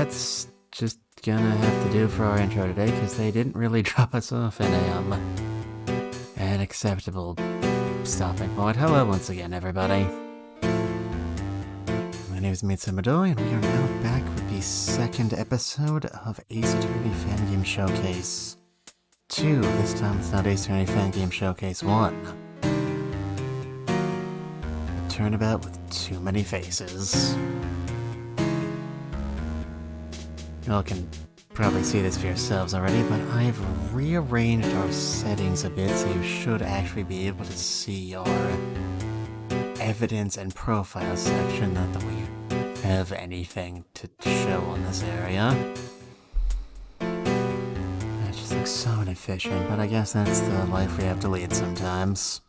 that's just gonna have to do for our intro today, because they didn't really drop us off in an acceptable stopping point. Hello once again, everybody. My name is Midsummer, and we are now back with the second episode of Ace Attorney Fangame Showcase 2. This time it's not Ace Attorney Fangame Showcase 1. A turnabout with too many faces. You all can probably see this for yourselves already, but I've rearranged our settings a bit so you should actually be able to see our evidence and profile section, not that we have anything to show on this area. That just looks so inefficient, but I guess that's the life we have to lead sometimes.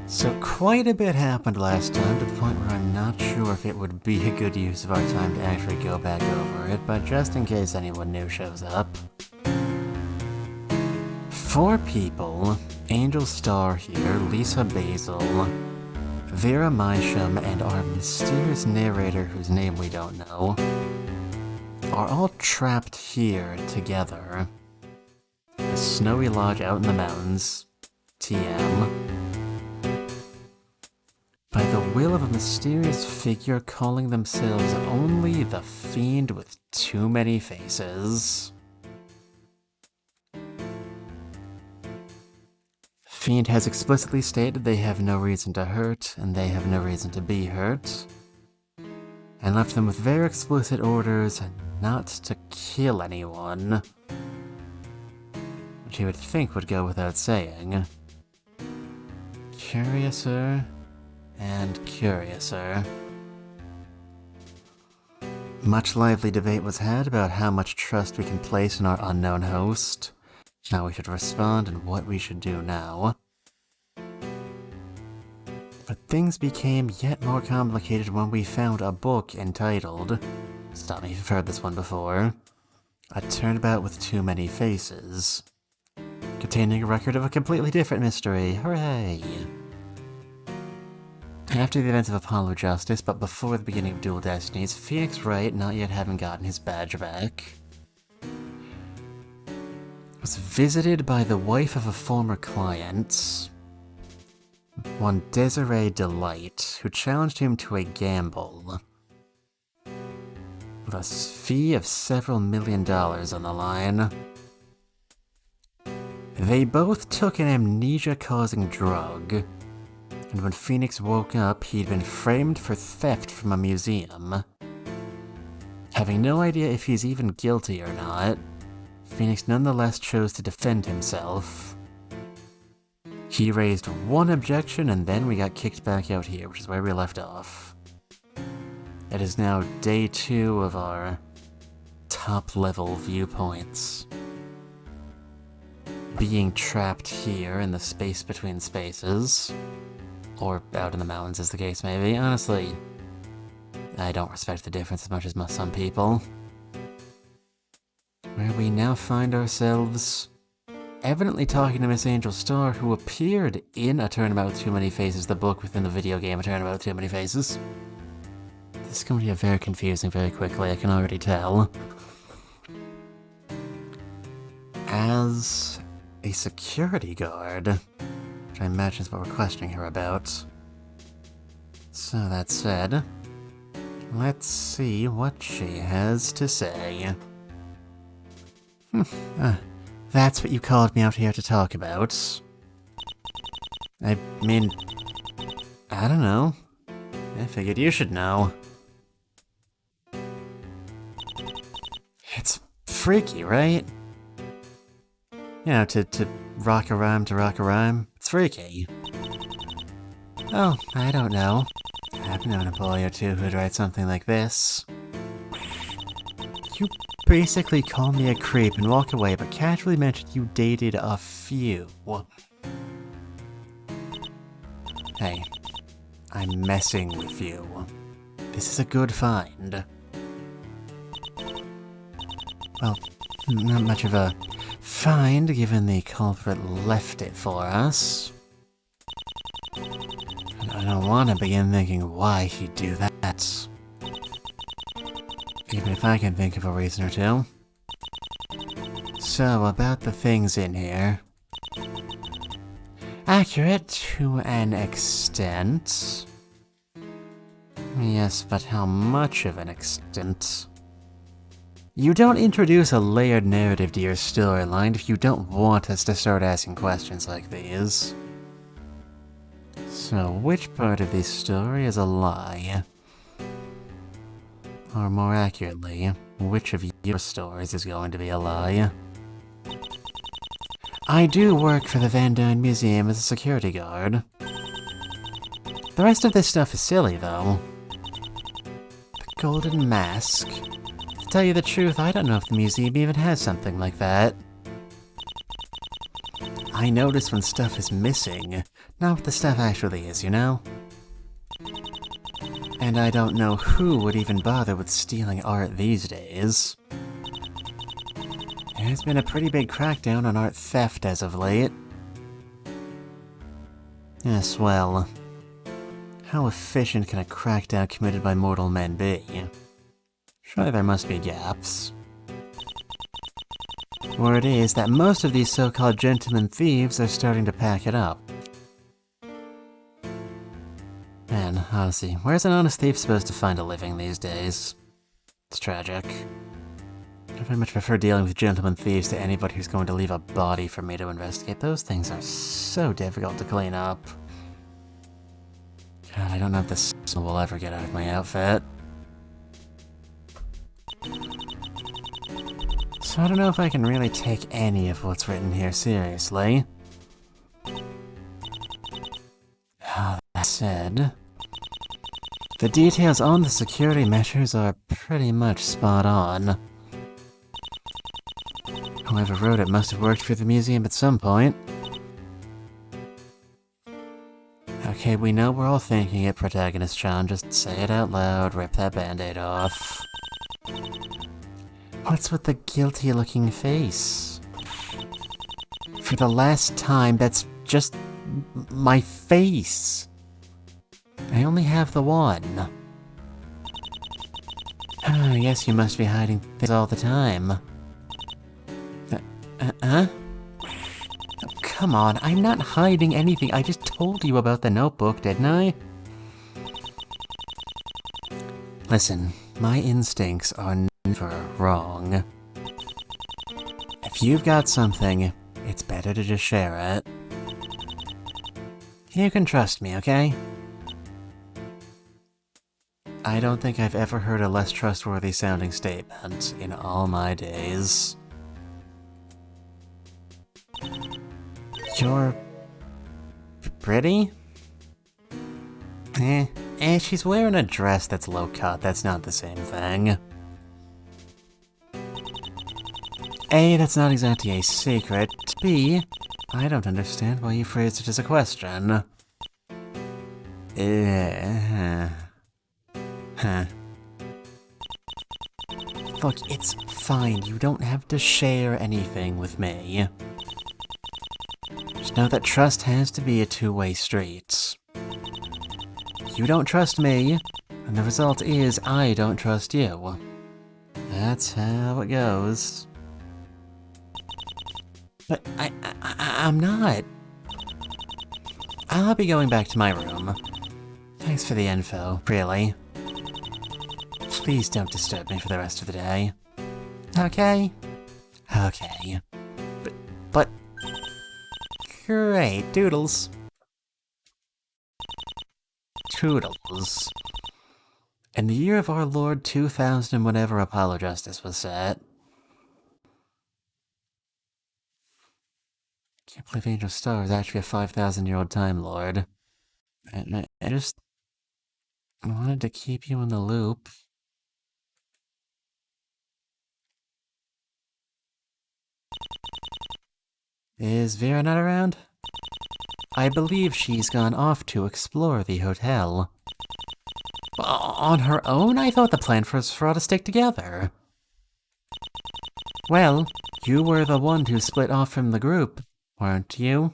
So quite a bit happened last time, to the point where I'm not sure if it would be a good use of our time to actually go back over it, but just in case anyone new shows up. 4 people, Angel Star here, Lisa Basil, Vera Mysham, and our mysterious narrator whose name we don't know, are all trapped here together. A snowy lodge out in the mountains, TM. By the will of a mysterious figure calling themselves only the Fiend with too many faces. Fiend has explicitly stated they have no reason to hurt, and they have no reason to be hurt, and left them with very explicit orders not to kill anyone, which you would think would go without saying. Curiouser and curiouser. Much lively debate was had about how much trust we can place in our unknown host, how we should respond, and what we should do now. But things became yet more complicated when we found a book entitled, stop me if you've heard this one before, A Turnabout with Too Many Faces, containing a record of a completely different mystery. Hooray! After the events of Apollo Justice, but before the beginning of Dual Destinies, Phoenix Wright, not yet having gotten his badge back, was visited by the wife of a former client, one Desiree Delight, who challenged him to a gamble, with a fee of several $1 million on the line. They both took an amnesia-causing drug, and when Phoenix woke up, he'd been framed for theft from a museum. Having no idea if he's even guilty or not, Phoenix nonetheless chose to defend himself. He raised one objection, and then we got kicked back out here, which is where we left off. It is now day 2 of our top-level viewpoints. Being trapped here in the space between spaces, or out in the mountains as the case may be. Honestly, I don't respect the difference as much as some people. Where we now find ourselves evidently talking to Miss Angel Star, who appeared in A Turnabout with Too Many Faces, the book within the video game A Turnabout with Too Many Faces. This is going to get very confusing very quickly, I can already tell. As a security guard, which I imagine is what we're questioning her about. So that said, let's see what she has to say. That's what you called me out here to talk about. I mean, I don't know. I figured you should know. It's freaky, right? You know, to rock a rhyme to rock a rhyme. It's freaky. Oh, I don't know. I've known a boy or two who'd write something like this. You basically call me a creep and walk away, but casually mentioned you dated a few. Hey, I'm messing with you. This is a good find. Well, not much of a find, given the culprit left it for us. An don't want to begin thinking why he'd do that. Even if I can think of a reason or two. So, about the things in here. Accurate to an extent. Yes, but how much of an extent? You don't introduce a layered narrative to your storyline if you don't want us to start asking questions like these. So, which part of this story is a lie? Or more accurately, which of your stories is going to be a lie? I do work for the Dyne Museum as a security guard. The rest of this stuff is silly, though. The golden mask. To tell you the truth, I don't know if the museum even has something like that. I notice when stuff is missing, not what the stuff actually is, you know? And I don't know who would even bother with stealing art these days. There's been a pretty big crackdown on art theft as of late. Yes, well, how efficient can a crackdown committed by mortal men be? Surely there must be gaps. Word is that most of these so-called gentlemen thieves are starting to pack it up. Man, honestly, where's an honest thief supposed to find a living these days? It's tragic. I very much prefer dealing with gentlemen thieves to anybody who's going to leave a body for me to investigate. Those things are so difficult to clean up. God, I don't know if this will ever get out of my outfit. So I don't know if I can really take any of what's written here seriously. That said, the details on the security measures are pretty much spot on. Whoever wrote it must have worked for the museum at some point. Okay, we know we're all thinking it, protagonist John. Just say it out loud, rip that band-aid off. What's with the guilty-looking face? For the last time, that's just my face. I only have the one. I guess you must be hiding things all the time. Huh? Oh, come on, I'm not hiding anything. I just told you about the notebook, didn't I? Listen, my instincts are never wrong. If you've got something, it's better to just share it. You can trust me, okay? I don't think I've ever heard a less trustworthy sounding statement in all my days. You're pretty? She's wearing a dress that's low-cut. That's not the same thing. A, that's not exactly a secret. B, I don't understand why you phrased it as a question. Huh. Look, it's fine. You don't have to share anything with me. Just know that trust has to be a two-way street. You don't trust me, and the result is I don't trust you. That's how it goes. But I'm not. I'll be going back to my room. Thanks for the info, really. Please don't disturb me for the rest of the day. Okay? Okay. But... Great, doodles. Toodles. In the year of our Lord 2000 and whatever Apollo Justice was set. Can't believe Angel Star is actually a 5,000-year-old Time Lord. And I just wanted to keep you in the loop. Is Vera not around? I believe she's gone off to explore the hotel. On her own? I thought the plan was for us to stick together. Well, you were the one who split off from the group, weren't you?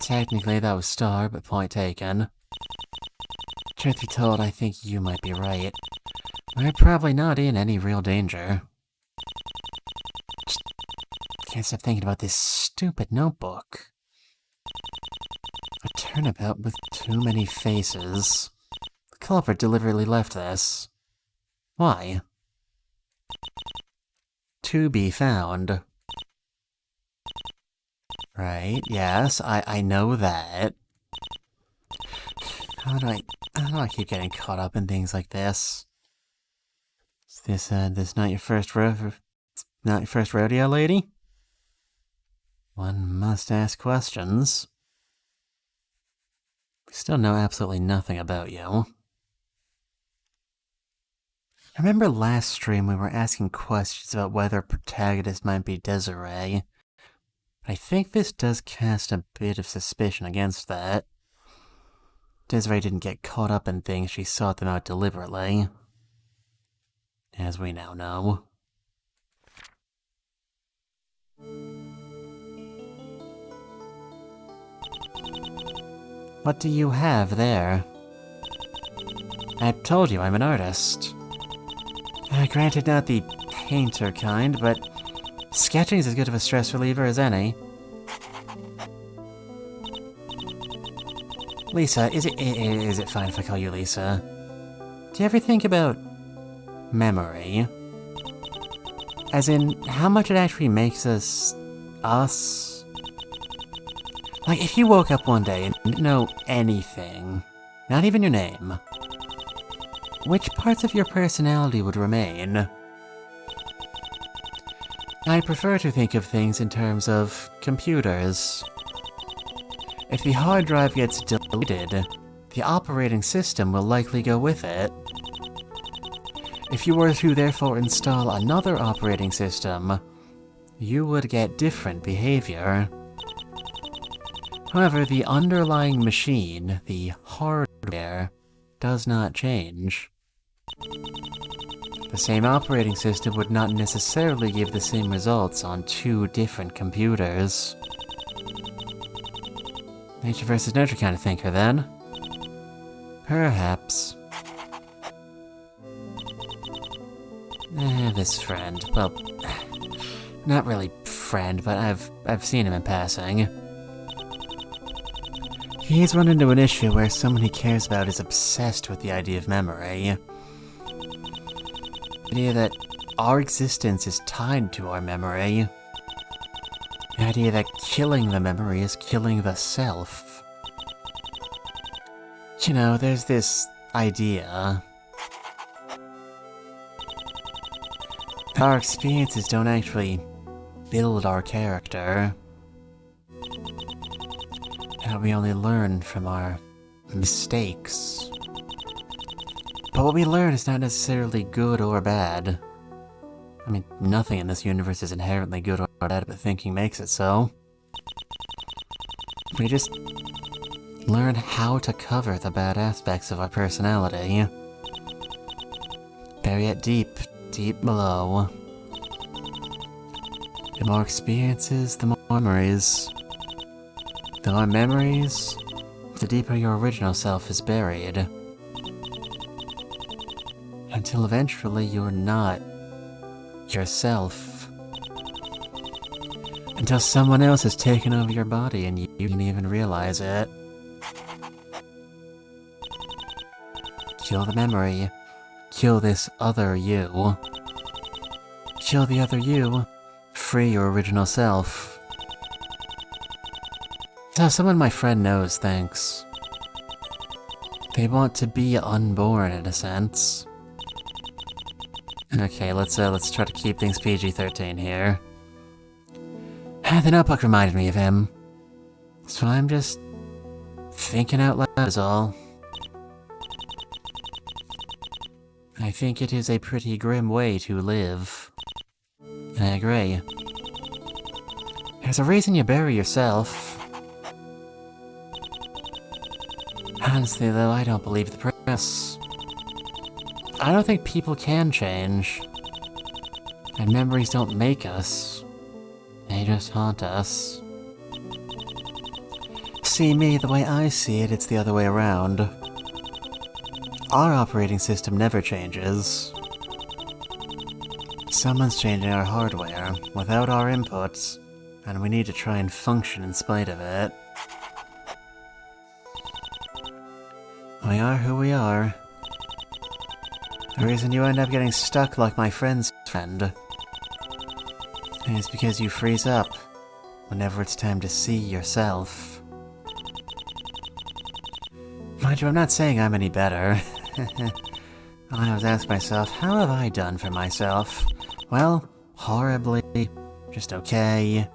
Technically that was Star, but point taken. Truth be told, I think you might be right. We're probably not in any real danger. Just can't stop thinking about this stupid notebook. A turnabout with too many faces. The culprit deliberately left this. Why? To be found. Right, yes, I know that. How do I keep getting caught up in things like this? Is this not your first rodeo, lady? One must ask questions. We still know absolutely nothing about you. I remember last stream we were asking questions about whether protagonist might be Desiree. I think this does cast a bit of suspicion against that. Desiree didn't get caught up in things, she sought them out deliberately. As we now know. What do you have there? I told you I'm an artist. Granted not the painter kind, but sketching's as good of a stress reliever as any. Lisa, is it fine if I call you Lisa? Do you ever think about memory? As in, how much it actually makes us... us? Like, if you woke up one day and didn't know anything, not even your name, which parts of your personality would remain? I prefer to think of things in terms of computers. If the hard drive gets deleted, the operating system will likely go with it. If you were to therefore install another operating system, you would get different behavior. However, the underlying machine, the hardware, does not change. The same operating system would not necessarily give the same results on two different computers. Nature versus nurture kind of thinker, then? Perhaps. This friend, well, not really friend, but I've seen him in passing. He's run into an issue where someone he cares about is obsessed with the idea of memory. The idea that our existence is tied to our memory. The idea that killing the memory is killing the self. You know, there's this idea. Our experiences don't actually build our character. That we only learn from our mistakes. But what we learn is not necessarily good or bad. I mean, nothing in this universe is inherently good or bad, but thinking makes it so. We just learn how to cover the bad aspects of our personality. Bury it deep, deep below. The more experiences, the more memories. The more memories, the deeper your original self is buried. Until eventually you're not yourself. Until someone else has taken over your body and you didn't even realize it. Kill the memory. Kill this other you. Kill the other you. Free your original self. So someone my friend knows thinks. They want to be unborn in a sense. Okay, let's try to keep things PG-13 here. The notebook reminded me of him. So I'm just thinking out loud is all. I think it is a pretty grim way to live. I agree. There's a reason you bury yourself. Honestly, though, I don't believe the press. I don't think people can change. And memories don't make us. They just haunt us. See me the way I see it, it's the other way around. Our operating system never changes. Someone's changing our hardware without our inputs, and we need to try and function in spite of it. We are who we are. The reason you end up getting stuck like my friend's friend is because you freeze up whenever it's time to see yourself. Mind you, I'm not saying I'm any better. I always ask myself, how have I done for myself? Well, horribly. Just okay.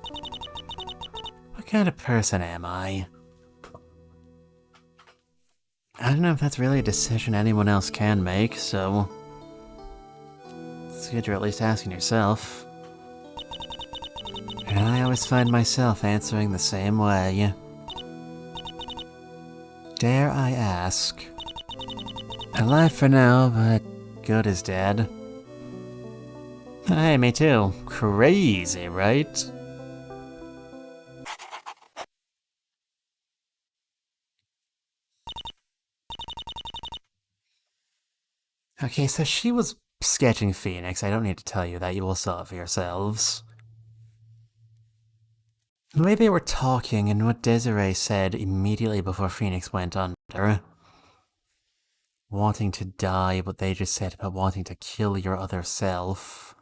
What kind of person am I? I don't know if that's really a decision anyone else can make, so it's good you're at least asking yourself. And I always find myself answering the same way. Dare I ask? Alive for now, but good as dead. Hey, me too. Crazy, right? Okay, so she was sketching Phoenix. I don't need to tell you that. You will saw it for yourselves. The way they were talking and what Desiree said immediately before Phoenix went under. Wanting to die, what they just said about wanting to kill your other self.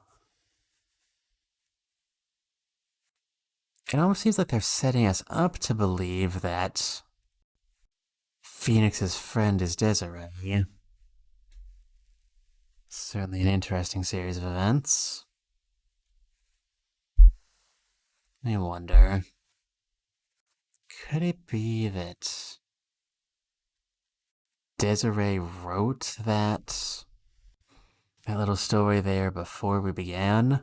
It almost seems like they're setting us up to believe that Phoenix's friend is Desiree. Certainly an interesting series of events. I wonder, could it be that Desiree wrote that little story there before we began?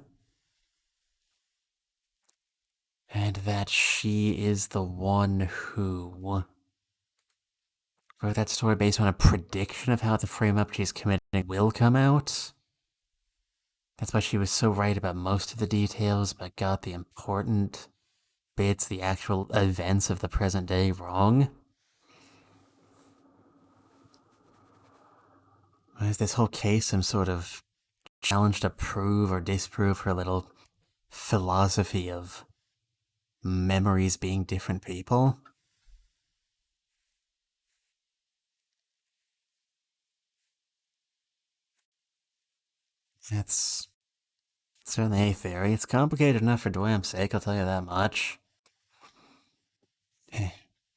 And that she is the one who wrote that story based on a prediction of how the frame-up she's committing will come out? That's why she was so right about most of the details, but got the important bits, the actual events of the present day, wrong? Is this whole case some sort of challenge to prove or disprove her little philosophy of memories being different people? It's certainly a theory. It's complicated enough for Dwayne's sake, I'll tell you that much.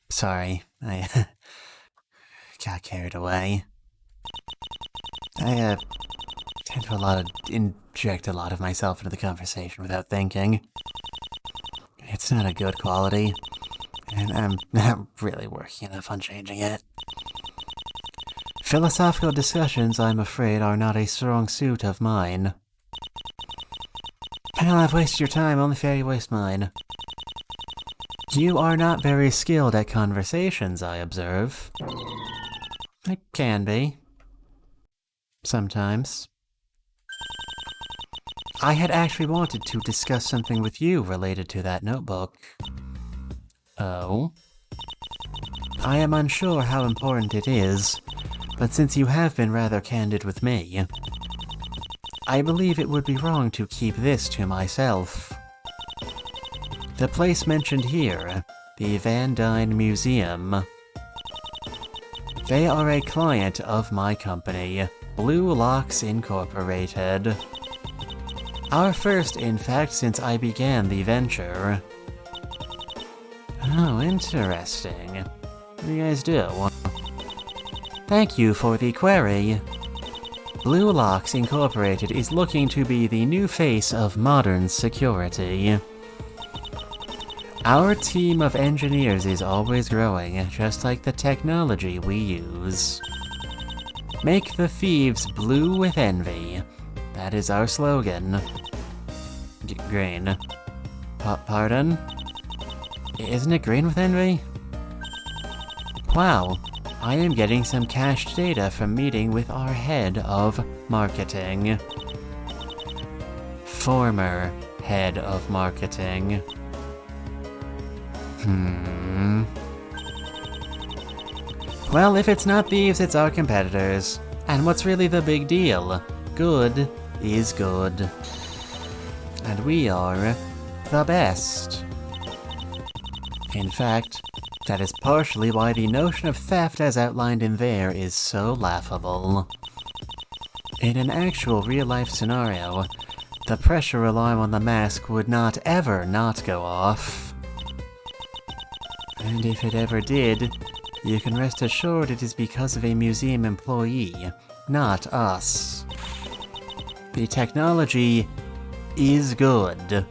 Sorry, I got carried away. I tend to inject a lot of myself into the conversation without thinking. It's not a good quality, and I'm not really working enough on changing it. Philosophical discussions, I'm afraid, are not a strong suit of mine. Well, I've wasted your time, only fair you waste mine. You are not very skilled at conversations, I observe. I can be. Sometimes. I had actually wanted to discuss something with you related to that notebook. Oh? I am unsure how important it is, but since you have been rather candid with me, I believe it would be wrong to keep this to myself. The place mentioned here, the Dyne Museum. They are a client of my company, Blue Locks Incorporated. Our first, in fact, since I began the venture. Oh, interesting. What do you guys do? Thank you for the query. Blue Locks Incorporated is looking to be the new face of modern security. Our team of engineers is always growing, just like the technology we use. Make the thieves blue with envy. That is our slogan. Green. Pardon? Isn't it green with envy? Wow, I am getting some cached data from meeting with our head of marketing. Former head of marketing. Well, if it's not thieves, it's our competitors. And what's really the big deal? Good is good. And we are the best. In fact, that is partially why the notion of theft as outlined in there is so laughable. In an actual real-life scenario, the pressure alarm on the mask would not ever not go off. And if it ever did, you can rest assured it is because of a museum employee, not us. The technology is good.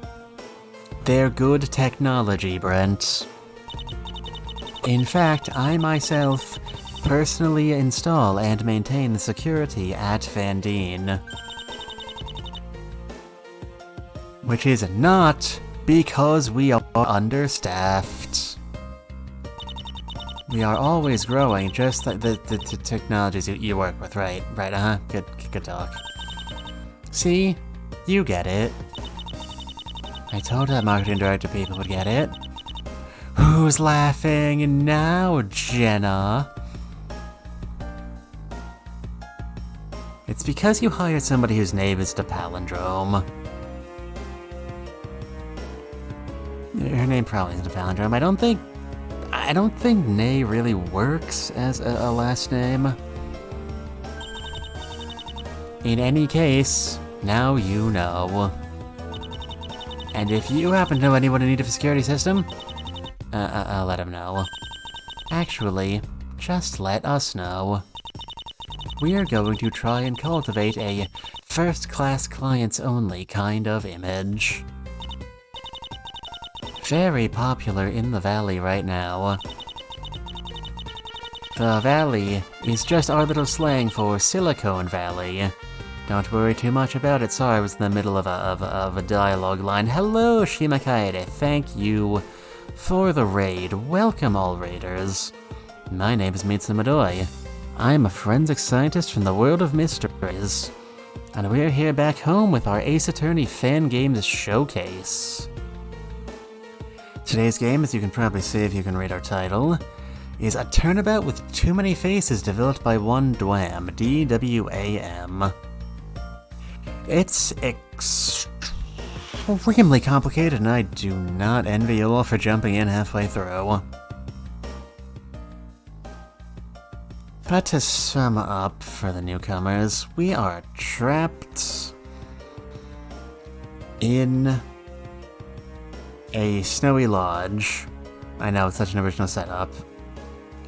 They're good technology, Brent. In fact, I myself personally install and maintain the security at Fangames. Which is not because we are understaffed. We are always growing, just like the technologies you work with, right? Right, uh-huh. Good talk. See? You get it. I told that marketing director people would get it. Who's laughing now, Jenna? It's because you hired somebody whose name is the palindrome. Her name probably isn't a palindrome. I don't think Nay really works as a last name. In any case, now you know. And if you happen to know anyone in need of a security system, I'll let him know. Actually, just let us know. We are going to try and cultivate a first-class clients-only kind of image. Very popular in the Valley right now. The Valley is just our little slang for Silicon Valley. Don't worry too much about it. Sorry, I was in the middle of a dialogue line. Hello, Shimakaide. Thank you for the raid. Welcome, all raiders. My name is Mitsumadoi. I'm a forensic scientist from the world of mysteries. And we're here back home with our Ace Attorney Fangames showcase. Today's game, as you can probably see if you can read our title, is a turnabout with too many faces developed by one Dwam, D-W-A-M. It's extremely complicated, and I do not envy you all for jumping in halfway through. But to sum up for the newcomers, we are trapped in a snowy lodge. I know, it's such an original setup.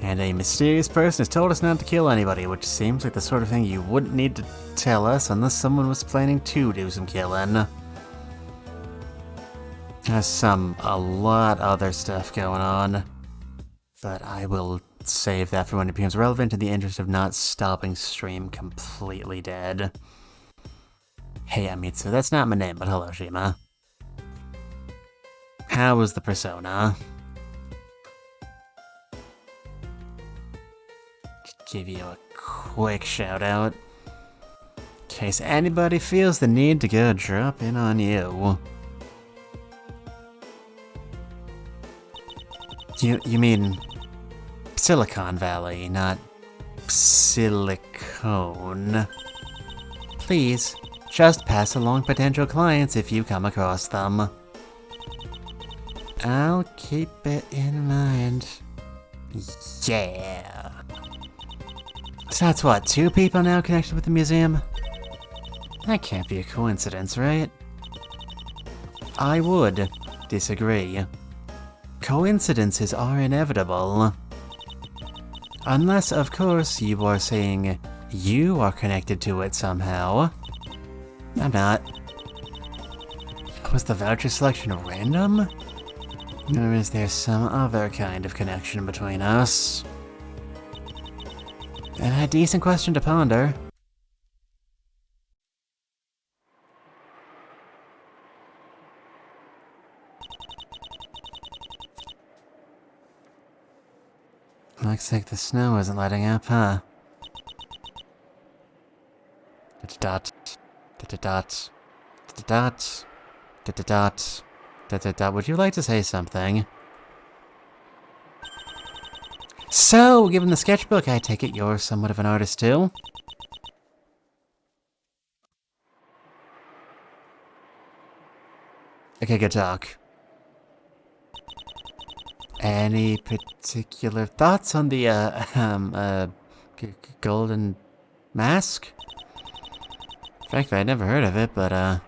And a mysterious person has told us not to kill anybody, which seems like the sort of thing you wouldn't need to tell us unless someone was planning to do some killing. There's a lot other stuff going on, but I will save that for when it becomes relevant in the interest of not stopping stream completely dead. Hey, Amitsu, that's not my name, but hello, Shima. How was the persona? Give you a quick shout out in case anybody feels the need to go drop in on you. You mean Silicon Valley, not silicone. Please, just pass along potential clients if you come across them. I'll keep it in mind. Yeah. So that's what, 2 people now connected with the museum? That can't be a coincidence, right? I would disagree. Coincidences are inevitable. Unless, of course, you are saying you are connected to it somehow. I'm not. Was the voucher selection random? Or is there some other kind of connection between us? A decent question to ponder. Looks like the snow isn't letting up, huh? Dot dot dot dot. Would you like to say something? So, given the sketchbook, I take it you're somewhat of an artist too? Okay, good talk. Any particular thoughts on the, golden mask? Frankly, I'd never heard of it, but, at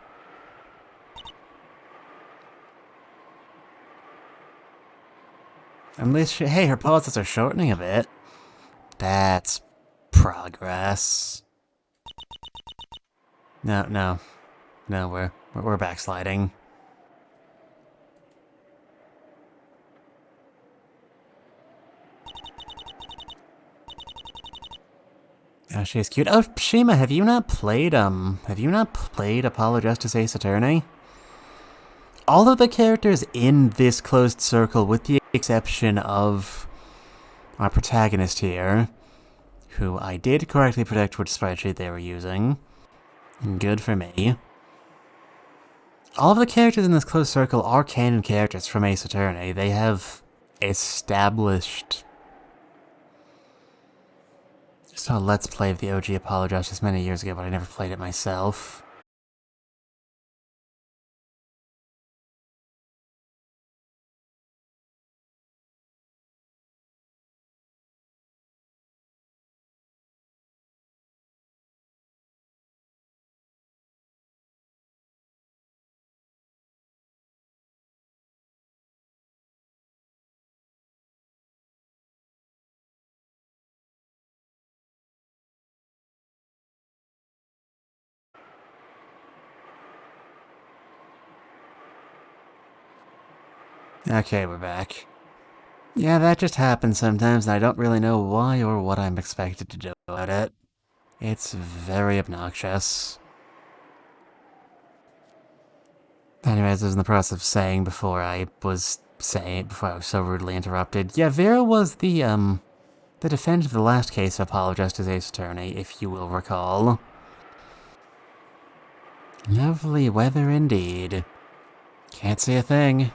least, hey, her pauses are shortening a bit. That's progress. No, we're backsliding. Oh, she's cute. Oh, Shima, have you not played Apollo Justice Ace Attorney? All of the characters in this closed circle, with the exception of our protagonist here, who I did correctly predict which spreadsheet they were using. Good for me. All of the characters in this closed circle are canon characters from Ace Attorney. They have established... I saw a Let's Play of the OG Apollo Justice many years ago, but I never played it myself. Okay, we're back. Yeah, that just happens sometimes, and I don't really know why or what I'm expected to do about it. It's very obnoxious. Anyways, I was in the process of saying before I was so rudely interrupted. Yeah, Vera was the defendant of the last case of Apollo Justice Ace Attorney, if you will recall. Lovely weather indeed. Can't see a thing.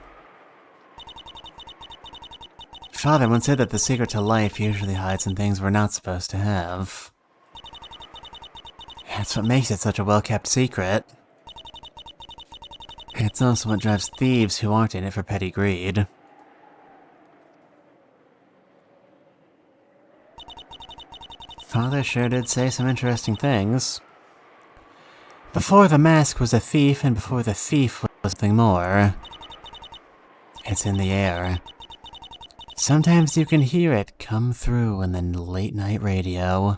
Father once said that the secret to life usually hides in things we're not supposed to have. That's what makes it such a well-kept secret. It's also what drives thieves who aren't in it for petty greed. Father sure did say some interesting things. Before the mask was a thief, and before the thief was something more. It's in the air. Sometimes you can hear it come through in the late-night radio.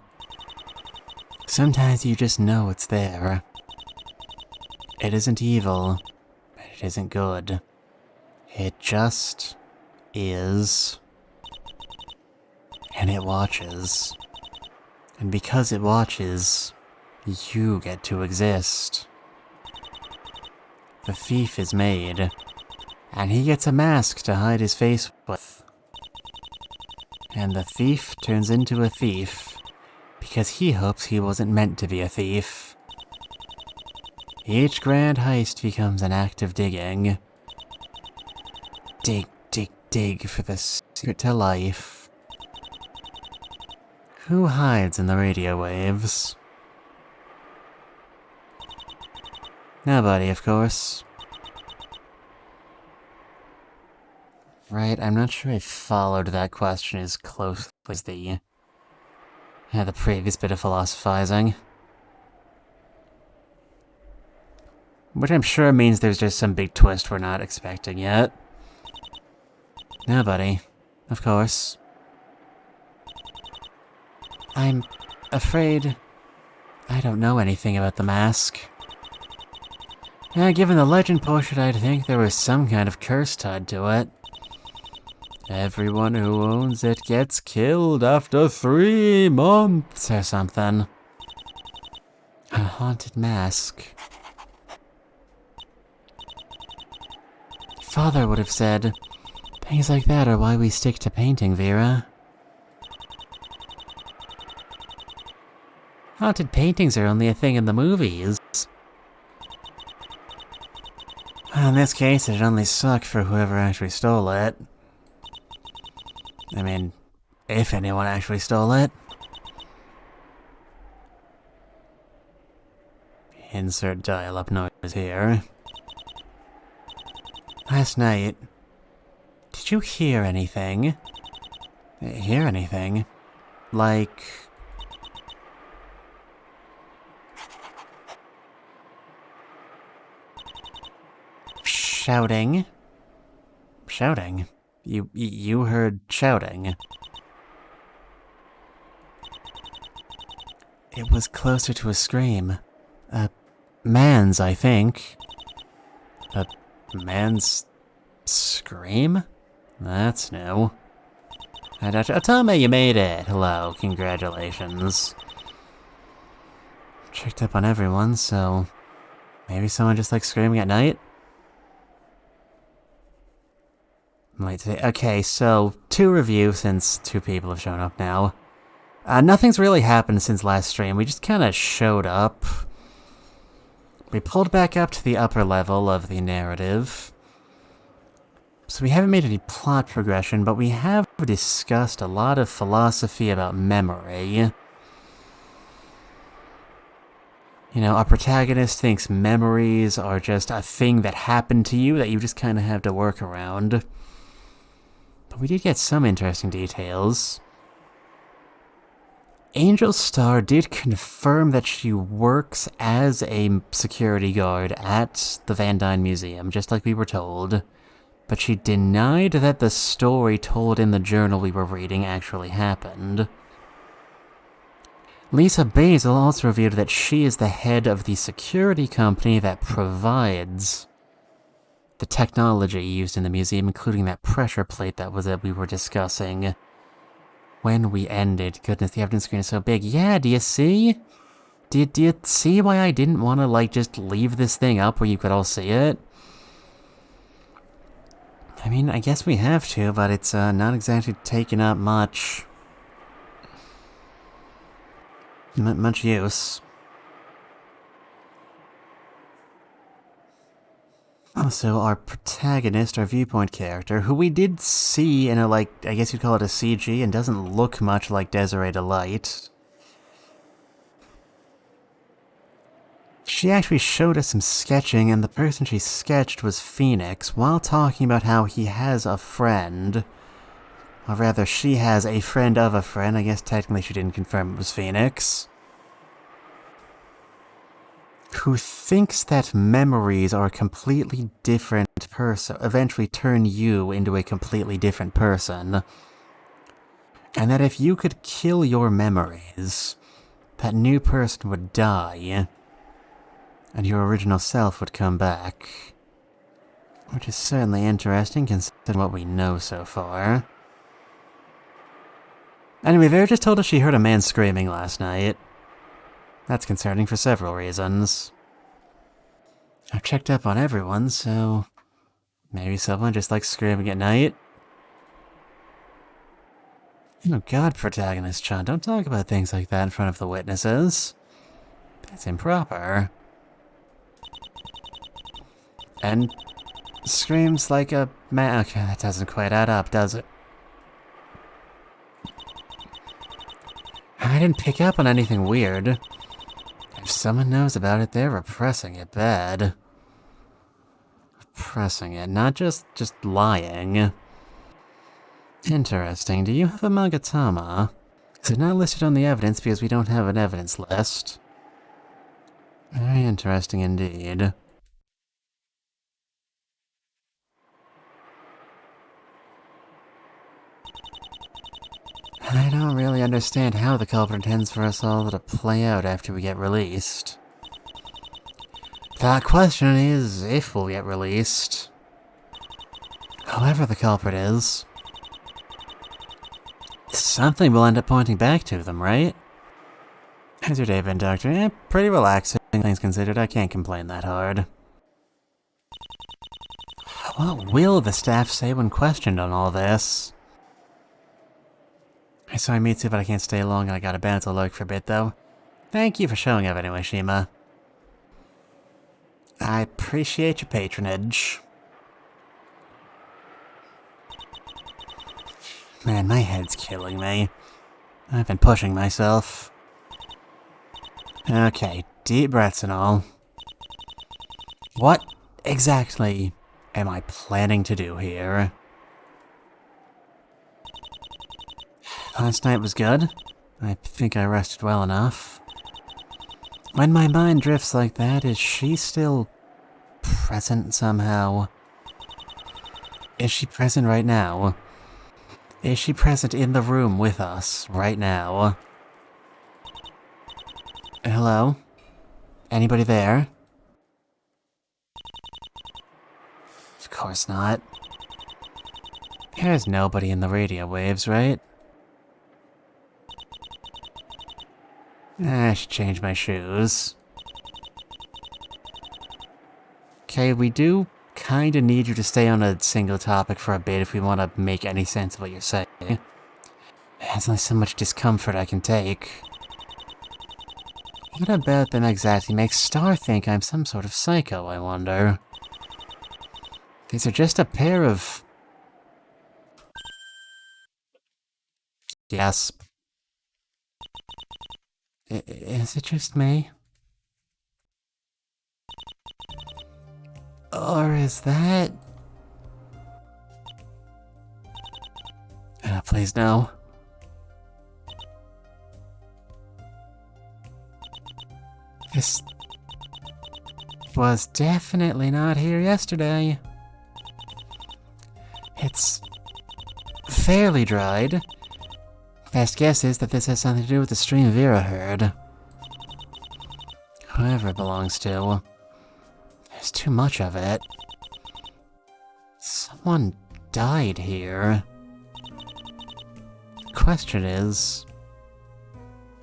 Sometimes you just know it's there. It isn't evil, but it isn't good. It just is. And it watches. And because it watches, you get to exist. The thief is made, and he gets a mask to hide his face with. And the thief turns into a thief, because he hopes he wasn't meant to be a thief. Each grand heist becomes an act of digging. Dig, dig, dig for the secret to life. Who hides in the radio waves? Nobody, of course. Right, I'm not sure I followed that question as closely as the previous bit of philosophizing. Which I'm sure means there's just some big twist we're not expecting yet. Nobody, of course. I'm afraid I don't know anything about the mask. Given the legend portion, I'd think there was some kind of curse tied to it. Everyone who owns it gets killed after 3 months or something. A haunted mask. Father would have said, things like that are why we stick to painting, Vera. Haunted paintings are only a thing in the movies. Well, in this case, it'd only suck for whoever actually stole it. I mean, If anyone actually stole it. Insert dial-up noise here. Last night, did you hear anything? Hear anything? Like... shouting? Shouting? You heard shouting. It was closer to a scream. A man's, I think. A man's scream? That's new. Otome, you made it. Hello, congratulations. Checked up on everyone, so maybe someone just likes screaming at night? Late today. Okay, so 2 reviews since 2 people have shown up now. Nothing's really happened since last stream. We just kind of showed up. We pulled back up to the upper level of the narrative. So we haven't made any plot progression, but we have discussed a lot of philosophy about memory. You know, our protagonist thinks memories are just a thing that happened to you that you just kind of have to work around. But we did get some interesting details. Angel Star did confirm that she works as a security guard at the Dyne Museum, just like we were told. But she denied that the story told in the journal we were reading actually happened. Lisa Basil also revealed that she is the head of the security company that provides the technology used in the museum, including that pressure plate that we were discussing when we ended. Goodness, the evidence screen is so big. Yeah, do you see? Do you see why I didn't want to, like, just leave this thing up where you could all see it? I mean, I guess we have to, but it's not exactly taking up much use. Also, our protagonist, our viewpoint character, who we did see in a, like, I guess you'd call it a CG, and doesn't look much like Desiree Delight. She actually showed us some sketching, and the person she sketched was Phoenix, while talking about how he has a friend. Or rather, she has a friend of a friend. I guess technically she didn't confirm it was Phoenix. Who thinks that memories are a completely different person, eventually turn you into a completely different person. And that if you could kill your memories, that new person would die, and your original self would come back. Which is certainly interesting considering what we know so far. Anyway, Vera just told us she heard a man screaming last night. That's concerning for several reasons. I've checked up on everyone, so maybe someone just likes screaming at night. Oh god, protagonist-chan, don't talk about things like that in front of the witnesses. That's improper. And screams like a man. Okay, that doesn't quite add up, does it? I didn't pick up on anything weird. If someone knows about it, they're repressing it bad. Repressing it, not just lying. Interesting. Do you have a Magatama? Is it not listed on the evidence because we don't have an evidence list? Very interesting indeed. I don't really understand how the culprit intends for us all to play out after we get released. The question is if we'll get released. Whoever the culprit is, something will end up pointing back to them, right? How's your day been, Doctor? Pretty relaxing, things considered. I can't complain that hard. What will the staff say when questioned on all this? Sorry, me too, but I can't stay long and I gotta bounce a lurk for a bit, though. Thank you for showing up anyway, Shima. I appreciate your patronage. Man, my head's killing me. I've been pushing myself. Okay, deep breaths and all. What exactly am I planning to do here? Last night was good. I think I rested well enough. When my mind drifts like that, is she still present somehow? Is she present right now? Is she present in the room with us right now? Hello? Anybody there? Of course not. There's nobody in the radio waves, right? I should change my shoes. Okay, we do kinda need you to stay on a single topic for a bit if we want to make any sense of what you're saying. There's only so much discomfort I can take. What about them exactly makes Star think I'm some sort of psycho, I wonder? These are just a pair of... Yes. Is it just me? Or is that... Please no. This was definitely not here yesterday. It's fairly dried. Best guess is that this has something to do with the stream Vera heard. Whoever it belongs to. There's too much of it. Someone died here. The question is...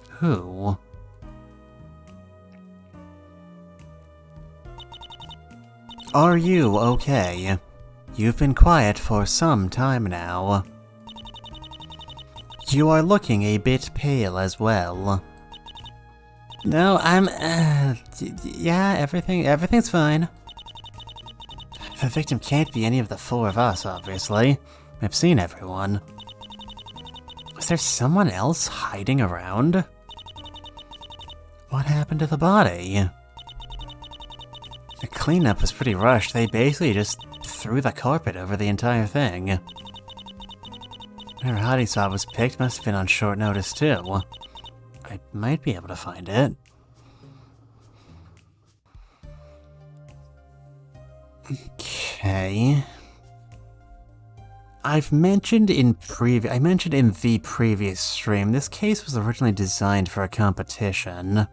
who? Are you okay? You've been quiet for some time now. You are looking a bit pale as well. No, I'm, yeah, everything's fine. The victim can't be any of the four of us, obviously. I've seen everyone. Was there someone else hiding around? What happened to the body? The cleanup was pretty rushed. They basically just threw the carpet over the entire thing. Whatever hiding spot was picked must have been on short notice too. I might be able to find it. Okay. I mentioned in the previous stream, this case was originally designed for a competition.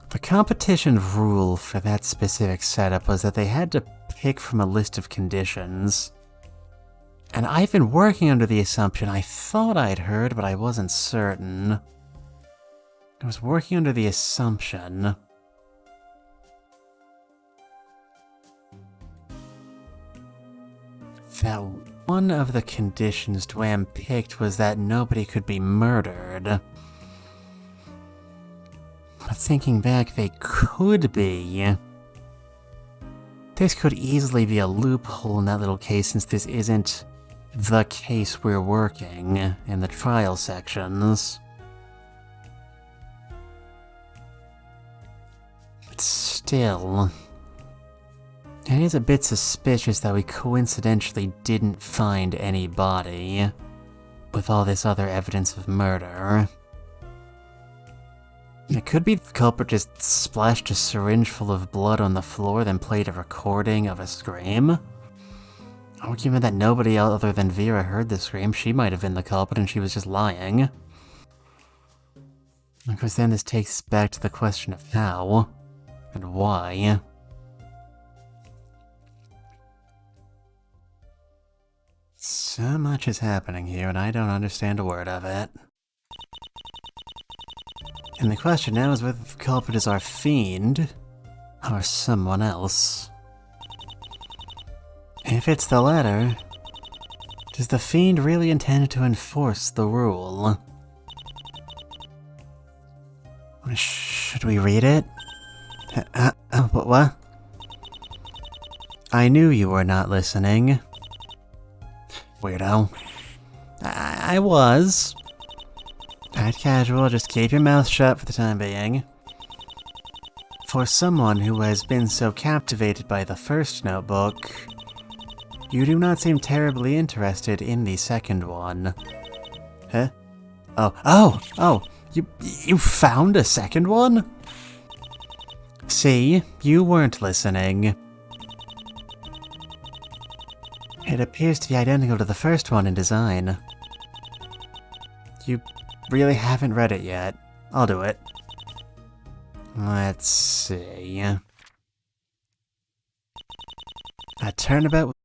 The competition rule for that specific setup was that they had to pick from a list of conditions. And I've been working under the assumption I thought I'd heard, but I wasn't certain. I was working under the assumption that one of the conditions Dwam picked was that nobody could be murdered. But thinking back, they could be. This could easily be a loophole in that little case, since this isn't the case we're working in the trial sections. But still, it is a bit suspicious that we coincidentally didn't find any body with all this other evidence of murder. It could be the culprit just splashed a syringe full of blood on the floor, then played a recording of a scream. Or given that nobody other than Vera heard the scream, she might have been the culprit and she was just lying. Of course, then this takes us back to the question of how and why. So much is happening here, and I don't understand a word of it. And the question now is whether the culprit is our fiend, or someone else. If it's the latter, does the fiend really intend to enforce the rule? Should we read it? What? I knew you were not listening. Weirdo. I was. Quite casual, just keep your mouth shut for the time being. For someone who has been so captivated by the first notebook, you do not seem terribly interested in the second one. Huh? Oh, you found a second one? See, you weren't listening. It appears to be identical to the first one in design. You really haven't read it yet. I'll do it. Let's see. A Turnabout.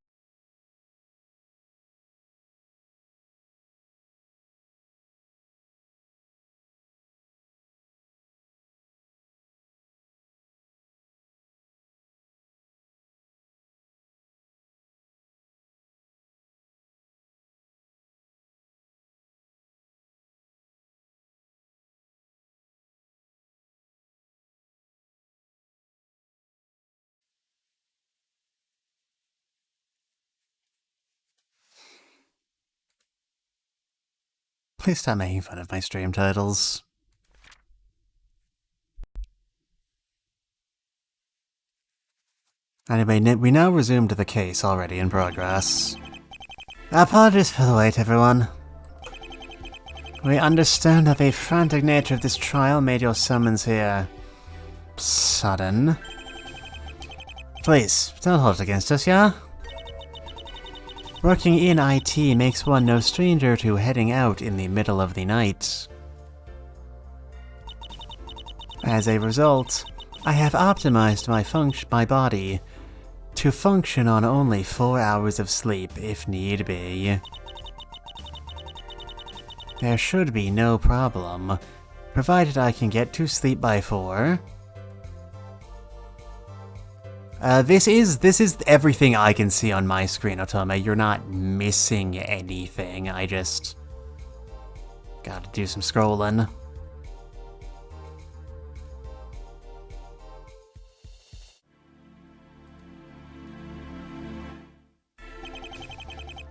Please stop making fun of my stream titles. Anyway, we now resume to the case already in progress. Apologies for the wait, everyone. We understand that the frantic nature of this trial made your summons here sudden. Please, don't hold it against us, yeah? Working in IT makes one no stranger to heading out in the middle of the night. As a result, I have optimized my body to function on only 4 hours of sleep if need be. There should be no problem, provided I can get to sleep by 4. This is everything I can see on my screen, Otome. You're not missing anything. I just gotta do some scrolling.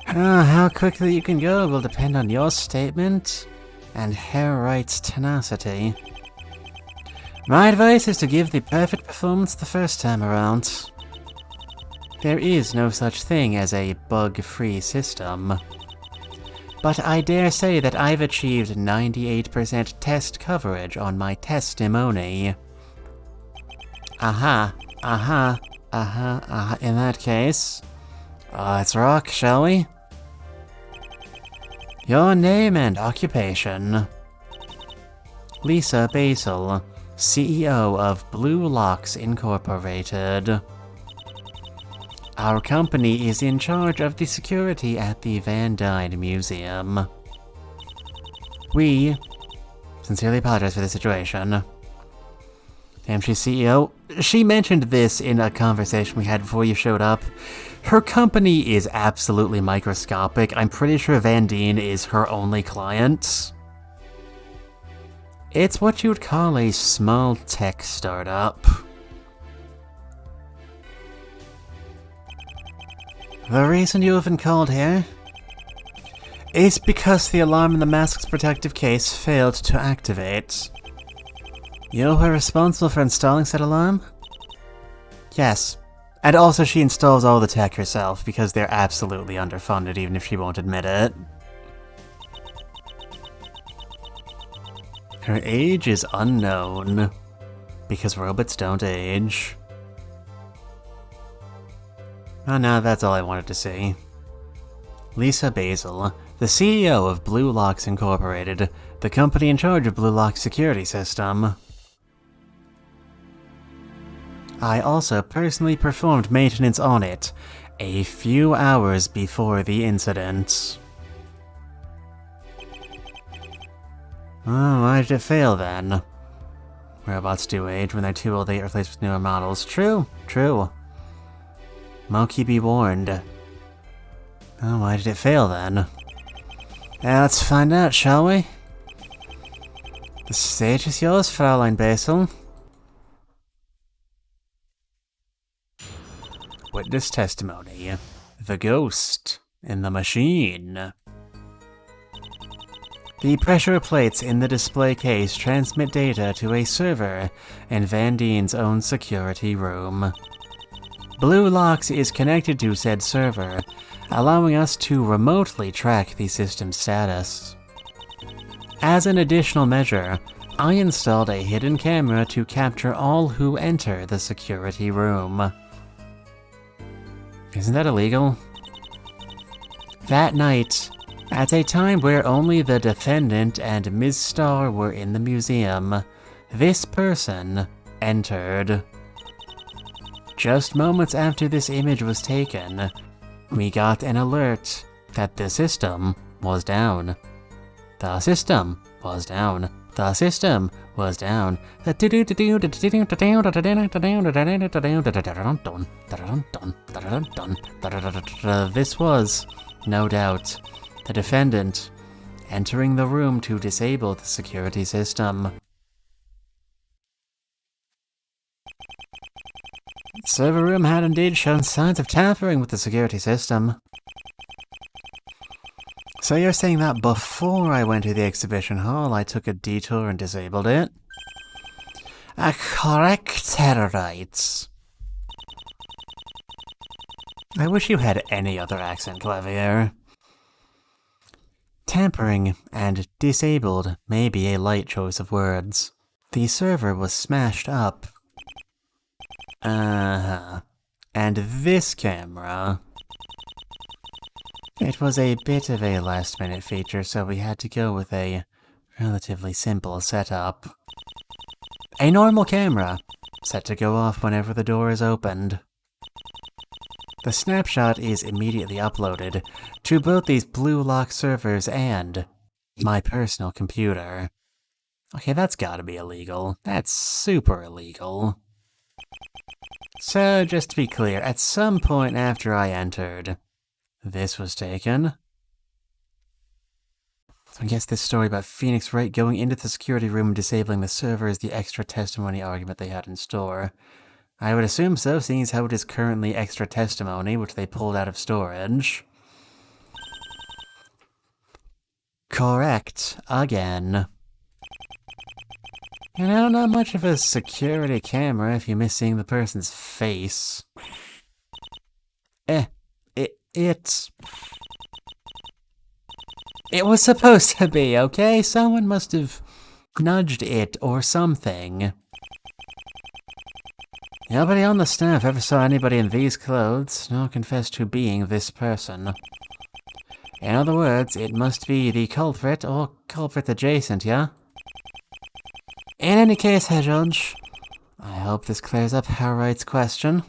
How quickly you can go will depend on your statement and Herright's tenacity. My advice is to give the perfect performance the first time around. There is no such thing as a bug-free system. But I dare say that I've achieved 98% test coverage on my testimony. Aha. In that case, let's rock, shall we? Your name and occupation. Lisa Basil, CEO of Blue Locks Incorporated. Our company is in charge of the security at the Dyne Museum. We sincerely apologize for the situation. Damn, she's CEO. She mentioned this in a conversation we had before you showed up. Her company is absolutely microscopic. I'm pretty sure Dyne is her only client. It's what you would call a small tech startup. The reason you have been called here is because the alarm in the mask's protective case failed to activate. You were responsible for installing said alarm? Yes. And also she installs all the tech herself because they're absolutely underfunded even if she won't admit it. Her age is unknown, because robots don't age. Oh no, that's all I wanted to see. Lisa Basil, the CEO of Blue Locks Incorporated, the company in charge of Blue Lock's security system. I also personally performed maintenance on it a few hours before the incident. Oh, why did it fail then? Robots do age. When they're too old, they get replaced with newer models. True. Monkey be warned. Oh, why did it fail then? Let's find out, shall we? The stage is yours, Fraulein Basil. Witness testimony. The ghost. in the machine. The pressure plates in the display case transmit data to a server in Van Dien's own security room. Blue Locks is connected to said server, allowing us to remotely track the system's status. As an additional measure, I installed a hidden camera to capture all who enter the security room. Isn't that illegal? That night, at a time where only the defendant and Ms. Starr were in the museum, this person entered. Just moments after this image was taken, we got an alert that the system was down. The system was down. The system was down. This was, no doubt, the defendant entering the room to disable the security system. The server room had indeed shown signs of tampering with the security system. So you're saying that before I went to the exhibition hall, I took a detour and disabled it? Correct, right. I wish you had any other accent, Clavier. Tampering and disabled may be a light choice of words. The server was smashed up. And this camera... It was a bit of a last-minute feature, so we had to go with a relatively simple setup. A normal camera, set to go off whenever the door is opened. The snapshot is immediately uploaded to both these Blue Lock servers and my personal computer. Okay, that's gotta be illegal. That's super illegal. So, just to be clear, at some point after I entered, this was taken. So I guess this story about Phoenix Wright going into the security room and disabling the server is the extra testimony argument they had in store. I would assume so, seeing as how it is currently extra testimony, which they pulled out of storage. Correct, again. You know, not much of a security camera if you miss seeing the person's face. It was supposed to be, okay? Someone must have nudged it or something. Nobody on the staff ever saw anybody in these clothes, nor confessed to being this person. In other words, it must be the culprit or culprit adjacent, yeah? In any case, Herr Judge, I hope this clears up Herr Wright's question.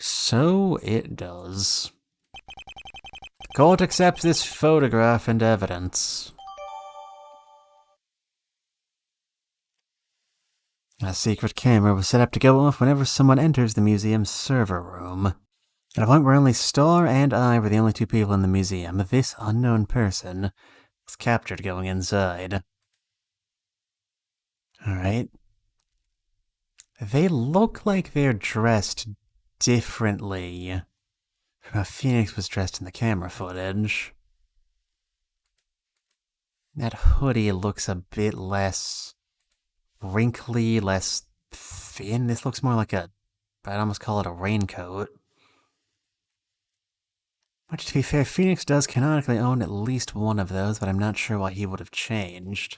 So it does. Court accepts this photograph and evidence. A secret camera was set up to go off whenever someone enters the museum's server room. At a point where only Starr and I were the only two people in the museum, this unknown person was captured going inside. Alright. They look like they're dressed differently from how Phoenix was dressed in the camera footage. That hoodie looks a bit less wrinkly, less thin. This looks more like I'd almost call it a raincoat. Which, to be fair, Phoenix does canonically own at least one of those, but I'm not sure why he would have changed.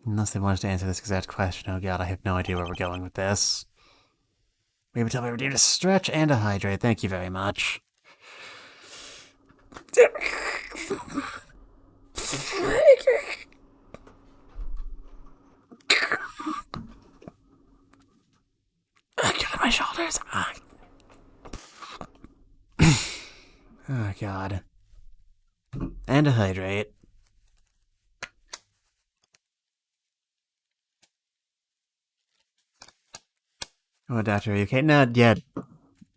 Unless they wanted to answer this exact question. Oh god, I have no idea where we're going with this. We would tell me we need a stretch and a hydrate. Thank you very much. Get on my shoulders. Oh god. And a hydrate. Oh, doctor, are you okay? No, yeah.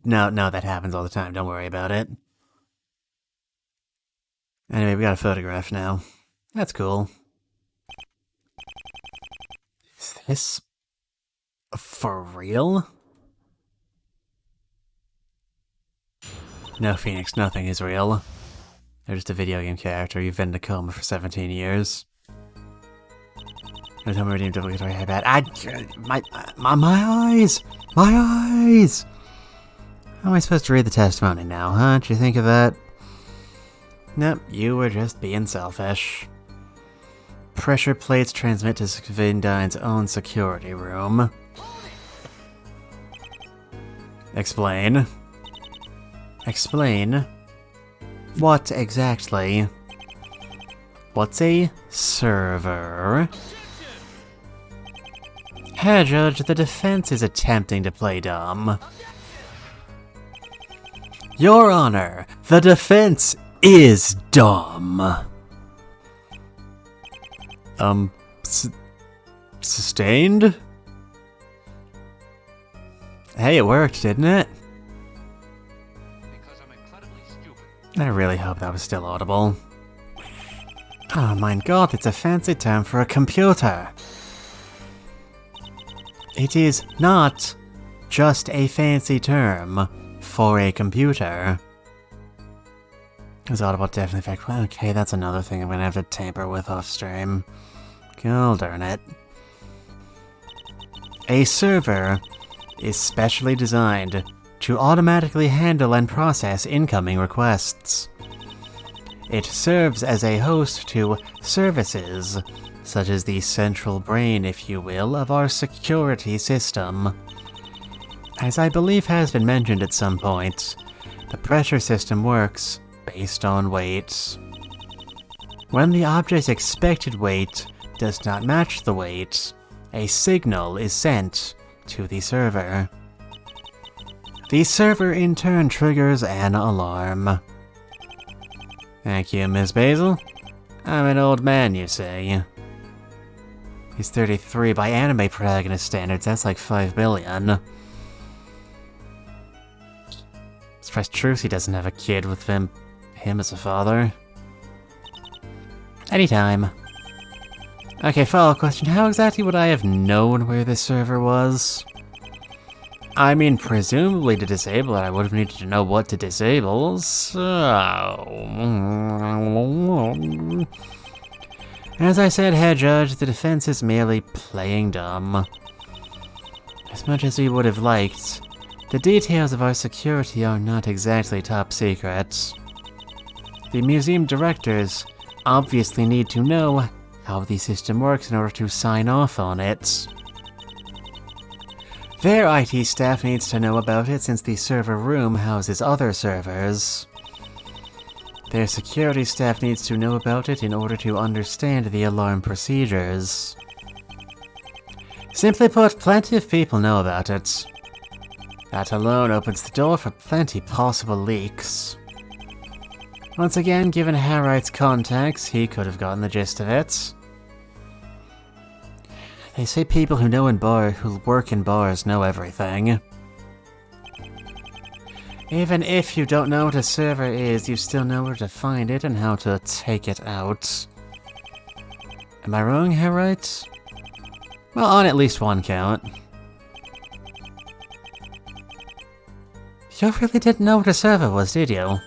No, that happens all the time. Don't worry about it. Anyway, we got a photograph now. That's cool. Is this for real? No, Phoenix, nothing is real. They're just a video game character. You've been in a coma for 17 years. No time to redeem obligatory headband. My eyes! My eyes! How am I supposed to read the testimony now, huh? Did you think of that? Nope, you were just being selfish. Pressure plates transmit to Dyne's own security room. Explain. Explain? What exactly? What's a server? Herr Judge, the defense is attempting to play dumb. Your Honor, the defense is dumb. Sustained? Hey, it worked, didn't it? Because I'm incredibly stupid. I really hope that was still audible. Oh my god, it's a fancy term for a computer. It is not just a fancy term for a computer. Is audible definitely fact? Well, okay, that's another thing I'm gonna have to tamper with off stream. God darn it. A server is specially designed to automatically handle and process incoming requests. It serves as a host to services, such as the central brain, if you will, of our security system. As I believe has been mentioned at some point, the pressure system works based on weight. When the object's expected weight does not match the weight, a signal is sent to the server. The server in turn triggers an alarm. Thank you, Miss Basil. I'm an old man, you say. He's 33 by anime protagonist standards, that's like 5 billion. Surprised Trucy doesn't have a kid with him as a father. Anytime. Okay, follow-up question. How exactly would I have known where this server was? I mean, presumably to disable it, I would have needed to know what to disable, so... As I said, Herr Judge, the defense is merely playing dumb. As much as we would have liked, the details of our security are not exactly top secret. The museum directors obviously need to know how the system works in order to sign off on it. Their IT staff needs to know about it since the server room houses other servers. Their security staff needs to know about it in order to understand the alarm procedures. Simply put, plenty of people know about it. That alone opens the door for plenty possible leaks. Once again, given Harright's contacts, he could have gotten the gist of it. They say people who work in bars know everything. Even if you don't know what a server is, you still know where to find it and how to take it out. Am I wrong, Harright? Well, on at least one count. You really didn't know what a server was, did you?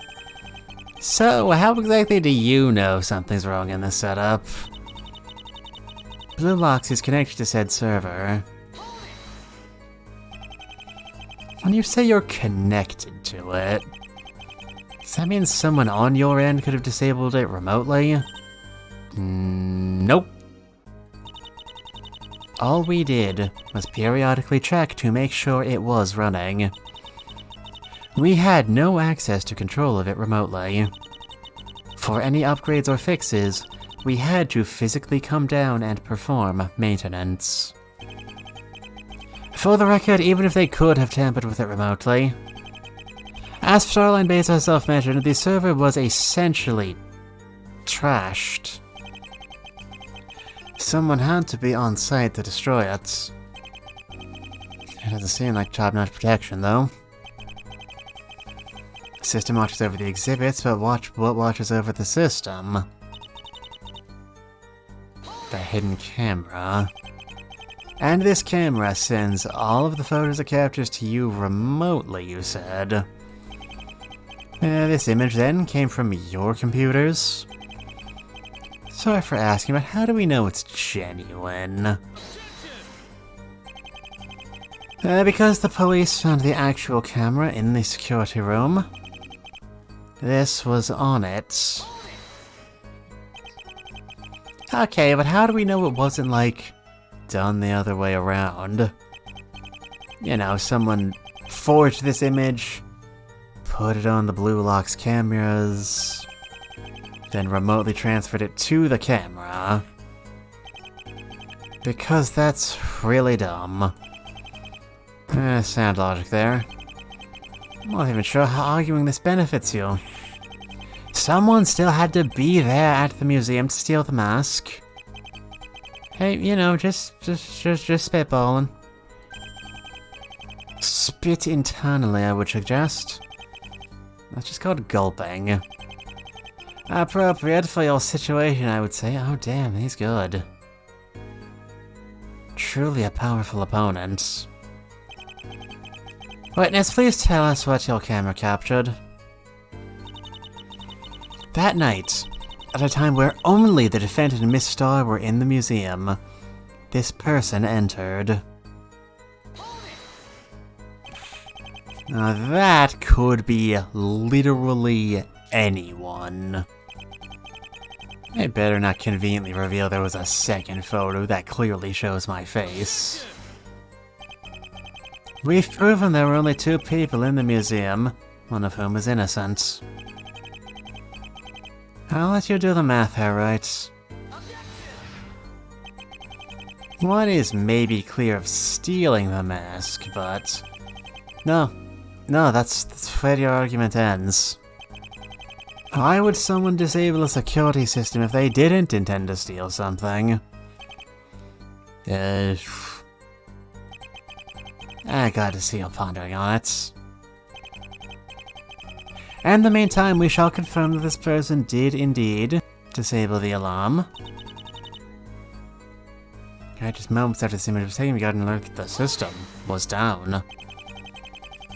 So, how exactly do you know something's wrong in this setup? Blue Locks is connected to said server. When you say you're connected to it, does that mean someone on your end could have disabled it remotely? Nope. All we did was periodically check to make sure it was running. We had no access to control of it remotely. For any upgrades or fixes, we had to physically come down and perform maintenance. For the record, even if they could have tampered with it remotely, as Starline Base herself mentioned, the server was essentially trashed. Someone had to be on site to destroy it. It doesn't seem like top-notch protection, though. The system watches over the exhibits, but what watches over the system? The hidden camera. And this camera sends all of the photos it captures to you remotely, you said. This image then came from your computers? Sorry for asking, but how do we know it's genuine? Because the police found the actual camera in the security room. This was on it. Okay, but how do we know it wasn't, like, done the other way around? You know, someone forged this image, put it on the Blue Lock's cameras, then remotely transferred it to the camera. Because that's really dumb. Sound logic there. I'm not even sure how arguing this benefits you. Someone still had to be there at the museum to steal the mask. Hey, you know, just spitballing. Spit internally, I would suggest. That's just called gulping. Appropriate for your situation, I would say. Oh damn, he's good. Truly a powerful opponent. Witness, please tell us what your camera captured. That night, at a time where only the defendant and Miss Starr were in the museum, this person entered. Now that could be literally anyone. I better not conveniently reveal there was a second photo that clearly shows my face. We've proven there were only 2 people in the museum, one of whom is innocent. I'll let you do the math here, right? One is maybe clear of stealing the mask, but... No, that's where your argument ends. Why would someone disable a security system if they didn't intend to steal something? I gotta see you pondering on it. In the meantime, we shall confirm that this person did indeed disable the alarm. Okay, just moments after this image was taken, we got an alert that the system was down.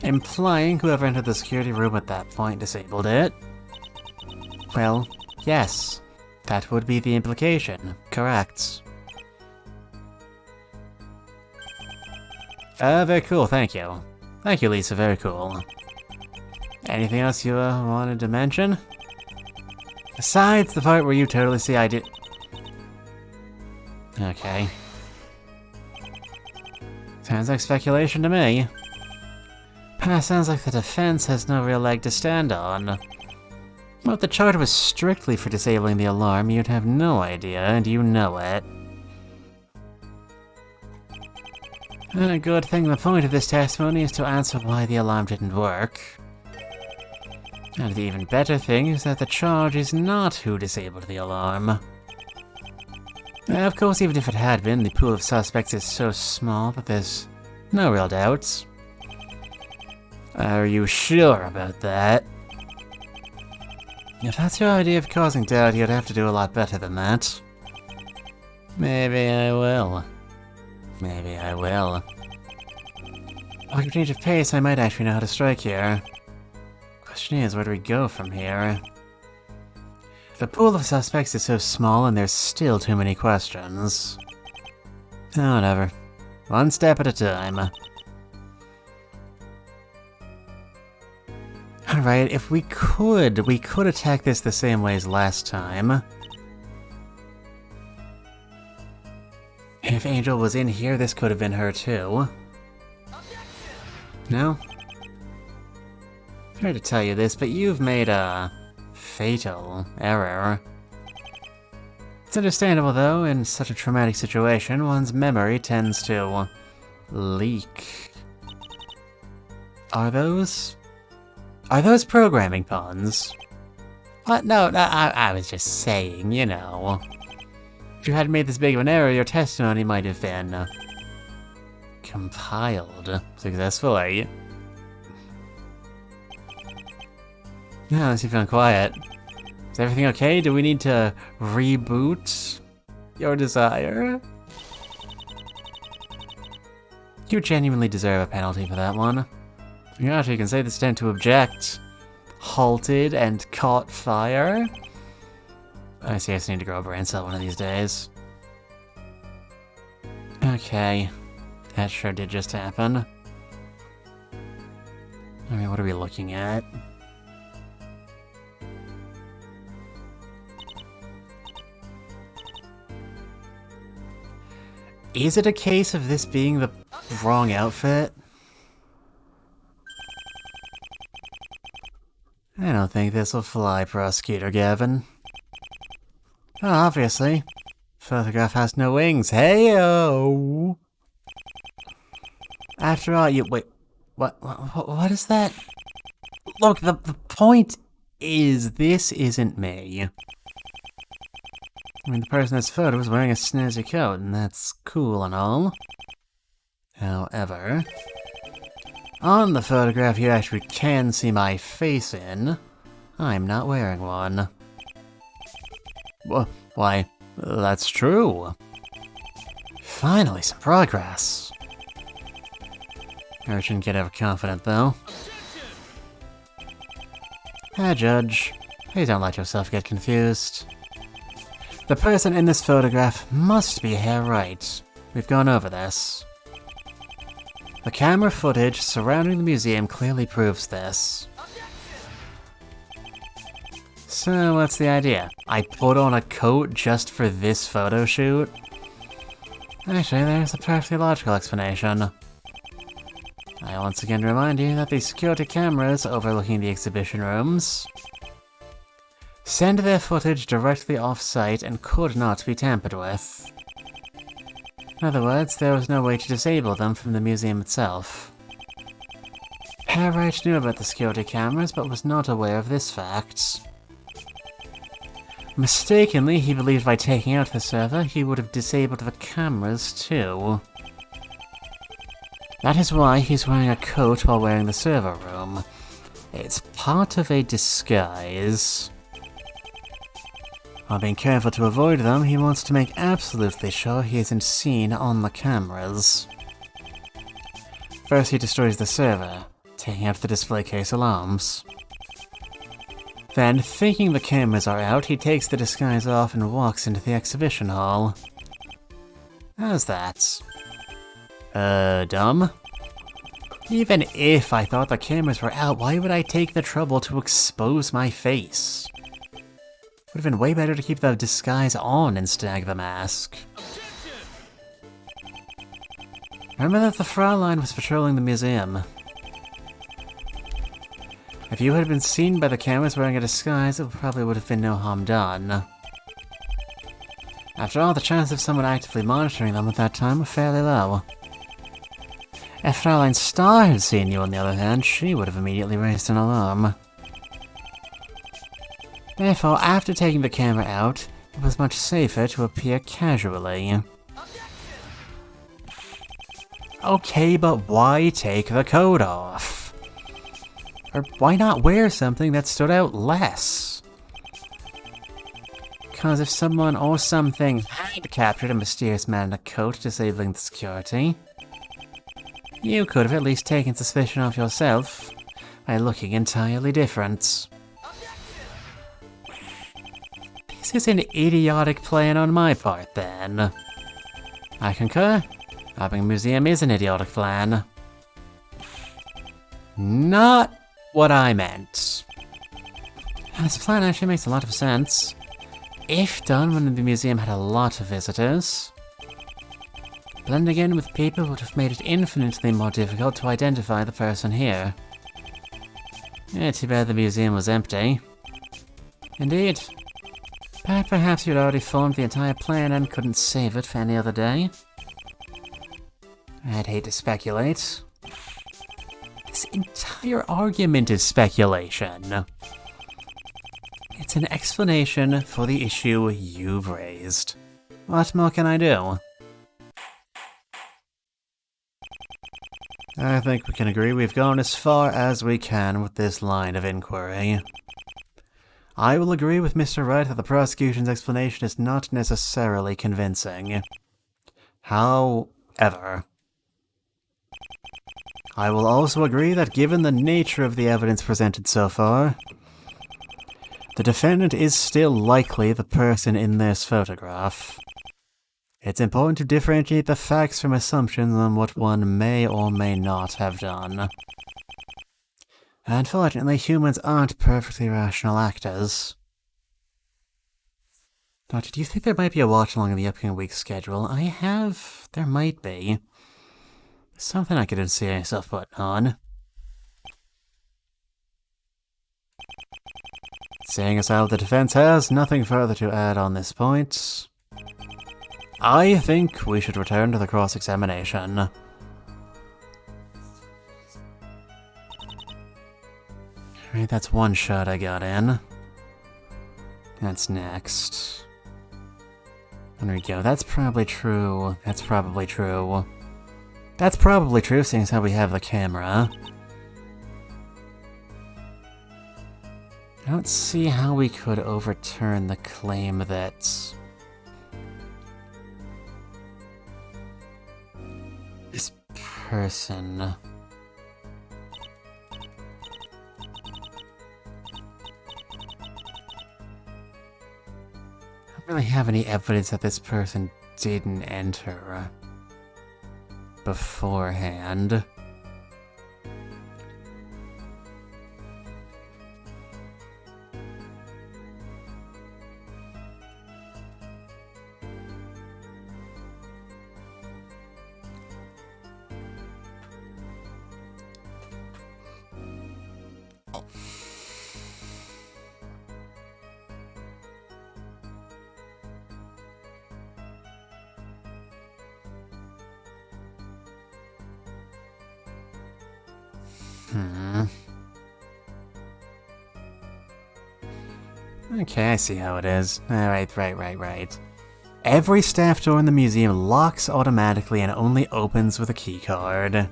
Implying whoever entered the security room at that point disabled it. Well, yes, that would be the implication. Correct. Very cool, thank you. Thank you, Lisa, very cool. Anything else you wanted to mention? Besides the part where you totally see I did... Okay. Sounds like speculation to me. Sounds like the defense has no real leg to stand on. Well, if the charter was strictly for disabling the alarm, you'd have no idea, and you know it. And a good thing the point of this testimony is to answer why the alarm didn't work. And the even better thing is that the charge is not who disabled the alarm. Of course, even if it had been, the pool of suspects is so small that there's no real doubts. Are you sure about that? If that's your idea of causing doubt, you'd have to do a lot better than that. Maybe I will. Maybe I will. Like a change of pace, I might actually know how to strike here. Question is, where do we go from here? The pool of suspects is so small and there's still too many questions. Oh, whatever. One step at a time. Alright, if we could attack this the same way as last time. If Angel was in here, this could have been her too. No? Sorry to tell you this, but you've made a fatal error. It's understandable though, in such a traumatic situation, one's memory tends to leak. Are those programming puns? What? No, I was just saying, you know. If you hadn't made this big of an error, your testimony might have been compiled successfully. Now, let's see if you're quiet. Is everything okay? Do we need to reboot your desire? You genuinely deserve a penalty for that one. You actually can say this stand to object. halted and caught fire. I seriously need to grow a brain cell one of these days. Okay, that sure did just happen. I mean, what are we looking at? Is it a case of this being the wrong outfit? I don't think this will fly, Prosecutor Gavin. Oh, obviously. Photograph has no wings. Hey-o! After all, wait, what is that? Look, the point is, this isn't me. I mean, the person in this photo was wearing a snazzy coat, and that's cool and all. However, on the photograph you actually can see my face in, I'm not wearing one. Why, that's true. Finally, some progress. I shouldn't get overconfident, though. Ah, Judge, please don't let yourself get confused. The person in this photograph must be here, right? We've gone over this. The camera footage surrounding the museum clearly proves this. So what's the idea? I put on a coat just for this photo shoot? Actually, there's a perfectly logical explanation. I once again remind you that the security cameras overlooking the exhibition rooms send their footage directly off-site and could not be tampered with. In other words, there was no way to disable them from the museum itself. Wright knew about the security cameras, but was not aware of this fact. Mistakenly, he believed by taking out the server, he would have disabled the cameras too. That is why he's wearing a coat while wearing the server room. It's part of a disguise. While being careful to avoid them, he wants to make absolutely sure he isn't seen on the cameras. First he destroys the server, taking out the display case alarms. Then, thinking the cameras are out, he takes the disguise off and walks into the exhibition hall. How's that? Dumb? Even if I thought the cameras were out, why would I take the trouble to expose my face? Would have been way better to keep the disguise on instead of the mask. Remember that the Fraulein was patrolling the museum. If you had been seen by the cameras wearing a disguise, it probably would have been no harm done. After all, the chance of someone actively monitoring them at that time were fairly low. If Fraulein Starr had seen you, on the other hand, she would have immediately raised an alarm. Therefore, after taking the camera out, it was much safer to appear casually. Okay, but why take the coat off? Or why not wear something that stood out less? Because if someone or something had captured a mysterious man in a coat disabling the security, you could have at least taken suspicion off yourself by looking entirely different. This is an idiotic plan on my part, then. I concur. Robbing a museum is an idiotic plan. Not what I meant. This plan actually makes a lot of sense. If done when the museum had a lot of visitors, blending in with people would have made it infinitely more difficult to identify the person here. Too bad the museum was empty. Indeed. But perhaps you'd already formed the entire plan and couldn't save it for any other day. I'd hate to speculate. This entire argument is speculation. It's an explanation for the issue you've raised. What more can I do? I think we can agree we've gone as far as we can with this line of inquiry. I will agree with Mr. Wright that the prosecution's explanation is not necessarily convincing. However, I will also agree that given the nature of the evidence presented so far, the defendant is still likely the person in this photograph. It's important to differentiate the facts from assumptions on what one may or may not have done. Unfortunately, humans aren't perfectly rational actors. Doctor, do you think there might be a watch-along in the upcoming week's schedule? There might be. Something I could see myself putting on. Seeing as how the defense has nothing further to add on this point, I think we should return to the cross-examination. Alright, that's one shot I got in. That's next. There we go, that's probably true. That's probably true, seeing as how we have the camera. I don't see how we could overturn the claim that this person I don't really have any evidence that this person didn't enter beforehand. Okay, I see how it is. Right. Every staff door in the museum locks automatically and only opens with a keycard.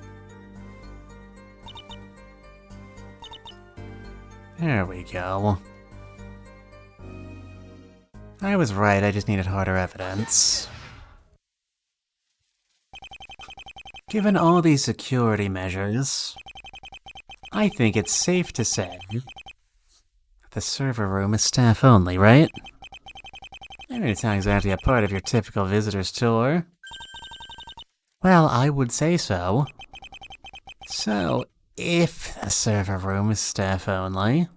There we go. I was right, I just needed harder evidence. Given all these security measures, I think it's safe to say the server room is staff only, right? I mean, it's not exactly a part of your typical visitor's tour. Well, I would say so. So, if the server room is staff only,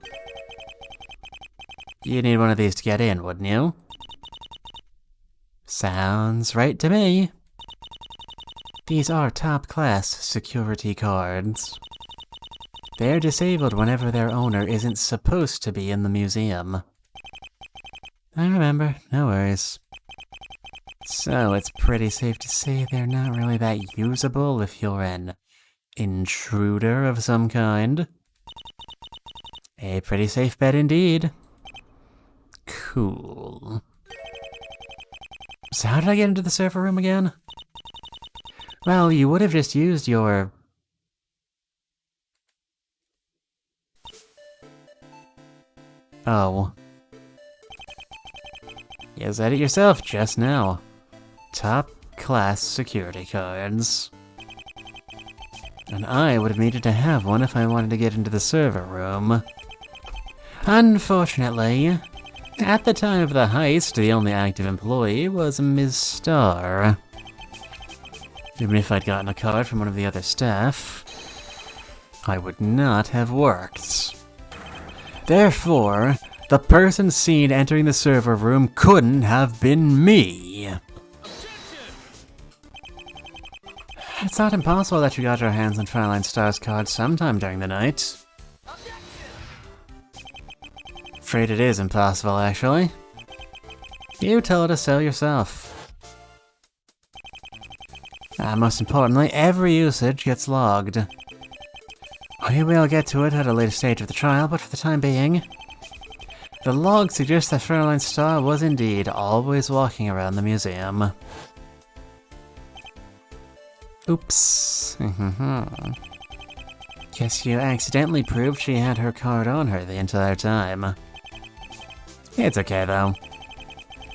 you'd need one of these to get in, wouldn't you? Sounds right to me. These are top-class security cards. They're disabled whenever their owner isn't supposed to be in the museum. I remember, no worries. So it's pretty safe to say they're not really that usable if you're an intruder of some kind. A pretty safe bet indeed. Cool. So how did I get into the server room again? Well, you would have just used your... Oh. You said it yourself just now. Top-class security cards. And I would have needed to have one if I wanted to get into the server room. Unfortunately, at the time of the heist, the only active employee was Ms. Starr. Even if I'd gotten a card from one of the other staff, I would not have worked. Therefore, the person seen entering the server room couldn't have been me. It's not impossible that you got your hands on Silent Star's card sometime during the night. Afraid it is impossible, actually. You told us so yourself. Most importantly, every usage gets logged. We will get to it at a later stage of the trial, but for the time being, the log suggests that Silent Star was indeed always walking around the museum. Oops. Guess you accidentally proved she had her card on her the entire time. It's okay though.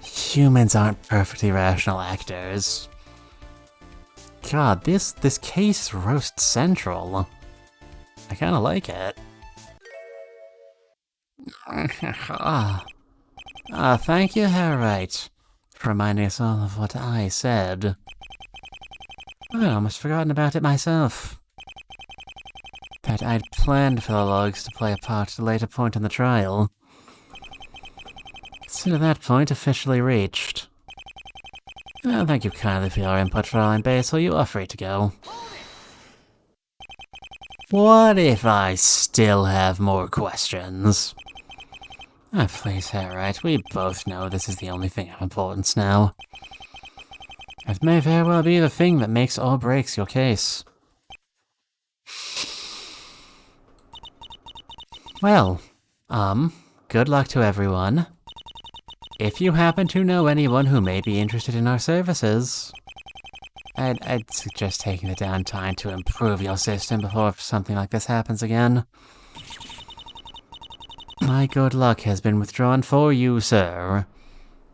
Humans aren't perfectly rational actors. God, this case roast central. I kinda like it. Thank you, Harriet, for reminding us all of what I said. I'd almost forgotten about it myself. That I'd planned for the logs to play a part at a later point in the trial. Consider that point officially reached. Well, thank you kindly for your input, Fraulein Basil. You are free to go. What if I still have more questions? Ah, please, Harriet. We both know this is the only thing of importance now. It may very well be the thing that makes or breaks your case. Well, good luck to everyone. If you happen to know anyone who may be interested in our services, I'd suggest taking the downtime to improve your system before something like this happens again. My good luck has been withdrawn for you, sir.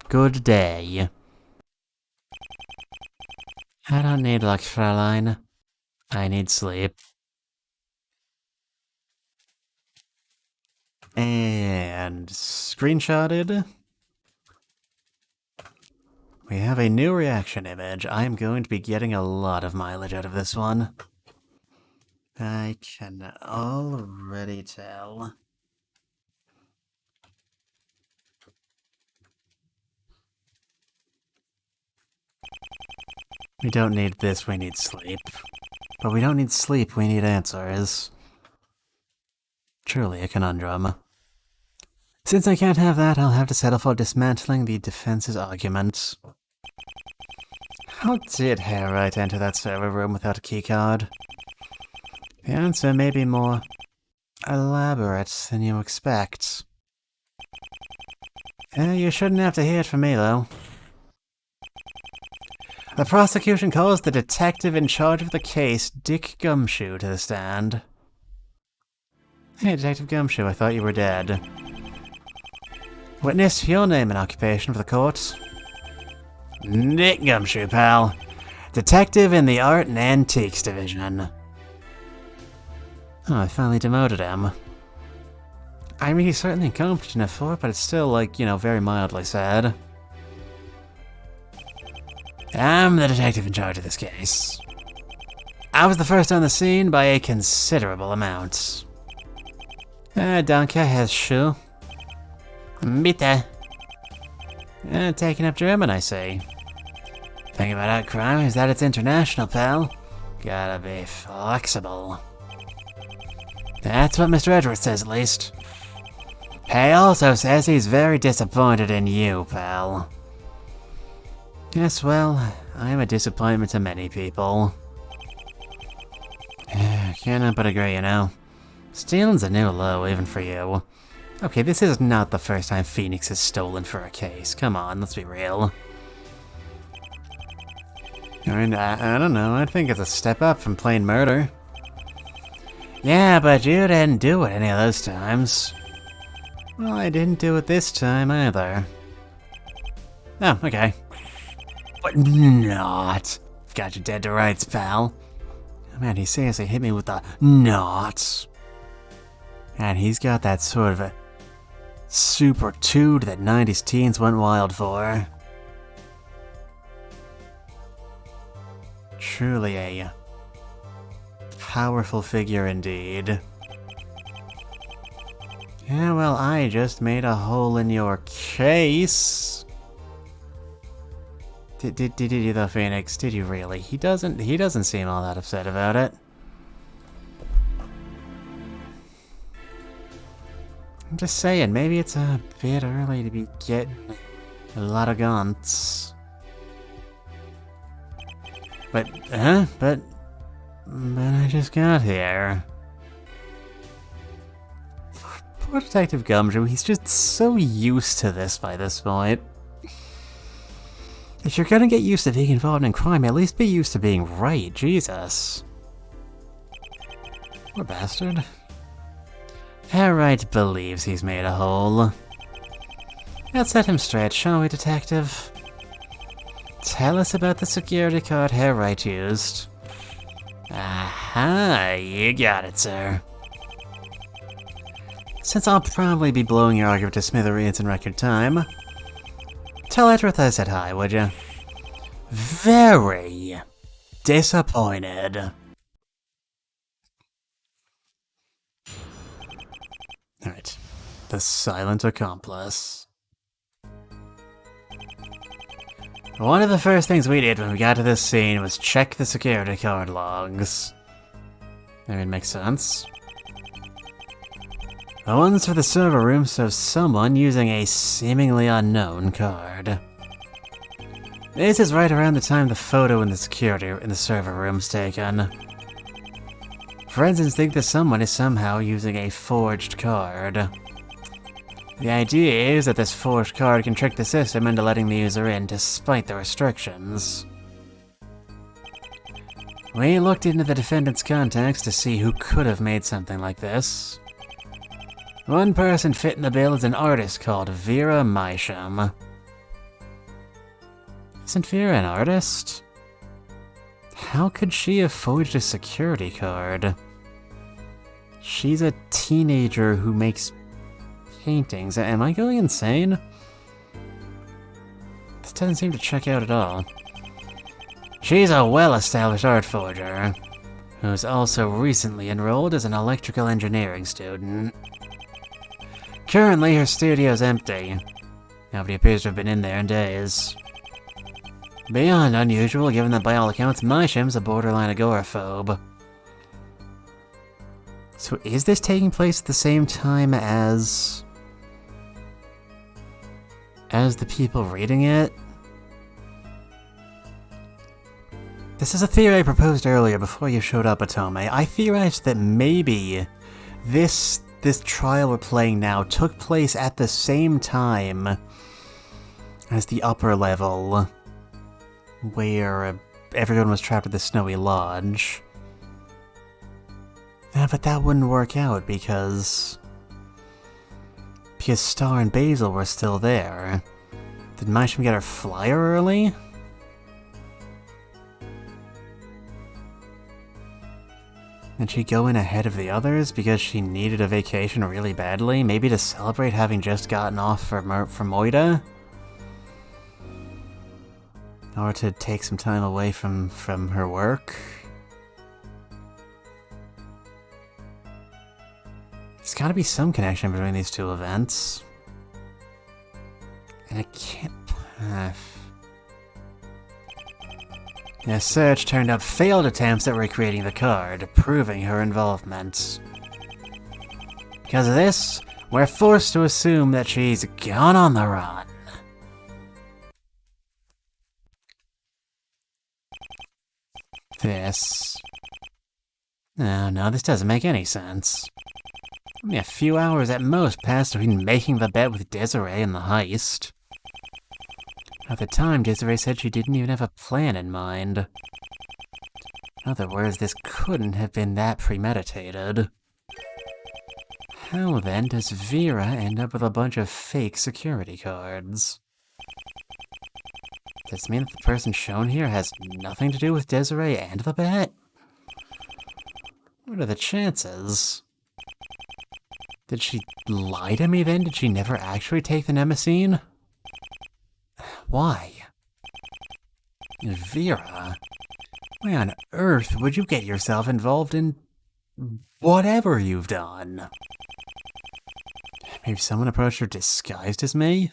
Good day. I don't need luck, Fraulein. I need sleep. And screenshotted. We have a new reaction image. I am going to be getting a lot of mileage out of this one. I can already tell. We don't need this, we need sleep. But we don't need sleep, we need answers. Truly a conundrum. Since I can't have that, I'll have to settle for dismantling the defense's arguments. How did Harriet enter that server room without a keycard? The answer may be more elaborate than you expect. You shouldn't have to hear it from me, though. The prosecution calls the detective in charge of the case, Dick Gumshoe, to the stand. Hey, Detective Gumshoe, I thought you were dead. Witness, your name and occupation for the court. Dick Gumshoe, pal. Detective in the Art and Antiques Division. Oh, I finally demoted him. I mean, he's certainly incompetent enough for it, but it's still, like, you know, very mildly sad. I'm the detective in charge of this case. I was the first on the scene by a considerable amount. Danke, Herr Schuh. Bitte. Taking up German, I see. Thing about that crime is that it's international, pal. Gotta be flexible. That's what Mr. Edwards says, at least. He also says he's very disappointed in you, pal. Yes, well, I am a disappointment to many people. Cannot but agree, you know. Stealing's a new low, even for you. Okay, this is not the first time Phoenix has stolen for a case. Come on, let's be real. I mean, I don't know, I think it's a step up from plain murder. Yeah, but you didn't do it any of those times. Well, I didn't do it this time either. Oh, okay. But not. Got you dead to rights, pal. Oh, man, he seriously hit me with the not. And he's got that sort of a super tood that 90s teens went wild for. Truly a powerful figure indeed. Yeah, well, I just made a hole in your case. Did you though, Phoenix? Did you really? He doesn't seem all that upset about it. I'm just saying, maybe it's a bit early to be getting a lot of guns. But I just got here. Poor Detective Gumshoe, he's just so used to this by this point. If you're gonna get used to being involved in crime, at least be used to being right, Jesus. Poor bastard. Harriet believes he's made a hole. Let's set him straight, shall we, Detective? Tell us about the security card Hairwright used. Aha, you got it, sir. Since I'll probably be blowing your argument to smithereens in record time, tell Adrift I said hi, would you? Very disappointed. Alright, the Silent Accomplice. One of the first things we did when we got to this scene was check the security card logs. I mean, makes sense. The ones for the server room show someone using a seemingly unknown card. This is right around the time the photo in the server room's taken. Forensics think that someone is somehow using a forged card. The idea is that this forged card can trick the system into letting the user in despite the restrictions. We looked into the defendant's contacts to see who could have made something like this. One person fit in the bill is an artist called Vera Mysham. Isn't Vera an artist? How could she have forged a security card? She's a teenager who makes paintings. Am I going insane? This doesn't seem to check out at all. She's a well-established art forger, who's also recently enrolled as an electrical engineering student. Currently, her studio's empty. Nobody appears to have been in there in days. Beyond unusual, given that by all accounts, Mysham's a borderline agoraphobe. So is this taking place at the same time as the people reading it? This is a theory I proposed earlier before you showed up, Atome. I theorized that maybe this trial we're playing now took place at the same time as the upper level, where everyone was trapped at the Snowy Lodge. Yeah, but that wouldn't work out because Star and Basil were still there. Did Mysham get her flyer early? Did she go in ahead of the others because she needed a vacation really badly? Maybe to celebrate having just gotten off from Moida? Or to take some time away from her work? There's gotta be some connection between these two events. And it can't... A search turned up failed attempts at recreating the card, proving her involvement. Because of this, we're forced to assume that she's gone on the run. This... Oh no, this doesn't make any sense. Only a few hours at most passed between making the bet with Desiree and the heist. At the time, Desiree said she didn't even have a plan in mind. In other words, this couldn't have been that premeditated. How then does Vera end up with a bunch of fake security cards? Does this mean that the person shown here has nothing to do with Desiree and the bet? What are the chances? Did she lie to me then? Did she never actually take the Nemesine? Why? Vera? Why on earth would you get yourself involved in whatever you've done? Maybe someone approached her disguised as me?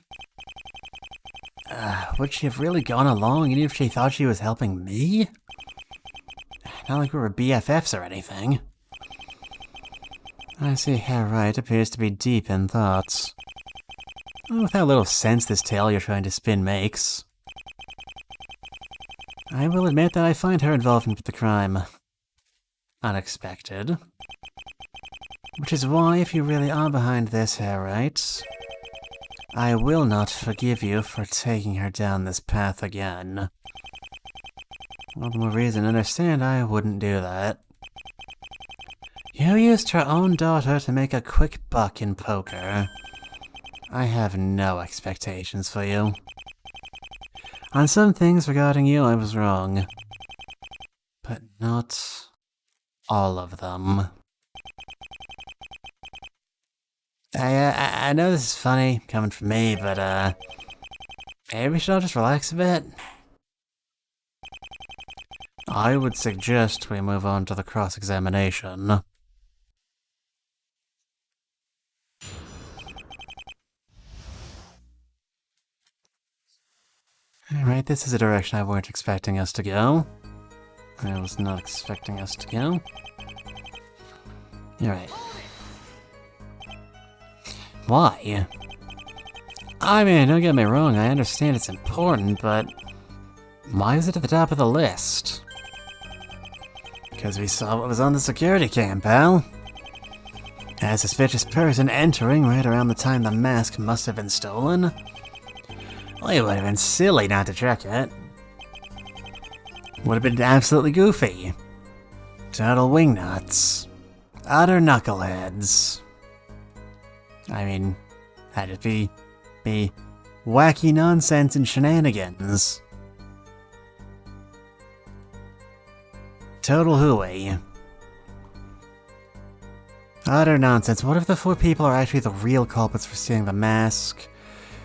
Would she have really gone along even if she thought she was helping me? Not like we were BFFs or anything. I see Hairwright appears to be deep in thoughts. With how little sense this tale you're trying to spin makes. I will admit that I find her involvement with the crime unexpected. Which is why, if you really are behind this, Hairwright, I will not forgive you for taking her down this path again. All the more reason to understand I wouldn't do that. You used her own daughter to make a quick buck in poker. I have no expectations for you. On some things regarding you, I was wrong. But not all of them. I know this is funny, coming from me, but, maybe we should all just relax a bit? I would suggest we move on to the cross-examination. Alright, this is a direction I weren't expecting us to go. I was not expecting us to go. Alright. Why? I mean, don't get me wrong, I understand it's important, but why is it at the top of the list? Because we saw what was on the security cam, pal. A suspicious person entering right around the time the mask must have been stolen. Well, it would have been silly not to check it. Would have been absolutely goofy. Total wingnuts. Utter knuckleheads. I mean, that'd be wacky nonsense and shenanigans. Total hooey. Utter nonsense. What if the 4 people are actually the real culprits for stealing the mask?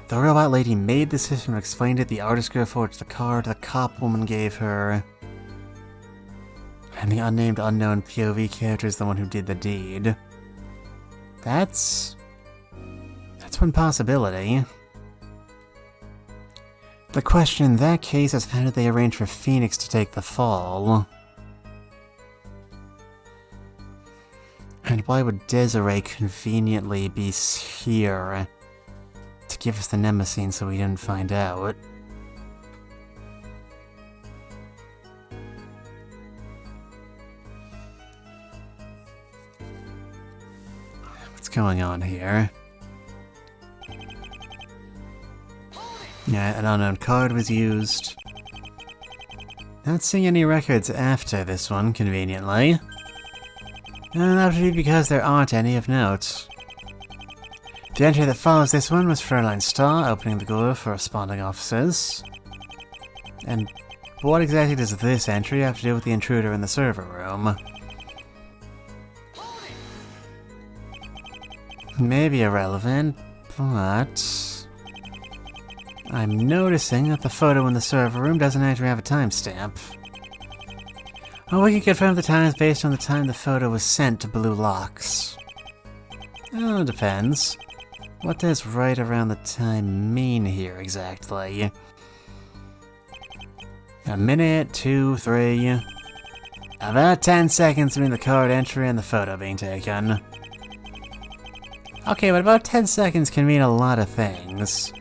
The robot lady made the system and explained it, the artist girl forged the card the cop woman gave her. And the unnamed unknown POV character is the one who did the deed. That's one possibility. The question in that case is, how did they arrange for Phoenix to take the fall? And why would Desiree conveniently be here to give us the Nemesine so we didn't find out? What's going on here? Yeah, an unknown card was used. Not seeing any records after this one, conveniently. And that would be because there aren't any of note. The entry that follows this one was Fräulein Starr opening the door for responding officers. And what exactly does this entry have to do with the intruder in the server room? Maybe irrelevant, but I'm noticing that the photo in the server room doesn't actually have a timestamp. Oh, we can confirm the times based on the time the photo was sent to Blue Locks. Oh, it depends. What does right around the time mean here exactly? A minute, 2, 3... About 10 seconds between the card entry and the photo being taken. Okay, but about 10 seconds can mean a lot of things.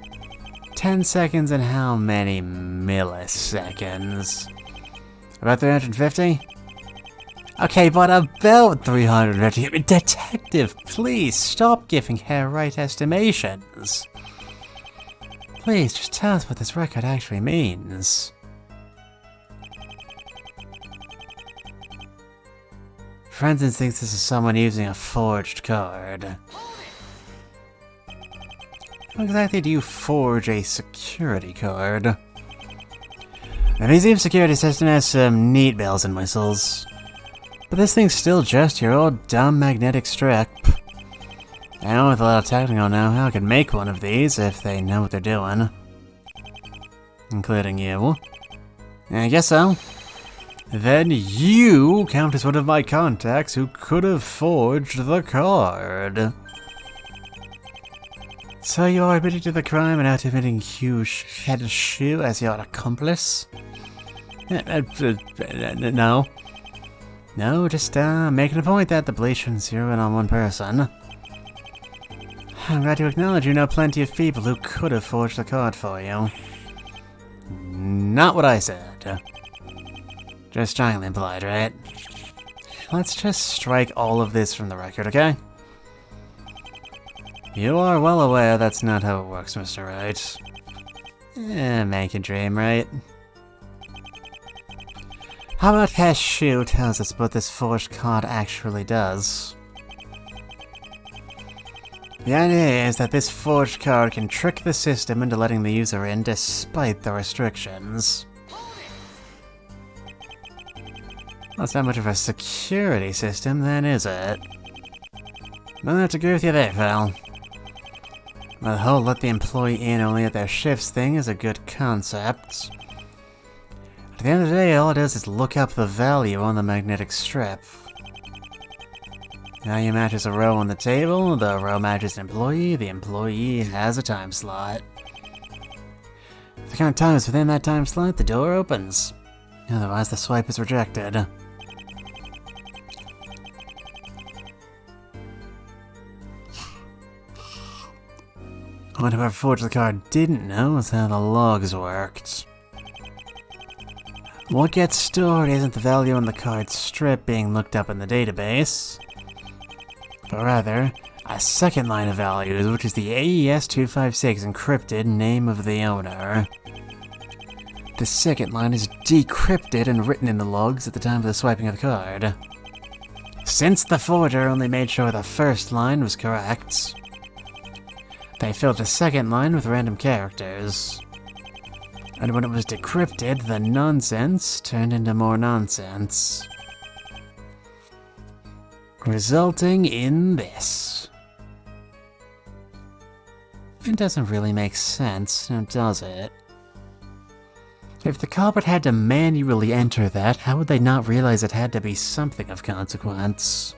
10 seconds and how many milliseconds? About 350? Okay, but about 350. I mean, detective, please stop giving her right estimations. Please, just tell us what this record actually means. Francis thinks this is someone using a forged card. How exactly do you forge a security card? The museum security system has some neat bells and whistles. But this thing's still just your old dumb magnetic strip. And with a little technical know-how, I could make one of these if they know what they're doing. Including you. I guess so. Then you count as one of my contacts who could have forged the card. So you are admitting to the crime and not admitting Hugh Headshoe as your accomplice? No. No, just making a point that the police shouldn't zero in on one person. I'm glad to acknowledge you know plenty of people who could have forged the card for you. Not what I said. Just strongly implied, right? Let's just strike all of this from the record, okay? You are well aware that's not how it works, Mr. Wright. Man can dream, right? How about Headshoe tells us what this forged card actually does? The idea is that this forged card can trick the system into letting the user in despite the restrictions. That's not much of a security system then, is it? I'll have to agree with you there, pal. The whole let the employee in only at their shifts thing is a good concept. At the end of the day, all it does is look up the value on the magnetic strip. Now you matches a row on the table, the row matches an employee, the employee has a time slot. If the count time is within that time slot, the door opens. Otherwise, the swipe is rejected. What whoever forged the card didn't know was how the logs worked. What gets stored isn't the value on the card's strip being looked up in the database, but rather a second line of values, which is the AES-256 encrypted name of the owner. The second line is decrypted and written in the logs at the time of the swiping of the card. Since the forger only made sure the first line was correct, they filled the second line with random characters. And when it was decrypted, the nonsense turned into more nonsense, resulting in this. It doesn't really make sense, now does it? If the culprit had to manually enter that, how would they not realize it had to be something of consequence?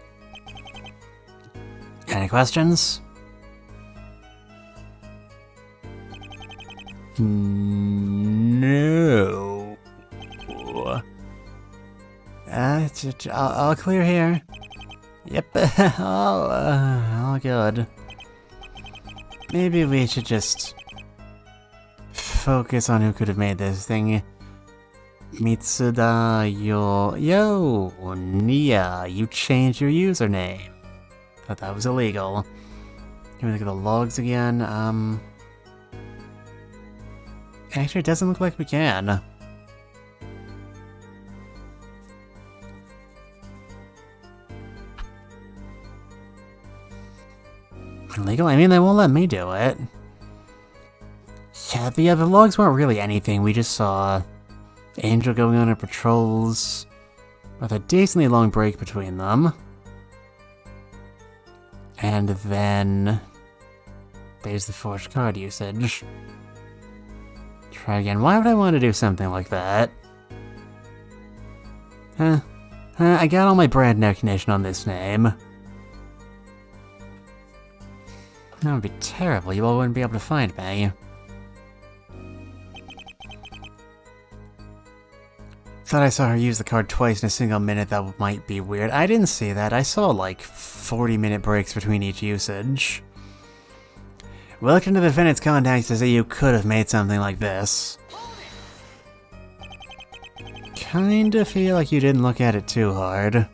Any questions? No. All clear here. Yep, all good. Maybe we should just focus on who could have made this thing. Mitsuda, yo, Nia, you changed your username. Thought that was illegal. Can we look at the logs again? Actually, it doesn't look like we can. Illegal? I mean, they won't let me do it. Yeah, the logs weren't really anything. We just saw Angel going on her patrols with a decently long break between them. And then there's the forged card usage. Try again. Why would I want to do something like that? I got all my brand recognition on this name. That would be terrible. You all wouldn't be able to find me. Thought I saw her use the card twice in a single minute. That might be weird. I didn't see that. I saw like 40-minute breaks between each usage. Welcome to the defendant's contacts to say you could have made something like this. Kinda feel like you didn't look at it too hard.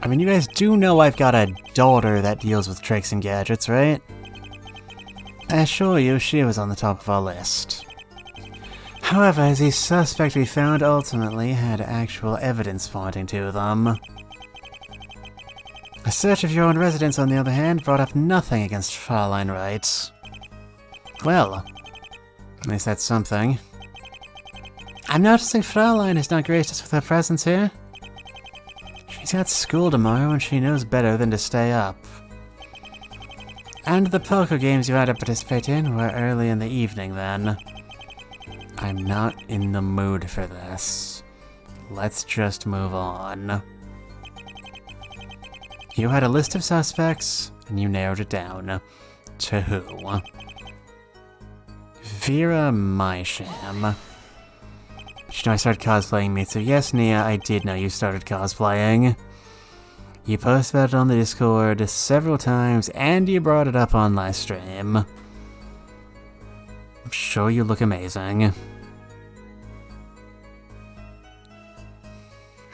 I mean, you guys do know I've got a daughter that deals with tricks and gadgets, right? I assure you, she was on the top of our list. However, the suspect we found ultimately had actual evidence pointing to them. A search of your own residence, on the other hand, brought up nothing against Fraulein Wright. Well, at least that's something. I'm noticing Fraulein is not graced us with her presence here. She's got school tomorrow and she knows better than to stay up. And the poker games you had to participate in were early in the evening then. I'm not in the mood for this. Let's just move on. You had a list of suspects, and you narrowed it down. To who? Vera Mysham. Did you know I started cosplaying Mitsu? Yes, Nia, I did know you started cosplaying. You posted about it on the Discord several times, and you brought it up on last stream. I'm sure you look amazing.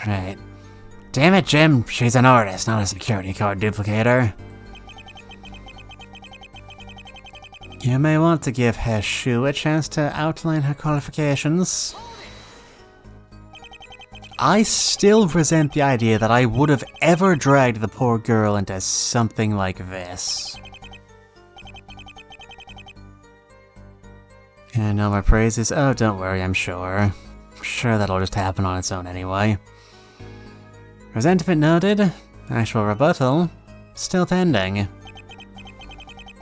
Right. Damn it, Jim, she's an artist, not a security card duplicator. You may want to give Heshu a chance to outline her qualifications. I still resent the idea that I would have ever dragged the poor girl into something like this. And no more praises. Oh, don't worry, I'm sure. I'm sure that'll just happen on its own anyway. Resentment noted. Actual rebuttal still pending.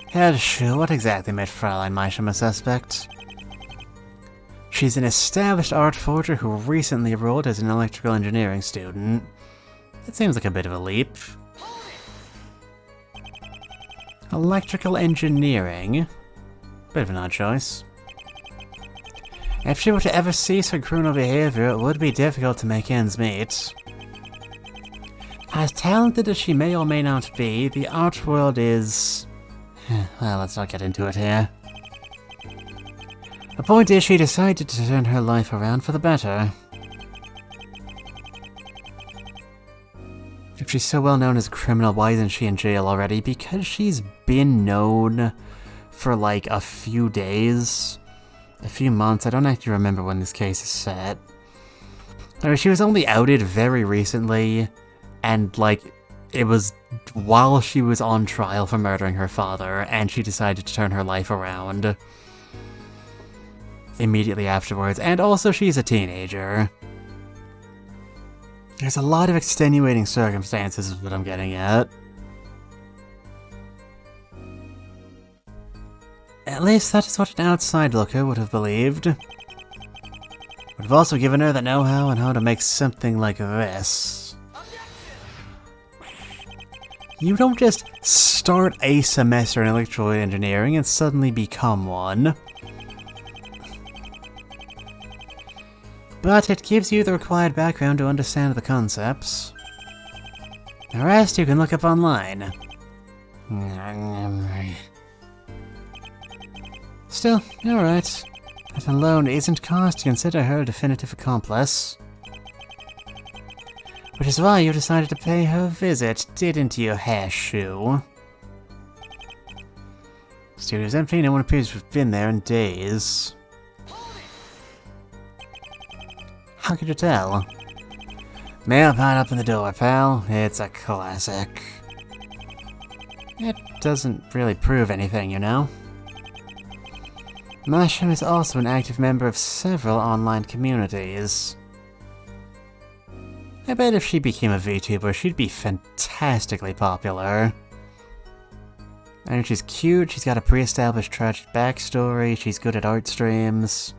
Head shoo, what exactly made Fraulein Meisham a suspect? She's an established art forger who recently enrolled as an electrical engineering student. That seems like a bit of a leap. Electrical engineering? Bit of an odd choice. If she were to ever cease her criminal behavior, it would be difficult to make ends meet. As talented as she may or may not be, the art world is... well, let's not get into it here. The point is, she decided to turn her life around for the better. If she's so well known as a criminal, why isn't she in jail already? Because she's been known for like a few days, a few months. I don't actually remember when this case is set. I mean, she was only outed very recently, and like, it was while she was on trial for murdering her father, and she decided to turn her life around immediately afterwards. And also, she's a teenager. There's a lot of extenuating circumstances is what I'm getting at. At least that is what an outside looker would have believed. Would have also given her the know-how on how to make something like this. You don't just start a semester in electrical engineering and suddenly become one. But it gives you the required background to understand the concepts. The rest you can look up online. Still, alright. That alone isn't cause to consider her a definitive accomplice. Which is why you decided to pay her a visit, didn't you, Hashu? Studio's empty, no one appears to have been there in days. How could you tell? Mail piled up in the door, pal. It's a classic. It doesn't really prove anything, you know? Meisham is also an active member of several online communities. I bet if she became a VTuber, she'd be fantastically popular. I mean, she's cute, she's got a pre-established tragic backstory, she's good at art streams.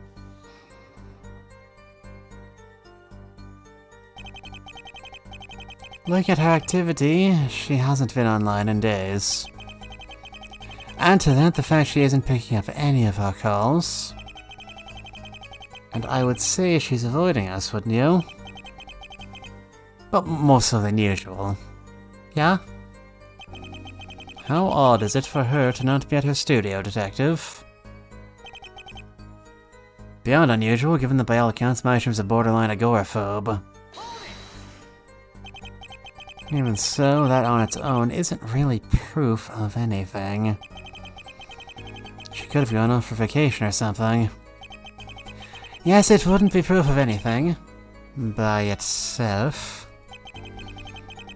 Look at her activity, she hasn't been online in days. Add to that the fact she isn't picking up any of our calls. And I would say she's avoiding us, wouldn't you? But more so than usual. Yeah? How odd is it for her to not be at her studio, Detective? Beyond unusual, given that by all accounts Meisham's a borderline agoraphobe. Even so, that on its own isn't really proof of anything. She could have gone off for vacation or something. Yes, it wouldn't be proof of anything by itself.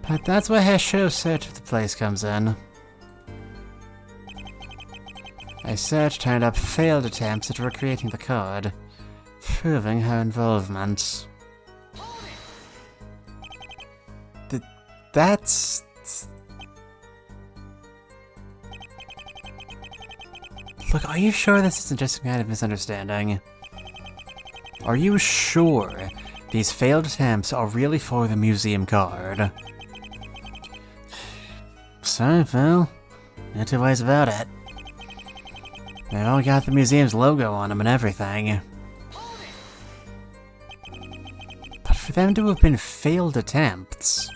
But that's where her show search of the place comes in. A search turned up failed attempts at recreating the card, proving her involvement. That's... Look, are you sure this isn't just some kind of misunderstanding? Are you sure these failed attempts are really for the museum card? Sorry, pal. Not two ways about it. They all got the museum's logo on them and everything. But for them to have been failed attempts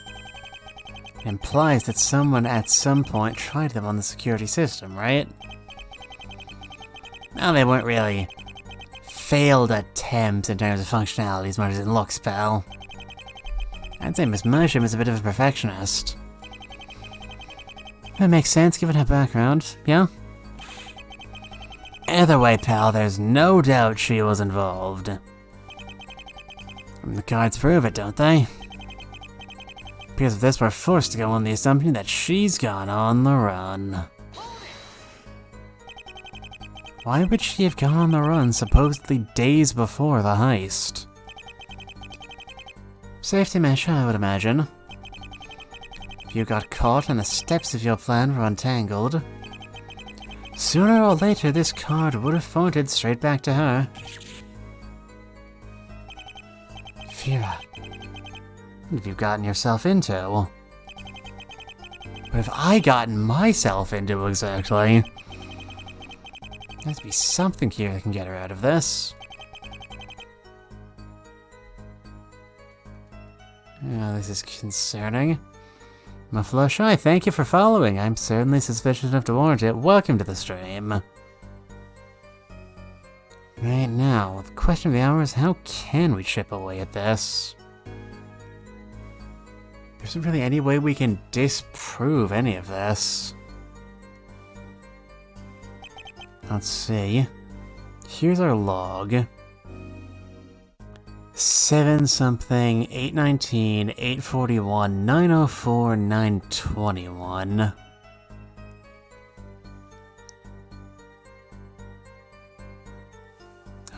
implies that someone at some point tried them on the security system, right? Now they weren't really failed attempts in terms of functionality as much as it looks, pal. I'd say Miss Meisham is a bit of a perfectionist. That makes sense given her background, yeah? Either way, pal, there's no doubt she was involved. And the cards prove it, don't they? Because of this, we're forced to go on the assumption that she's gone on the run. Why would she have gone on the run supposedly days before the heist? Safety measure, I would imagine. If you got caught and the steps of your plan were untangled, sooner or later this card would have pointed straight back to her. Vera, what have you gotten yourself into? What have I gotten myself into exactly? There has to be something here that can get her out of this. Yeah, this is concerning. Muffloshy, thank you for following. I'm certainly suspicious enough to warrant it. Welcome to the stream. Right now, the question of the hour is how can we chip away at this? There isn't really any way we can disprove any of this. Let's see. Here's our log. 7 something, 819, 841, 904, 921.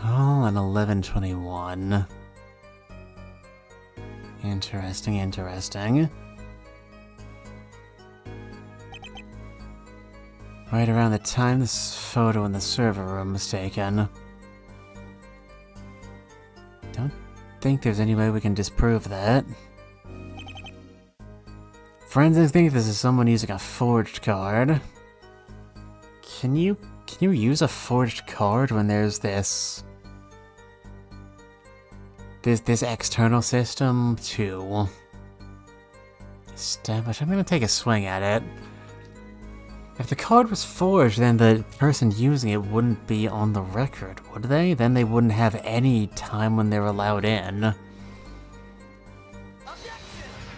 Oh, and 1121. Interesting, interesting. Right around the time this photo in the server room was taken. Don't think there's any way we can disprove that. Forensics think this is someone using a forged card. Can you use a forged card when there's this external system to establish? I'm gonna take a swing at it. If the card was forged, then the person using it wouldn't be on the record, would they? Then they wouldn't have any time when they're allowed in.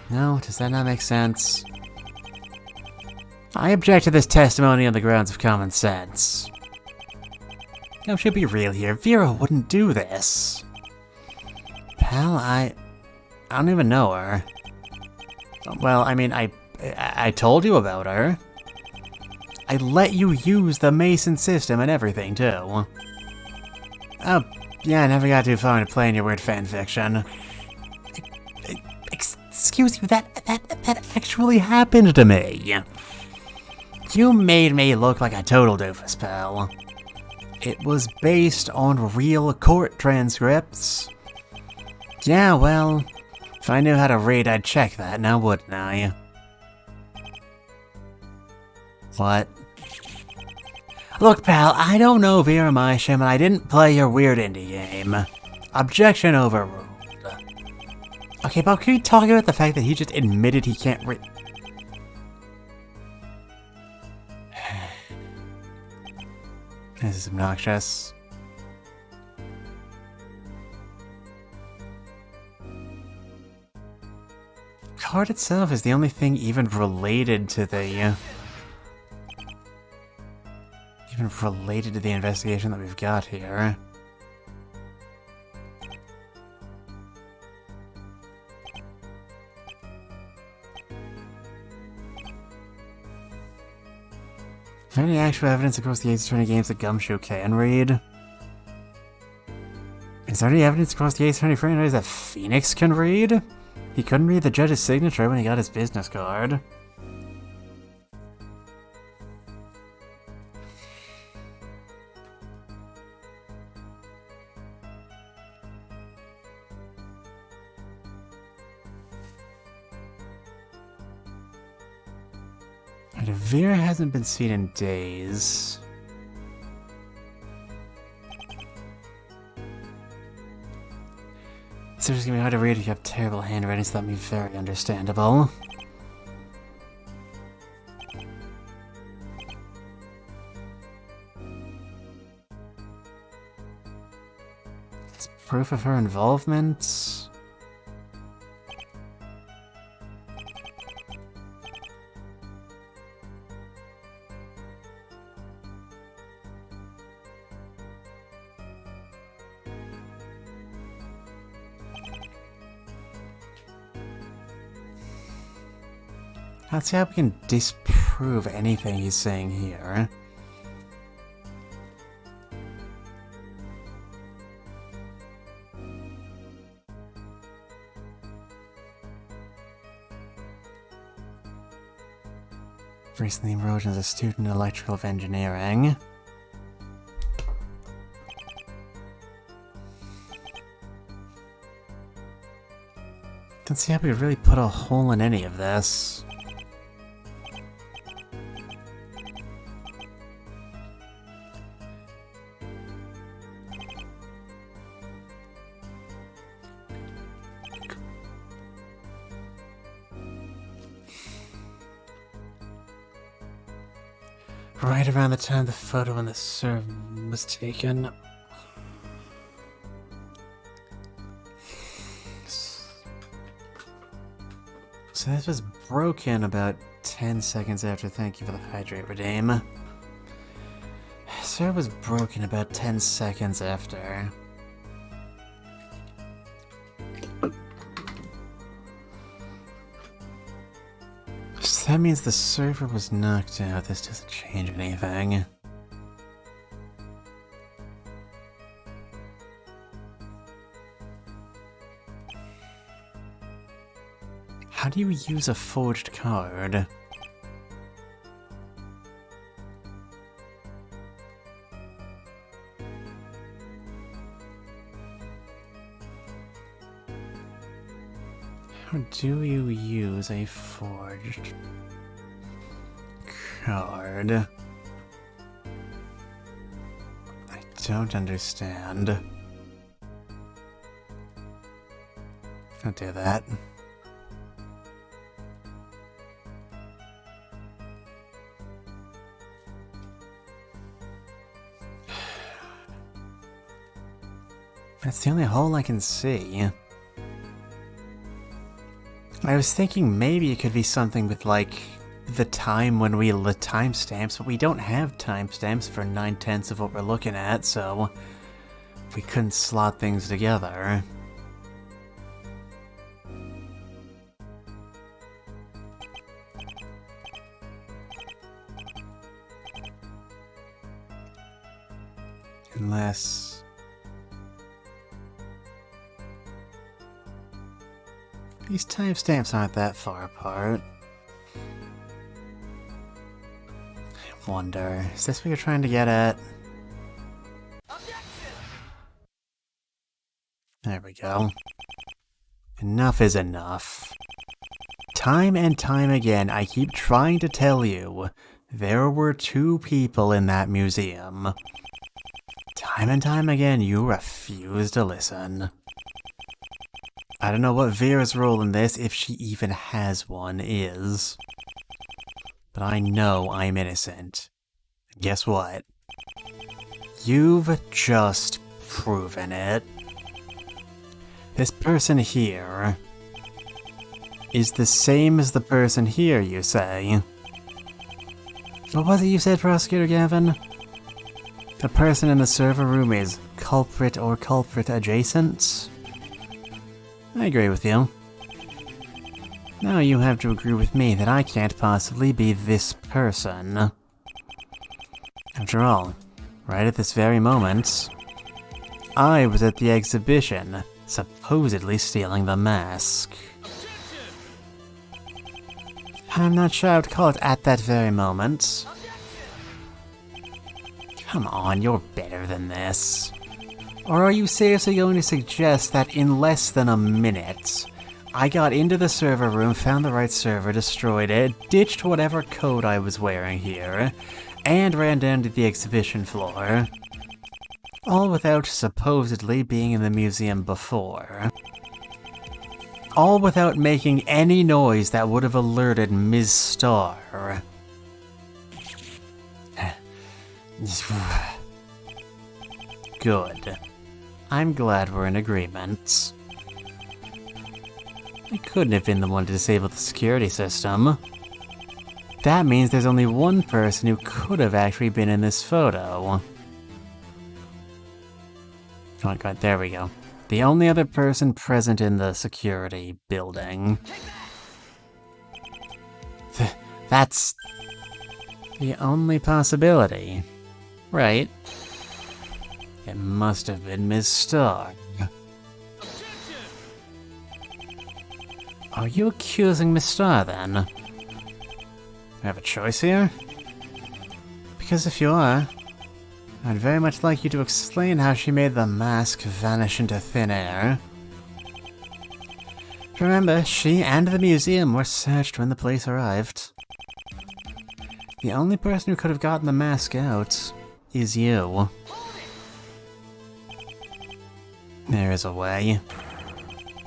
No, does that not make sense? I object to this testimony on the grounds of common sense. No, should be real here. Vera wouldn't do this. Pal, I don't even know her. Well, I mean, I told you about her. I let you use the Mason system and everything, too. Oh, yeah, I never got too far into playing your weird fanfiction. Excuse you, that actually happened to me. You made me look like a total doofus, pal. It was based on real court transcripts. Yeah, well, if I knew how to read, I'd check that, now wouldn't I? What? Look, pal, I don't know Vera Mysham, and I didn't play your weird indie game. Objection overruled. Okay, but can we talk about the fact that he just admitted he can't read? This is obnoxious. The card itself is the only thing even related to the investigation that we've got here. Is there any actual evidence across the Ace Attorney games that Gumshoe can read? Is there any evidence across the Ace Attorney franchise that Phoenix can read? He couldn't read the judge's signature when he got his business card. Vera hasn't been seen in days. So it's gonna be hard to read if you have terrible handwriting, so that'd be very understandable. It's proof of her involvement. Let's see how we can disprove anything he's saying here. Recently enrolled as a student in electrical engineering. Don't see how we really put a hole in any of this. Right around the time the photo in the server was taken. So this was broken about 10 seconds after. Thank you for the hydrate redeem. Server was broken about 10 seconds after. So that means the server was knocked out. This doesn't change anything. How do you use a forged card? How do you use a forged card? I don't understand. Don't do that. That's the only hole I can see. I was thinking maybe it could be something with, like, the time when we lit timestamps, but we don't have timestamps for 9/10 of what we're looking at, so we couldn't slot things together. Unless... these timestamps aren't that far apart. I wonder, is this what you're trying to get at? There we go. Enough is enough. Time and time again, I keep trying to tell you, there were 2 people in that museum. Time and time again, you refuse to listen. I don't know what Vera's role in this, if she even has one, is. But I know I'm innocent. Guess what? You've just proven it. This person here is the same as the person here, you say? What was it you said, Prosecutor Gavin? The person in the server room is culprit or culprit adjacent? I agree with you. Now you have to agree with me that I can't possibly be this person. After all, right at this very moment, I was at the exhibition, supposedly stealing the mask. I'm not sure I would call it at that very moment. Come on, you're better than this. Or are you seriously going to suggest that in less than a minute, I got into the server room, found the right server, destroyed it, ditched whatever code I was wearing here, and ran down to the exhibition floor? All without supposedly being in the museum before. All without making any noise that would have alerted Ms. Starr. Good. I'm glad we're in agreement. I couldn't have been the one to disable the security system. That means there's only one person who could have actually been in this photo. Oh god, there we go. The only other person present in the security building. That's the only possibility, right? It must have been Ms. Starr. Are you accusing Ms. Starr, then? I have a choice here? Because if you are, I'd very much like you to explain how she made the mask vanish into thin air. Remember, she and the museum were searched when the police arrived. The only person who could have gotten the mask out is you. There is a way.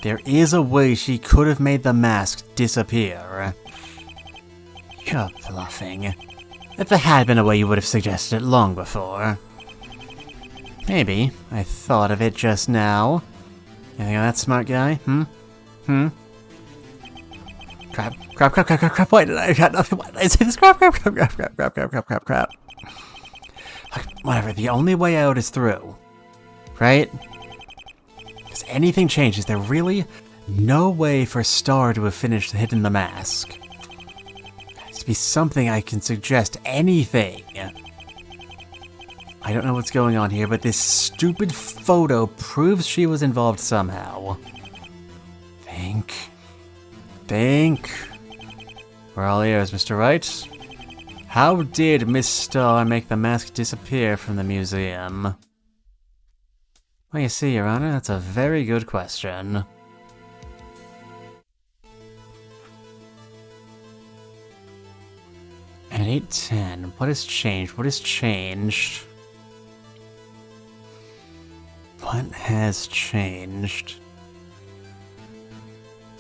There is a way she could have made the mask disappear. You're bluffing. If there had been a way, you would have suggested it long before. Maybe. I thought of it just now. You think I'm that smart guy? Crap. Why did I got nothing? Why did I say this? Crap. Whatever, the only way out is through. Right? Because anything changes, there really no way for Star to have finished hitting the mask. There has to be something I can suggest. Anything. I don't know what's going on here, but this stupid photo proves she was involved somehow. Think. We're all ears, Mr. Wright. How did Miss Starr make the mask disappear from the museum? Well, you see, Your Honor, that's a very good question. At 8:10, what has changed? What has changed? What has changed?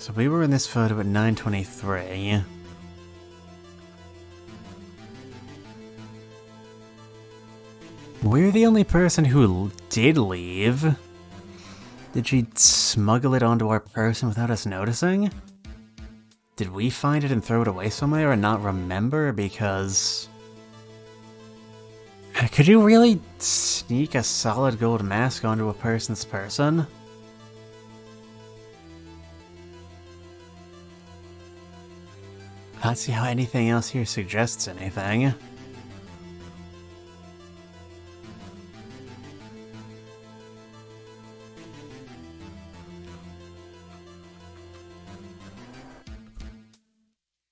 So we were in this photo at 9:23. We're the only person who did leave. Did she smuggle it onto our person without us noticing? Did we find it and throw it away somewhere and not remember because... Could you really sneak a solid gold mask onto a person's person? I don't see how anything else here suggests anything.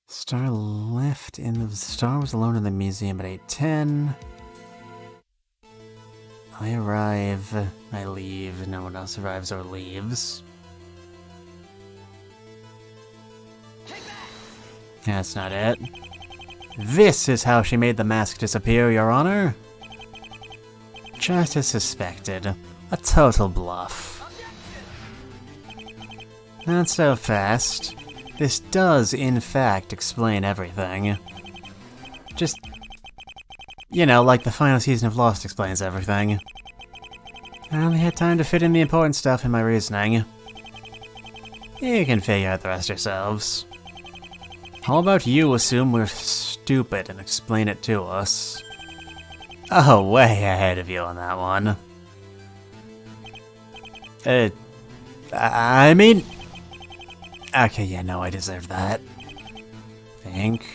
Star left in the... Star was alone in the museum at 8:10. I arrive, I leave, no one else arrives or leaves. That's not it. This is how she made the mask disappear, Your Honor. Just as suspected. A total bluff. Not so fast. This does, in fact, explain everything. Just, you know, like the final season of Lost explains everything. I only had time to fit in the important stuff in my reasoning. You can figure out the rest yourselves. How about you assume we're stupid and explain it to us? Oh, way ahead of you on that one. I mean... Okay, yeah, no, I deserve that. Think.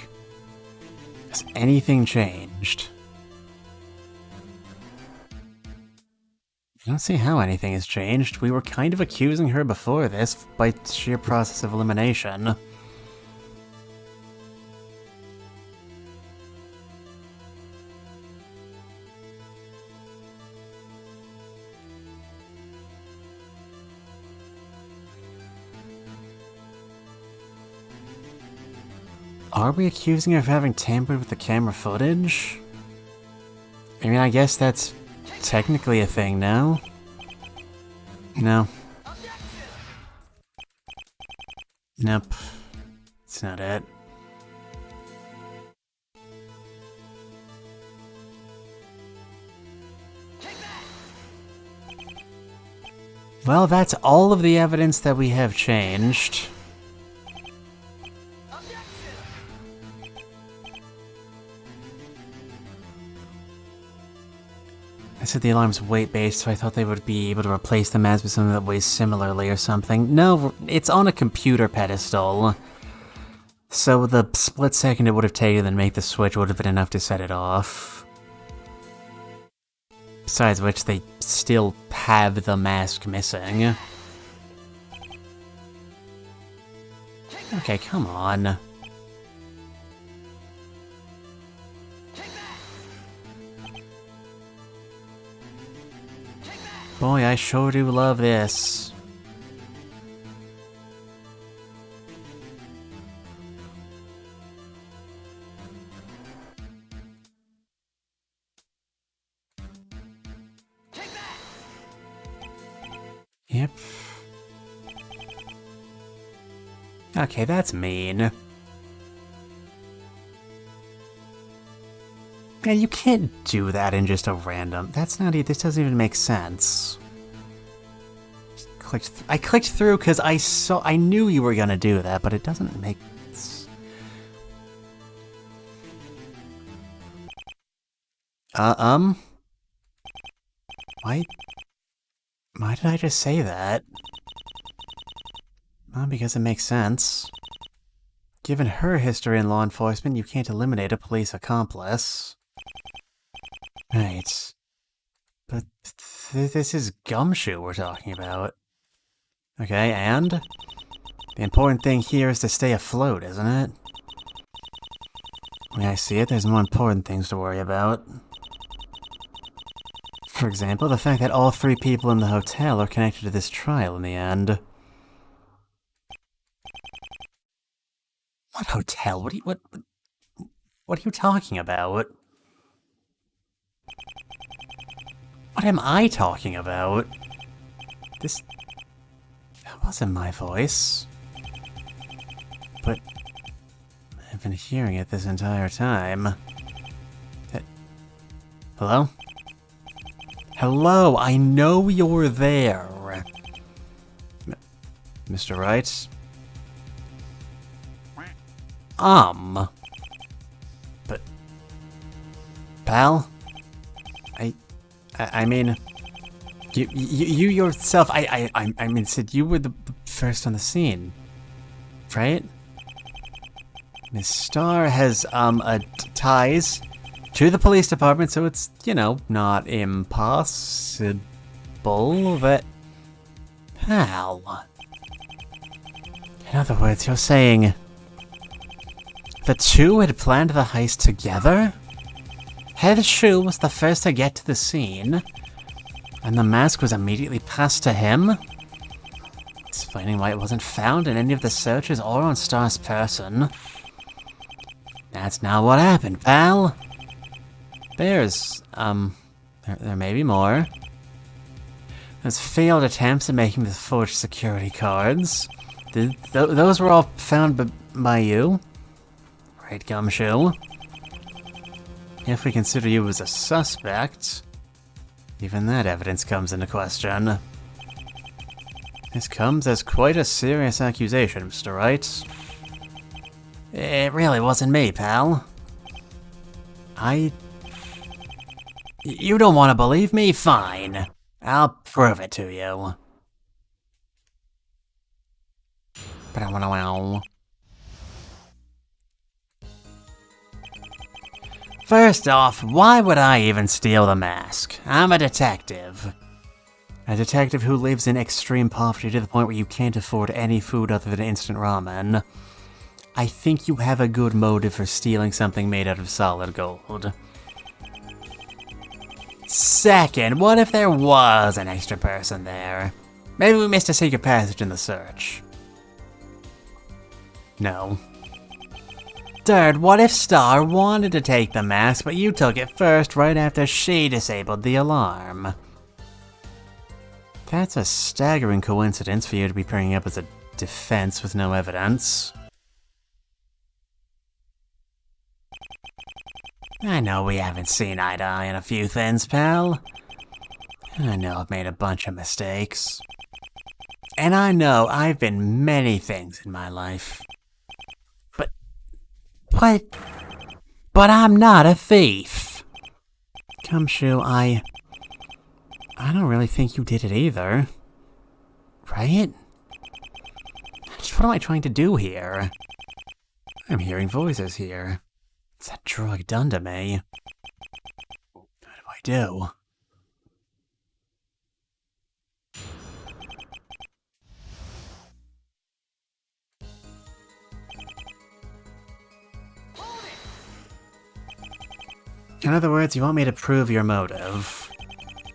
Has anything changed? I don't see how anything has changed. We were kind of accusing her before this by sheer process of elimination. Are we accusing her of having tampered with the camera footage? I mean, I guess that's technically a thing now. No. Nope. It's not it. Well, that's all of the evidence that we have changed. I said the alarm's weight-based, so I thought they would be able to replace the mask with something that weighs similarly or something. No, it's on a computer pedestal. So the split second it would have taken to make the switch would have been enough to set it off. Besides which, they still have the mask missing. Okay, come on. Boy, I sure do love this. Yep. Okay, that's mean. Yeah, you can't do that in just a random... That's not it. This doesn't even make sense. I clicked through because I knew you were gonna do that, but it doesn't make sense. Why did I just say that? Well, because it makes sense. Given her history in law enforcement, you can't eliminate a police accomplice. Right. But this is Gumshoe we're talking about. Okay, and? The important thing here is to stay afloat, isn't it? The way I see it, there's more important things to worry about. For example, the fact that all 3 people in the hotel are connected to this trial in the end. What hotel? What are you talking about? What am I talking about? That wasn't my voice. But I've been hearing it this entire time. Hello? Hello, I know you're there. Mr. Wright? But... Pal? I mean... You yourself, I mean, Sid, you were the first on the scene. Right? Miss Starr has, ties to the police department, so it's, you know, not impossible that... Pal. In other words, you're saying... The 2 had planned the heist together? Head Shoe was the first to get to the scene, and the mask was immediately passed to him? Explaining why it wasn't found in any of the searches or on Star's person. That's not what happened, pal. There's, there may be more. There's failed attempts at making the forged security cards. Those were all found by you. Right, Gumshoe? If we consider you as a suspect, even that evidence comes into question. This comes as quite a serious accusation, Mr. Wright. It really wasn't me, pal. You don't want to believe me? Fine. I'll prove it to you. First off, why would I even steal the mask? I'm a detective. A detective who lives in extreme poverty to the point where you can't afford any food other than instant ramen. I think you have a good motive for stealing something made out of solid gold. Second, what if there was an extra person there? Maybe we missed a secret passage in the search. No. Third, what if Star wanted to take the mask, but you took it first right after she disabled the alarm? That's a staggering coincidence for you to be bringing up as a defense with no evidence. I know we haven't seen eye to eye on a few things, pal. I know I've made a bunch of mistakes. And I know I've been many things in my life. But I'm not a thief. Gumshoe, I don't really think you did it either. Right? Just what am I trying to do here? I'm hearing voices here. What's that drug done to me? What do I do? In other words, you want me to prove your motive.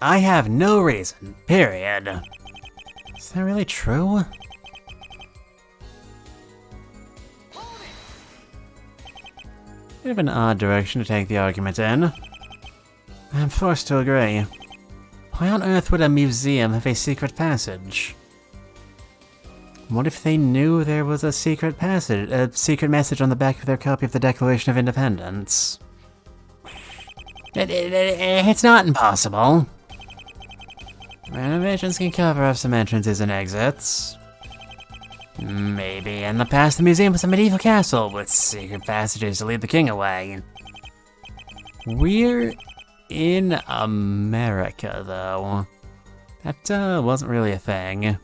I have no reason, period. Is that really true? Bit of an odd direction to take the argument in. I'm forced to agree. Why on earth would a museum have a secret passage? What if they knew there was a secret message on the back of their copy of the Declaration of Independence? It's not impossible. Renovations can cover up some entrances and exits. Maybe in the past the museum was a medieval castle with secret passages to lead the king away. We're in America, though. That wasn't really a thing.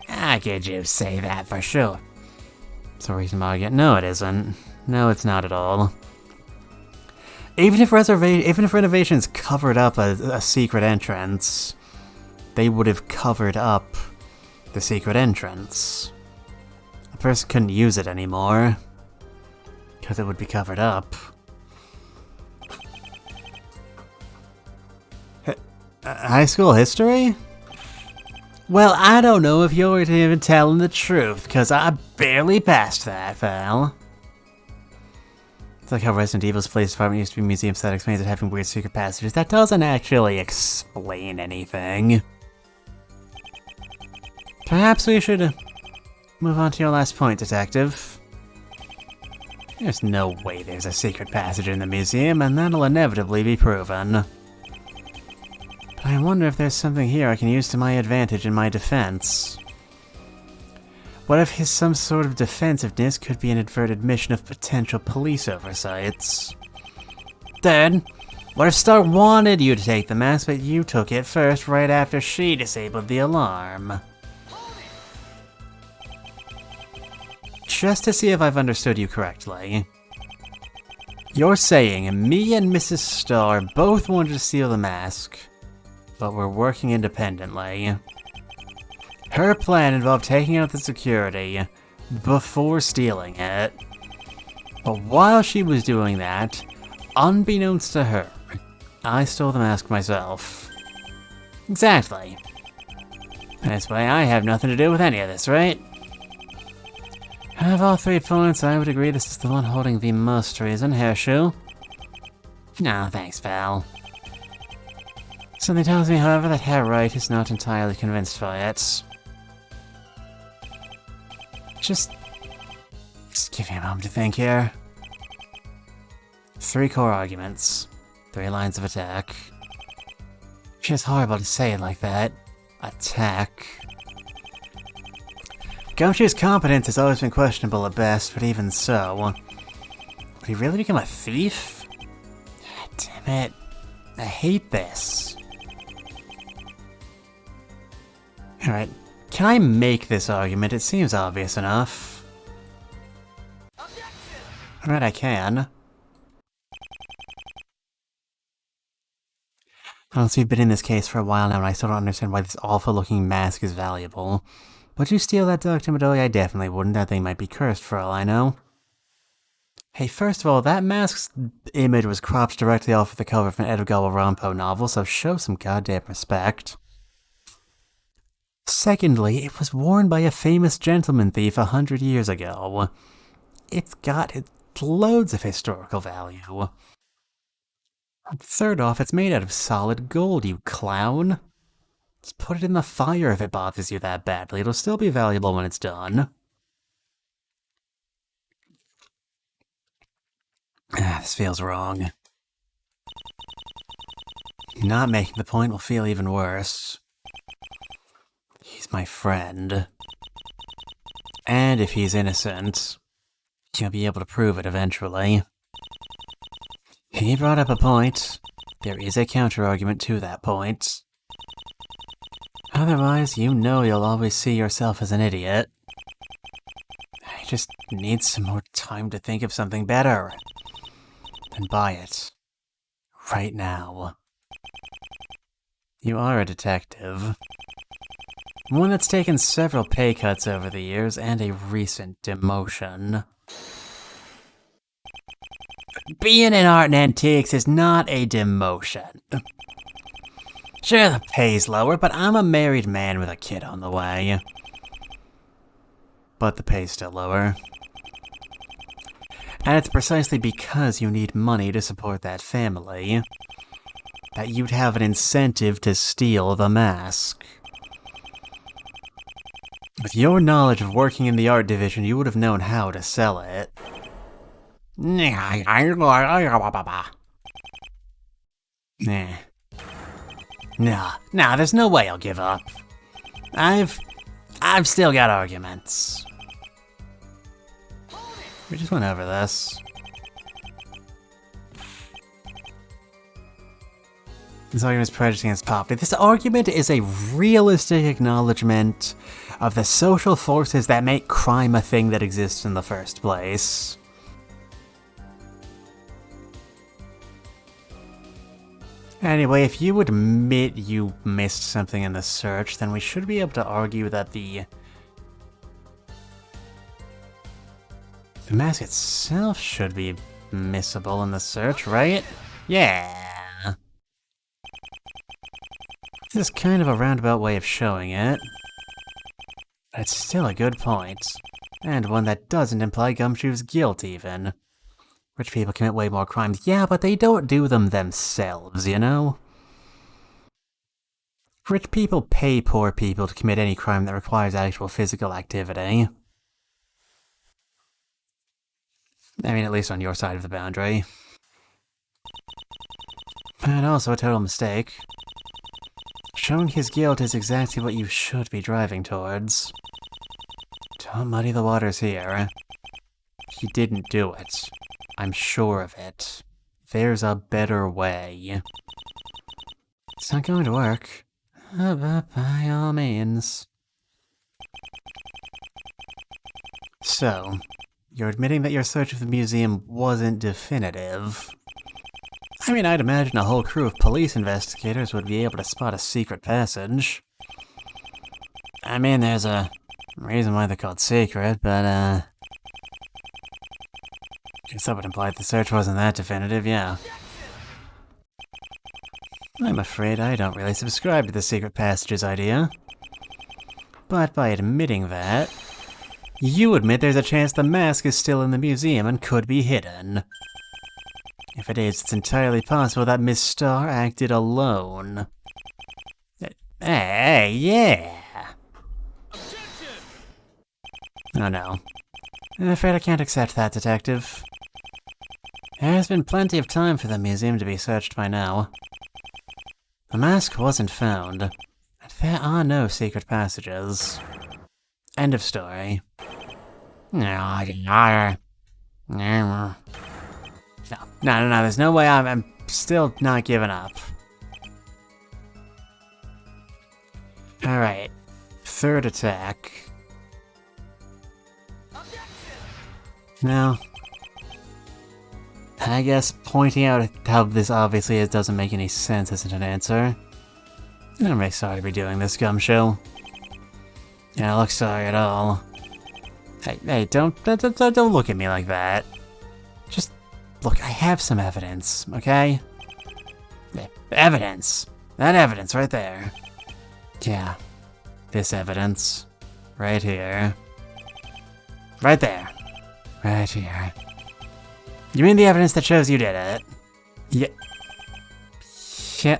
How could you say that for sure? It's a reasonable argument. No, it isn't. No, it's not at all. Even if renovations covered up a secret entrance, they would have covered up the secret entrance. A person couldn't use it anymore, because it would be covered up. High school history? Well, I don't know if you're even telling the truth, because I barely passed that, pal. It's like how Resident Evil's police department used to be a museum that explains it having weird secret passages. That doesn't actually explain anything. Perhaps we should move on to your last point, Detective. There's no way there's a secret passage in the museum, and that'll inevitably be proven. But I wonder if there's something here I can use to my advantage in my defense. What if some sort of defensiveness could be an inadvertent mission of potential police oversights? Then, what if Star wanted you to take the mask, but you took it first right after she disabled the alarm? Just to see if I've understood you correctly. You're saying me and Mrs. Starr both wanted to steal the mask, but we're working independently. Her plan involved taking out the security before stealing it. But while she was doing that, unbeknownst to her, I stole the mask myself. Exactly. That's why I have nothing to do with any of this, right? Out of all 3 points, I would agree this is the one holding the most reason, Hairshoe. No, thanks, pal. Something tells me, however, that Herr Wright is not entirely convinced by it. Just give me a moment to think here. 3 core arguments. 3 lines of attack. It's horrible to say it like that. Attack. Gumshoe's competence has always been questionable at best, but even so... Would he really become a thief? Damn it. I hate this. Alright, can I make this argument? It seems obvious enough. Alright, I can. Honestly, we've been in this case for a while now, and I still don't understand why this awful-looking mask is valuable. Would you steal that Dr. Midori? I definitely wouldn't. That thing might be cursed for all I know. Hey, first of all, that mask's image was cropped directly off of the cover of an Edogawa Rampo novel, so show some goddamn respect. Secondly, it was worn by a famous gentleman thief 100 years ago. It's got loads of historical value. Third off, it's made out of solid gold, you clown. Just put it in the fire if it bothers you that badly. It'll still be valuable when it's done. This feels wrong. Not making the point will feel even worse. He's my friend. And if he's innocent, he'll be able to prove it eventually. He brought up a point. There is a counter-argument to that point. Otherwise, you know you'll always see yourself as an idiot. I just need some more time to think of something better. Then buy it. Right now. You are a detective. One that's taken several pay cuts over the years and a recent demotion. Being in art and antiques is not a demotion. Sure, the pay's lower, but I'm a married man with a kid on the way. But the pay's still lower. And it's precisely because you need money to support that family that you'd have an incentive to steal the mask. With your knowledge of working in the art division, you would have known how to sell it. Nah. Nah, there's no way I'll give up. I've still got arguments. We just went over this. This argument is prejudiced against poverty. This argument is a realistic acknowledgement of the social forces that make crime a thing that exists in the first place. Anyway, if you admit you missed something in the search, then we should be able to argue that the mask itself should be missable in the search, right? Yeah. This is kind of a roundabout way of showing it. But it's still a good point. And one that doesn't imply Gumshoe's guilt, even. Rich people commit way more crimes. Yeah, but they don't do them themselves, you know? Rich people pay poor people to commit any crime that requires actual physical activity. I mean, at least on your side of the boundary. And also a total mistake. Showing his guilt is exactly what you should be driving towards. Don't muddy the waters here. He didn't do it. I'm sure of it. There's a better way. It's not going to work. But by all means. So, you're admitting that your search of the museum wasn't definitive. I mean, I'd imagine a whole crew of police investigators would be able to spot a secret passage. I mean, there's a reason why they're called secret, but, I guess that would imply the search wasn't that definitive, yeah. I'm afraid I don't really subscribe to the secret passages idea. But by admitting that, you admit there's a chance the mask is still in the museum and could be hidden. If it is, it's entirely possible that Miss Starr acted alone. Hey, yeah! Oh no. I'm afraid I can't accept that, Detective. There's been plenty of time for the museum to be searched by now. The mask wasn't found, and there are no secret passages. End of story. No, there's no way I'm still not giving up. Alright, third attack. Now, I guess pointing out how this obviously is doesn't make any sense isn't an answer. I'm very sorry to be doing this, Gumshoe. You don't look sorry at all. Hey, don't look at me like that. Just, look, I have some evidence, okay? Yeah, evidence. That evidence right there. Yeah, this evidence. Right here. Right there. Right here. You mean the evidence that shows you did it? Yeah. You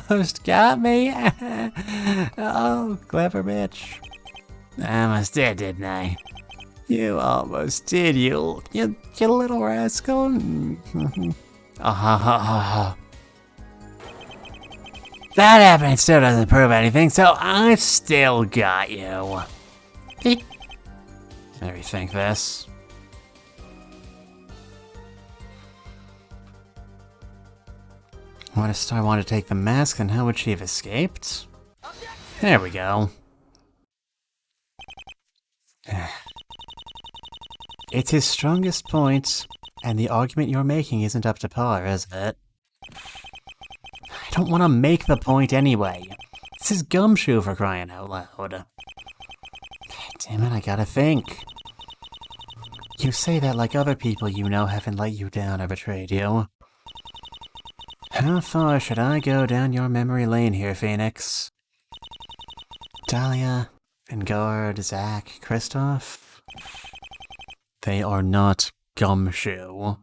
almost got me. Oh, clever bitch. I almost did, didn't I? You almost did, you little rascal. That evidence still doesn't prove anything, so I've still got you. Maybe think this. What if Star wanted to take the mask, then how would she have escaped? There we go. It's his strongest point, and the argument you're making isn't up to par, is it? I don't want to make the point anyway. This is Gumshoe for crying out loud. Damn it, I gotta think. You say that like other people you know haven't let you down or betrayed you. How far should I go down your memory lane here, Phoenix? Dahlia, Vanguard, Zach, Kristoff? They are not Gumshoe.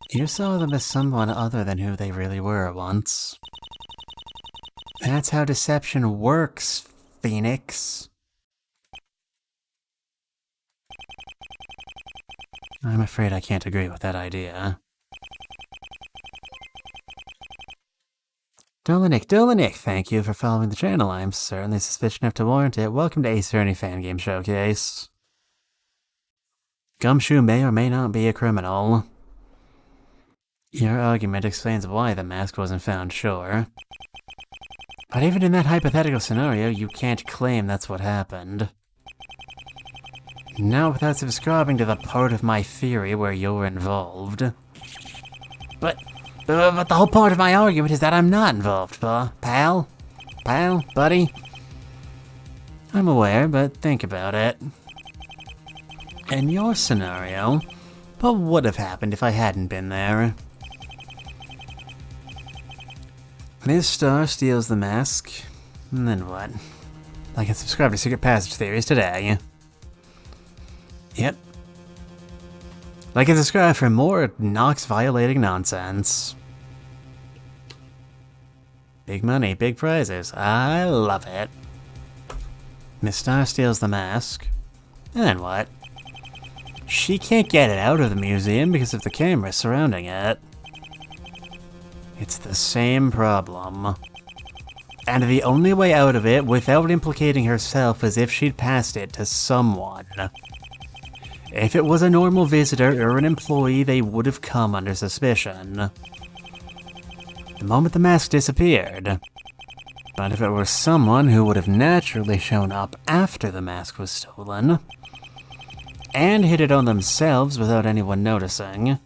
You saw them as someone other than who they really were once. That's how deception works, Phoenix. I'm afraid I can't agree with that idea. Dolinik, thank you for following the channel. I'm certainly suspicious enough to warrant it. Welcome to Ace Attorney Fangame Showcase. Gumshoe may or may not be a criminal. Your argument explains why the mask wasn't found, sure. But even in that hypothetical scenario, you can't claim that's what happened. Not without subscribing to the part of my theory where you're involved. But the whole point of my argument is that I'm not involved, pal? Pal? Buddy? I'm aware, but think about it. In your scenario, what would have happened if I hadn't been there? Miss Star steals the mask, and then what? Like and subscribe to Secret Passage Theories today. Yep. Like and subscribe for more Nox-violating nonsense. Big money, big prizes. I love it. Miss Star steals the mask, and then what? She can't get it out of the museum because of the cameras surrounding it. It's the same problem. And the only way out of it, without implicating herself, is if she'd passed it to someone. If it was a normal visitor or an employee, they would have come under suspicion. The moment the mask disappeared. But if it were someone who would have naturally shown up after the mask was stolen, and hid it on themselves without anyone noticing,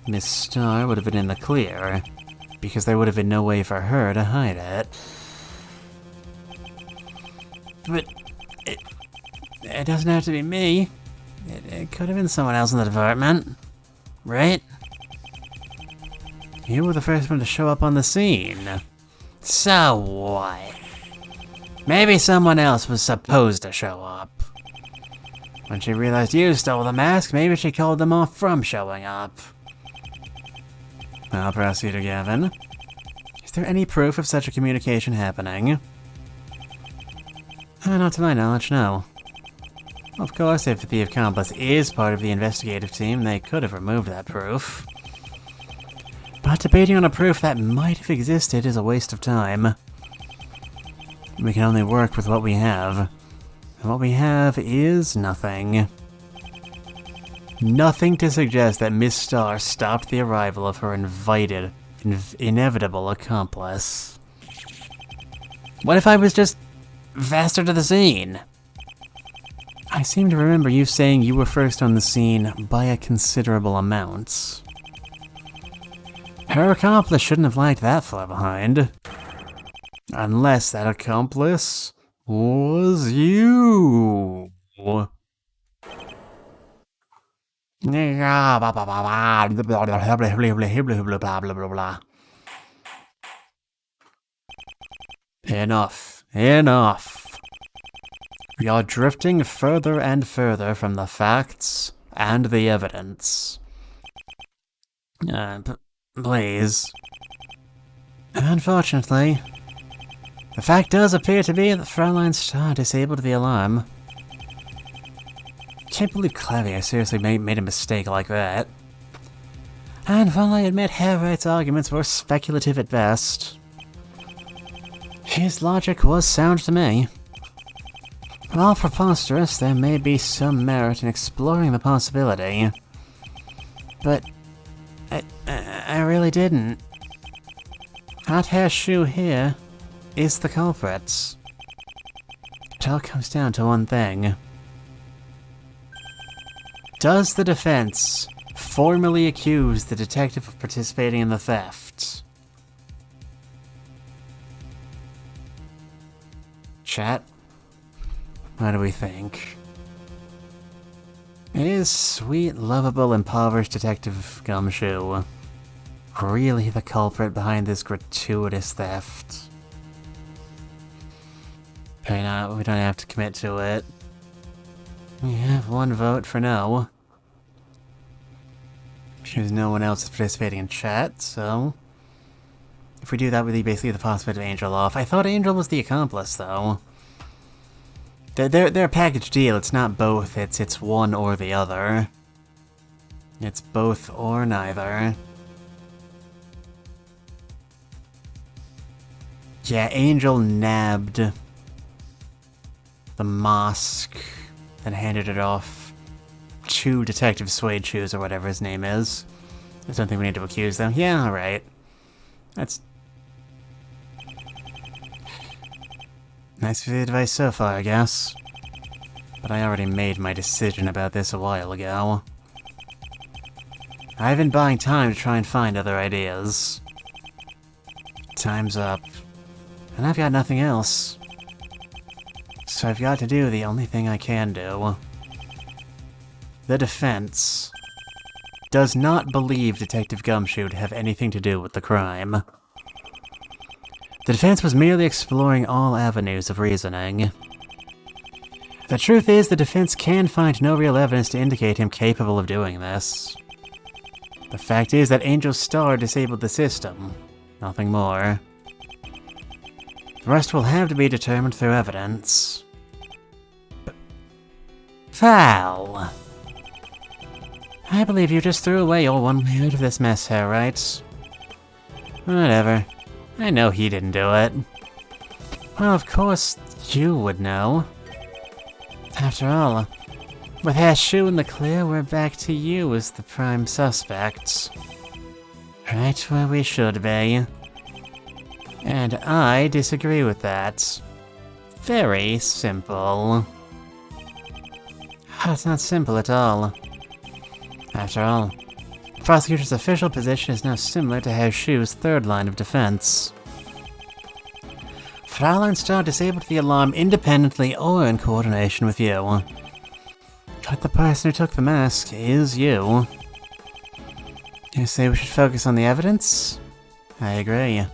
Miss Star would have been in the clear, because there would have been no way for her to hide it. But it doesn't have to be me. It could have been someone else in the department, right? You were the first one to show up on the scene. So what? Maybe someone else was supposed to show up. When she realized you stole the mask, maybe she called them off from showing up. Well, Prosecutor Gavin, is there any proof of such a communication happening? Not to my knowledge, no. Of course, if the accomplice is part of the investigative team, they could have removed that proof. But debating on a proof that might have existed is a waste of time. We can only work with what we have. And what we have is nothing. Nothing to suggest that Miss Star stopped the arrival of her inevitable accomplice. What if I was just faster to the scene? I seem to remember you saying you were first on the scene by a considerable amount. Her accomplice shouldn't have lagged that far behind. Unless that accomplice was you. Enough. We are drifting further and further from the facts and the evidence. Please. Unfortunately, the fact does appear to be that Fraulein Star disabled the alarm. Can't believe Clavier seriously made a mistake like that. And while I admit Harebright's arguments were speculative at best, his logic was sound to me. While preposterous, there may be some merit in exploring the possibility. But I really didn't. Hot Hair Shoe here is the culprit. It all comes down to one thing. Does the defense formally accuse the detective of participating in the theft? Chat? What do we think? Is sweet, lovable, impoverished Detective Gumshoe really the culprit behind this gratuitous theft? Okay, no, we don't have to commit to it. We have one vote for no. Because no one else is participating in chat, so... If we do that, we leave basically the possibility of Angel off. I thought Angel was the accomplice, though. They're a package deal, it's not both, it's one or the other. It's both or neither. Yeah, Angel nabbed the mask, then handed it off to Detective Suede Shoes or whatever his name is. I don't think we need to accuse them. Yeah, alright. That's... nice for the advice so far, I guess. But I already made my decision about this a while ago. I've been buying time to try and find other ideas. Time's up. And I've got nothing else. So I've got to do the only thing I can do. The defense does not believe Detective Gumshoe to have anything to do with the crime. The defense was merely exploring all avenues of reasoning. The truth is, the defense can find no real evidence to indicate him capable of doing this. The fact is that Angel's star disabled the system. Nothing more. The rest will have to be determined through evidence. Pal! I believe you just threw away your one way out of this mess here, right? Whatever. I know he didn't do it. Well, of course, you would know. After all, with Hair Shoe in the clear, we're back to you as the prime suspect. Right where we should be. And I disagree with that. Very simple. It's not simple at all. After all, the prosecutor's official position is now similar to Hair Shoe's third line of defense. Fraulein Star disabled the alarm independently or in coordination with you. But the person who took the mask is you. You say we should focus on the evidence? I agree.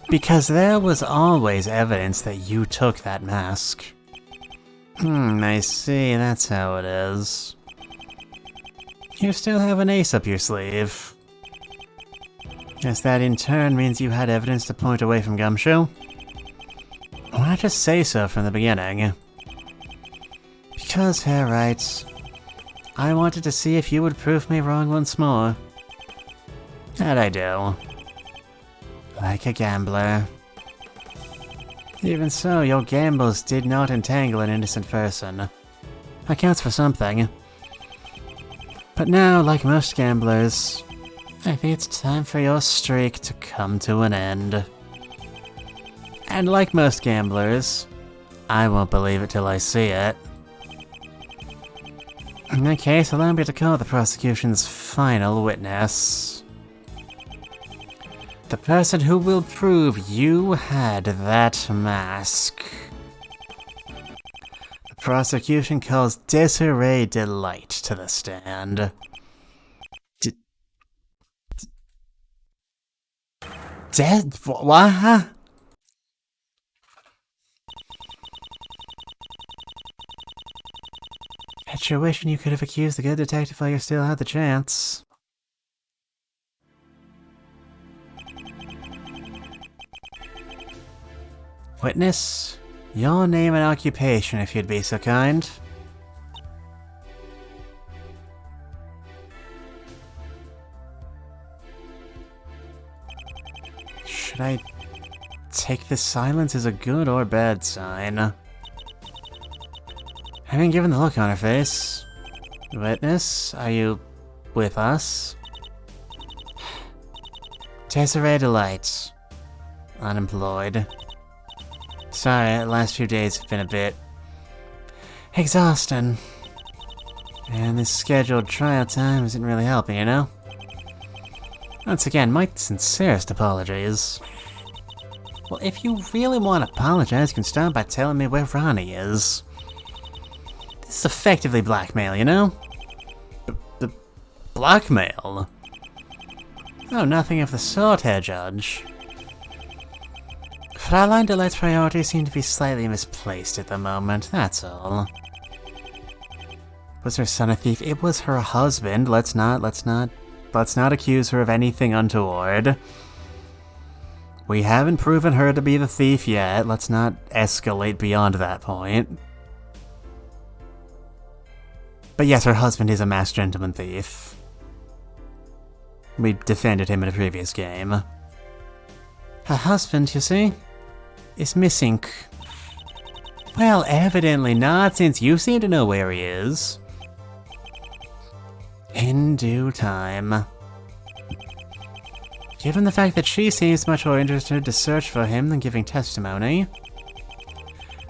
Because there was always evidence that you took that mask. I see, that's how it is. You still have an ace up your sleeve. Guess that in turn means you had evidence to point away from Gumshoe? Why not just say so from the beginning? Because, Hair writes, I wanted to see if you would prove me wrong once more. And I do. Like a gambler. Even so, your gambles did not entangle an innocent person. That counts for something. But now, like most gamblers, I think it's time for your streak to come to an end. And like most gamblers, I won't believe it till I see it. In that case, allow me to call the prosecution's final witness. The person who will prove you had that mask. The prosecution calls Desiree Delight to the stand. What? Bet you're wishing you could have accused the good detective while you still had the chance. Witness, your name and occupation, if you'd be so kind. Should I take this silence as a good or bad sign? Having given the look on her face, witness, are you with us? Desiree Delight, unemployed. Sorry, the last few days have been a bit exhausting. And this scheduled trial time isn't really helping, you know? Once again, my sincerest apologies. Well, if you really want to apologize, you can start by telling me where Ronnie is. This is effectively blackmail, you know? The blackmail? Oh, nothing of the sort, Herr Judge. Fräulein Delette's priorities seem to be slightly misplaced at the moment, that's all. Was her son a thief? It was her husband. Let's not accuse her of anything untoward. We haven't proven her to be the thief yet. Let's not escalate beyond that point. But yes, her husband is a masked gentleman thief. We defended him in a previous game. Her husband, you see, is missing. Well, evidently not, since you seem to know where he is. In due time. Given the fact that she seems much more interested to search for him than giving testimony,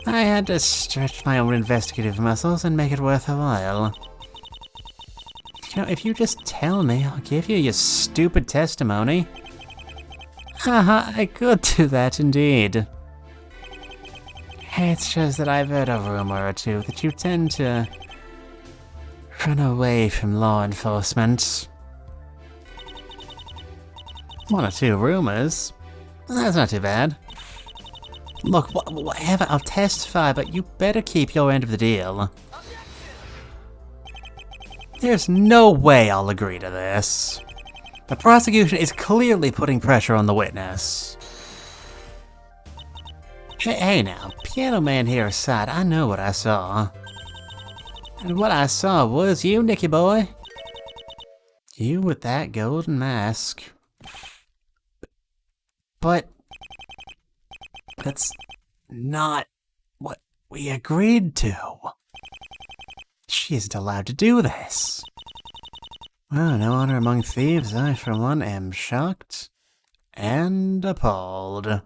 I had to stretch my own investigative muscles and make it worth a while. You know, if you just tell me, I'll give you your stupid testimony. Haha, I could do that indeed. It's just that I've heard a rumor or two that you tend to run away from law enforcement. One or two rumors. That's not too bad. Look, whatever, I'll testify, but you better keep your end of the deal. There's no way I'll agree to this. The prosecution is clearly putting pressure on the witness. Hey now, Piano Man here aside, I know what I saw. And what I saw was you, Nicky boy. You with that golden mask. But that's not what we agreed to. She isn't allowed to do this. Well, no honor among thieves. I, for one, am shocked and appalled.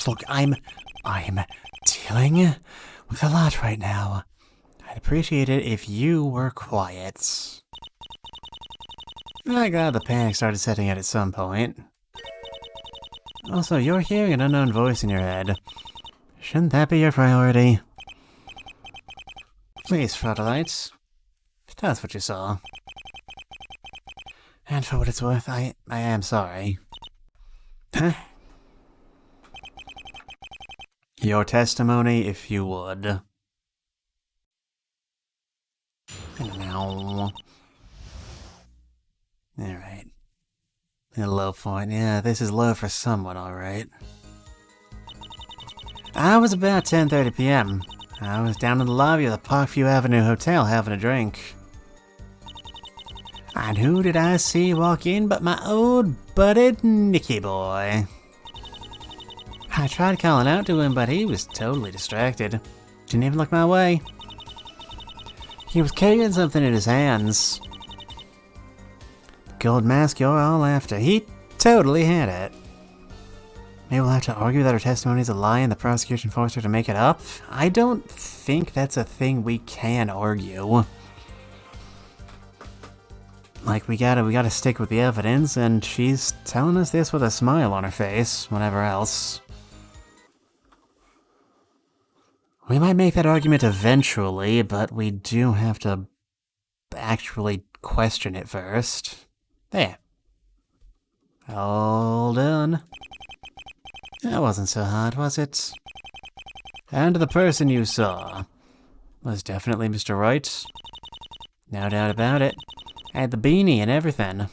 Look, I'm dealing with a lot right now. I'd appreciate it if you were quiet. I got the panic started setting in at some point. Also, you're hearing an unknown voice in your head. Shouldn't that be your priority? Please, Fraulein, tell us what you saw. And for what it's worth, I am sorry. Huh? Your testimony, if you would. No. Alright. A low point. Yeah, this is low for someone, alright. I was about 10:30 p.m. I was down in the lobby of the Parkview Avenue Hotel having a drink. And who did I see walk in but my old buddy Nicky boy? I tried calling out to him, but he was totally distracted. Didn't even look my way. He was carrying something in his hands. Gold mask you're all after. He totally had it. Maybe we'll have to argue that her testimony is a lie and the prosecution forced her to make it up? I don't think that's a thing we can argue. Like, we gotta stick with the evidence, and she's telling us this with a smile on her face, whatever else. We might make that argument eventually, but we do have to actually question it first. There. All done. That wasn't so hard, was it? And the person you saw was definitely Mr. Wright. No doubt about it. Had the beanie and everything.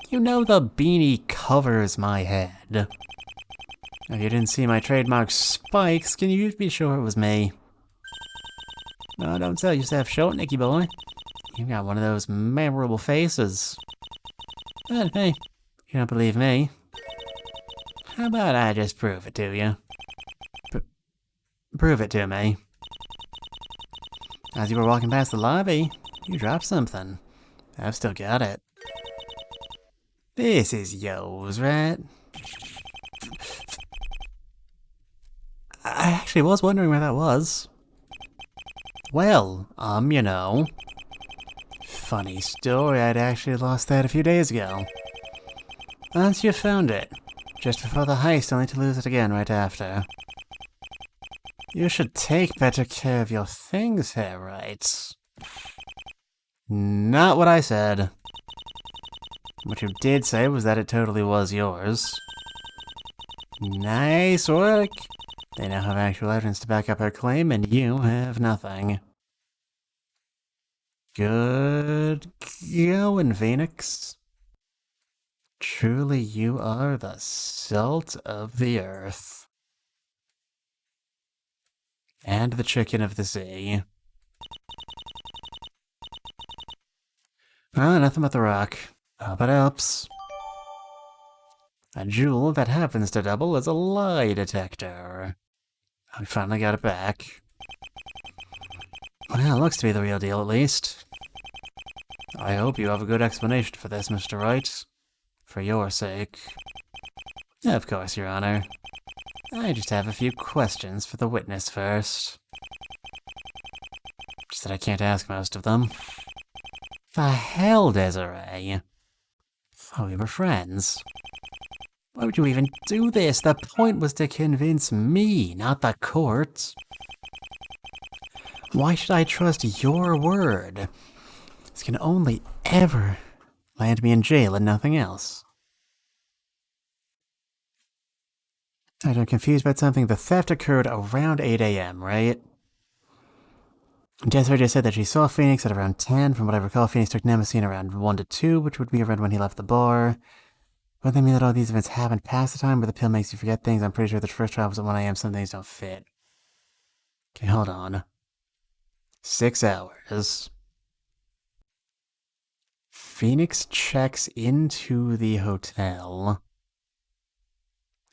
You know the beanie covers my head. If you didn't see my trademark spikes, can you be sure it was me? No, don't sell yourself short, Nicky boy. You got one of those memorable faces. But hey, you don't believe me. How about I just prove it to you? Prove it to me. As you were walking past the lobby, you dropped something. I've still got it. This is yours, right? I actually was wondering where that was. Well, you know. Funny story, I'd actually lost that a few days ago. Once you found it, just before the heist, only to lose it again right after. You should take better care of your things here, right? Not what I said. What you did say was that it totally was yours. Nice work! They now have actual evidence to back up her claim, and you have nothing. Good going, Phoenix. Truly, you are the salt of the earth. And the chicken of the sea. Ah, nothing but the rock. Hope it helps. A jewel that happens to double as a lie detector. We finally got it back. Well, it looks to be the real deal, at least. I hope you have a good explanation for this, Mr. Wright. For your sake. Of course, Your Honor. I just have a few questions for the witness first. Just that I can't ask most of them. The hell, Desiree? Thought we were friends. Why would you even do this? The point was to convince me, not the court. Why should I trust your word? This can only ever land me in jail and nothing else. I'm confused about something. The theft occurred around 8 a.m., right? Desiree just said that she saw Phoenix at around 10. From what I recall, Phoenix took Nemesis around 1 to 2, which would be around when he left the bar. Wouldn't that mean that all these events happened past the time where the pill makes you forget things? I'm pretty sure the first trial was at 1 a.m. Some things don't fit. Okay, hold on. 6 hours. Phoenix checks into the hotel.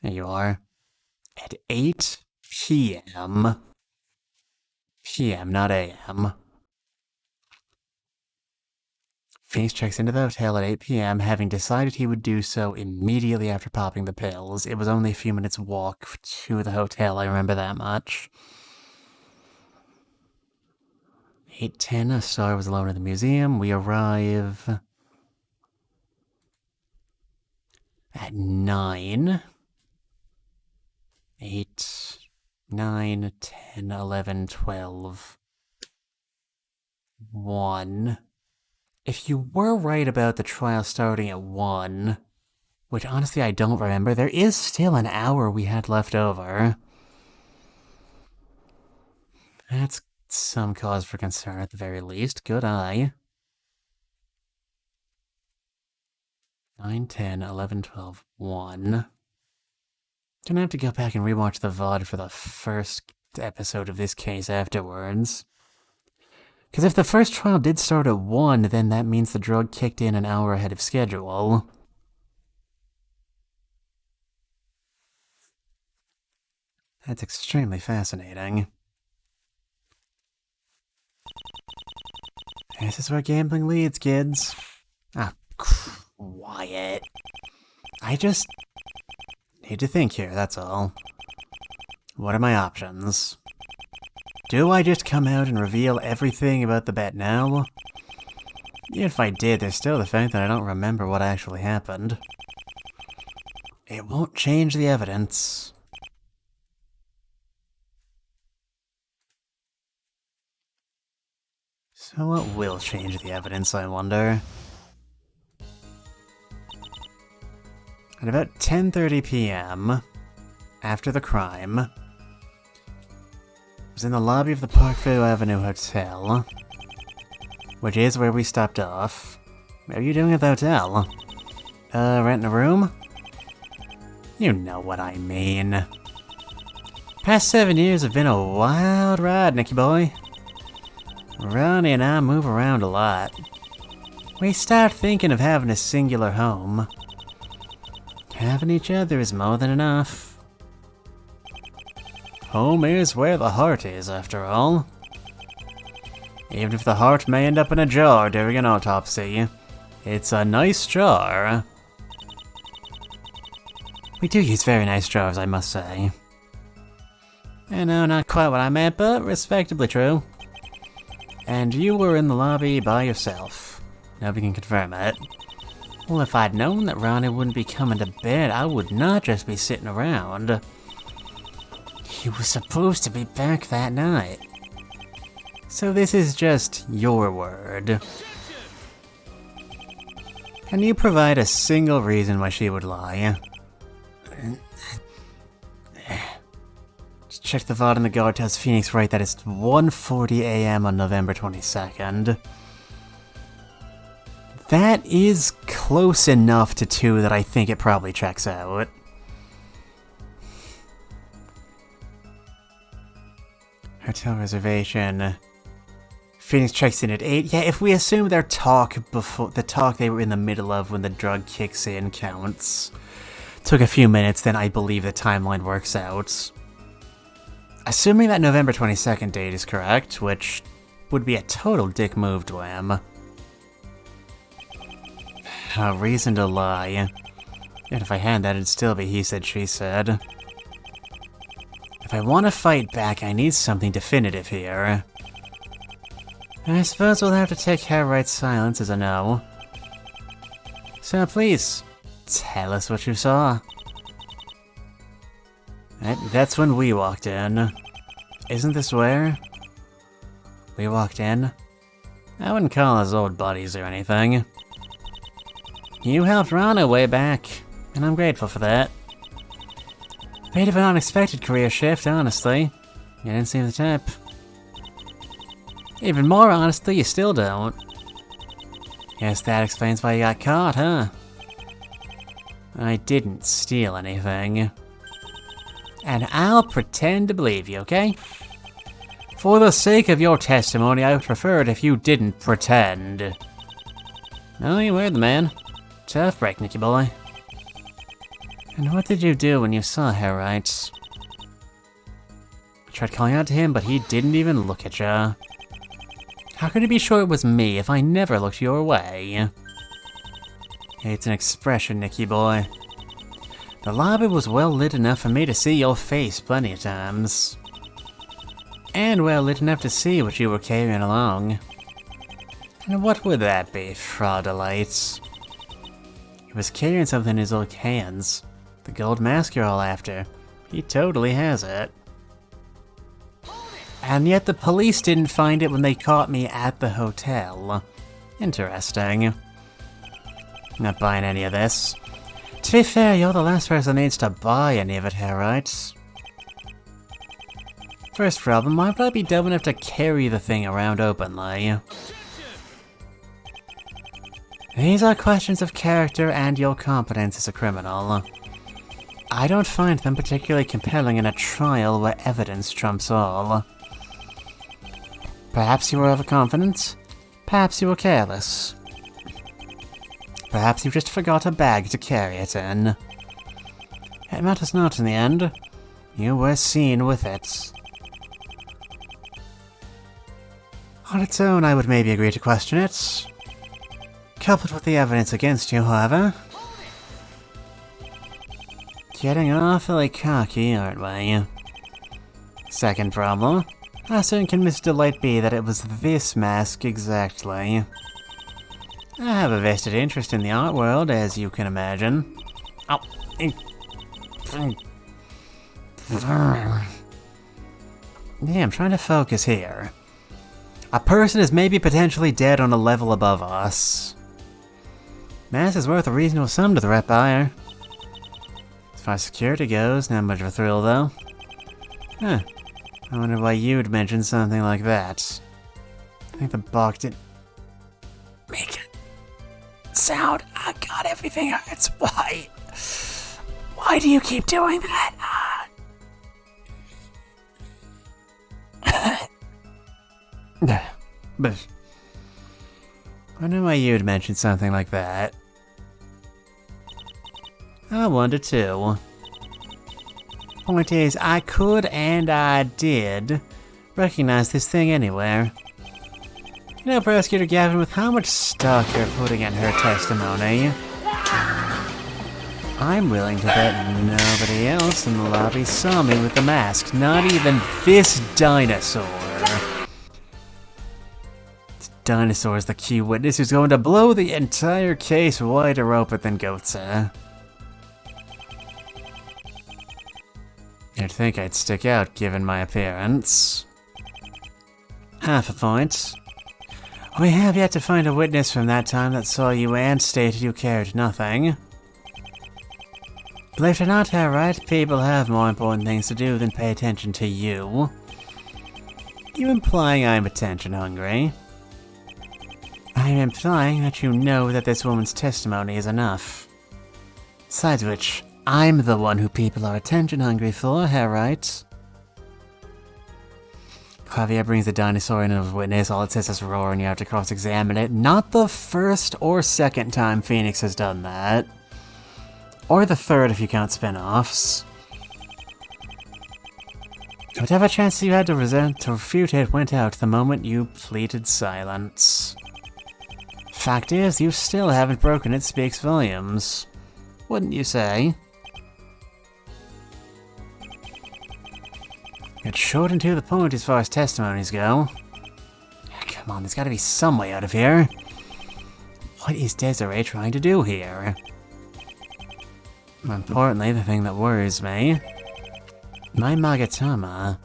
There you are. At 8 p.m. p.m., not a.m. Phoenix checks into the hotel at 8 p.m., having decided he would do so immediately after popping the pills. It was only a few minutes' walk to the hotel, I remember that much. 8:10, Star was alone in the museum. We arrive at 9. 8, 9, 10, 11, 12, 1. If you were right about the trial starting at 1, which honestly I don't remember, there is still an hour we had left over. That's some cause for concern at the very least. Good eye. 9, 10, 11, 12, 1. Gonna have to go back and rewatch the VOD for the first episode of this case afterwards. Because if the first trial did start at 1, then that means the drug kicked in an hour ahead of schedule. That's extremely fascinating. This is where gambling leads, kids. Ah, quiet. I just need to think here, that's all. What are my options? Do I just come out and reveal everything about the bet now? Even if I did, there's still the fact that I don't remember what actually happened. It won't change the evidence. So what will change the evidence, I wonder? At about 10:30 p.m., after the crime, I was in the lobby of the Parkview Avenue Hotel, which is where we stopped off. What are you doing at the hotel? Renting a room? You know what I mean. Past 7 years have been a wild ride, Nicky boy. Ronnie and I move around a lot. We start thinking of having a singular home. Having each other is more than enough. Home is where the heart is, after all. Even if the heart may end up in a jar during an autopsy, it's a nice jar. We do use very nice jars, I must say. I know, not quite what I meant, but respectably true. And you were in the lobby by yourself. Nobody can confirm it. Well, if I'd known that Ronnie wouldn't be coming to bed, I would not just be sitting around. He was supposed to be back that night. So this is just your word. Can you provide a single reason why she would lie? Just check the VOD and the guard tells Phoenix right that it's 1:40 AM on November 22nd. That is close enough to 2 that I think it probably checks out. Hotel reservation. Phoenix checks in at 8. Yeah, if we assume their talk before the talk they were in the middle of when the drug kicks in counts. Took a few minutes, then I believe the timeline works out. Assuming that November 22nd date is correct, which would be a total dick move to him. A reason to lie. And if I had that, it'd still be he said, she said. If I want to fight back, I need something definitive here. I suppose we'll have to take Harright's silence as a no. So please, tell us what you saw. That's when we walked in. Isn't this where we walked in? I wouldn't call us old buddies or anything. You helped Rana way back, and I'm grateful for that. Bit of an unexpected career shift, honestly. You didn't seem the type. Even more honestly, you still don't. Guess that explains why you got caught, huh? I didn't steal anything. And I'll pretend to believe you, okay? For the sake of your testimony, I would prefer it if you didn't pretend. No, you were the man. Tough break, Nicky boy. And what did you do when you saw Harright? I tried calling out to him, but he didn't even look at ya. How could you be sure it was me if I never looked your way? It's an expression, Nicky boy. The lobby was well lit enough for me to see your face plenty of times. And well lit enough to see what you were carrying along. And what would that be, Fraudolite? He was carrying something in his old hands. The gold mask you're all after. He totally has it. And yet the police didn't find it when they caught me at the hotel. Interesting. Not buying any of this. To be fair, you're the last person that needs to buy any of it here, right? First problem, why would I be dumb enough to carry the thing around openly? These are questions of character and your competence as a criminal. I don't find them particularly compelling in a trial where evidence trumps all. Perhaps you were overconfident. Perhaps you were careless. Perhaps you just forgot a bag to carry it in. It matters not in the end. You were seen with it. On its own, I would maybe agree to question it. Coupled with the evidence against you, however. Getting awfully cocky, aren't we? Second problem. How soon can Miss Delight be that it was this mask exactly? I have a vested interest in the art world, as you can imagine. Oh. Yeah, I'm trying to focus here. A person is maybe potentially dead on a level above us. Mask is worth a reasonable sum to the rep buyer. As far as security goes, not much of a thrill though. Huh. I wonder why you'd mention something like that. I think the box didn't make it sound. Oh god, everything hurts. Why? Why do you keep doing that? But I wonder why you'd mention something like that. I wonder too. Point is, I could and I did recognize this thing anywhere. You know, Prosecutor Gavin, with how much stock you're putting in her testimony, I'm willing to bet nobody else in the lobby saw me with the mask, not even this dinosaur. This dinosaur is the key witness who's going to blow the entire case wider open than Goatsa. You'd think I'd stick out given my appearance. Half a point. We have yet to find a witness from that time that saw you and stated you cared nothing. Believe it or not, right? People have more important things to do than pay attention to you. You implying I'm attention hungry? I'm implying that you know that this woman's testimony is enough. Besides which, I'm the one who people are attention hungry for, right? Javier brings the dinosaur in as a witness. All it says is roar and you have to cross-examine it. Not the first or second time Phoenix has done that. Or the third if you count spin-offs. Whatever chance you had to refute it went out the moment you pleaded silence. Fact is, you still haven't broken it speaks volumes. Wouldn't you say? It's short and to the point as far as testimonies go. Come on, there's gotta be some way out of here. What is Desiree trying to do here? More importantly, the thing that worries me. My Magatama.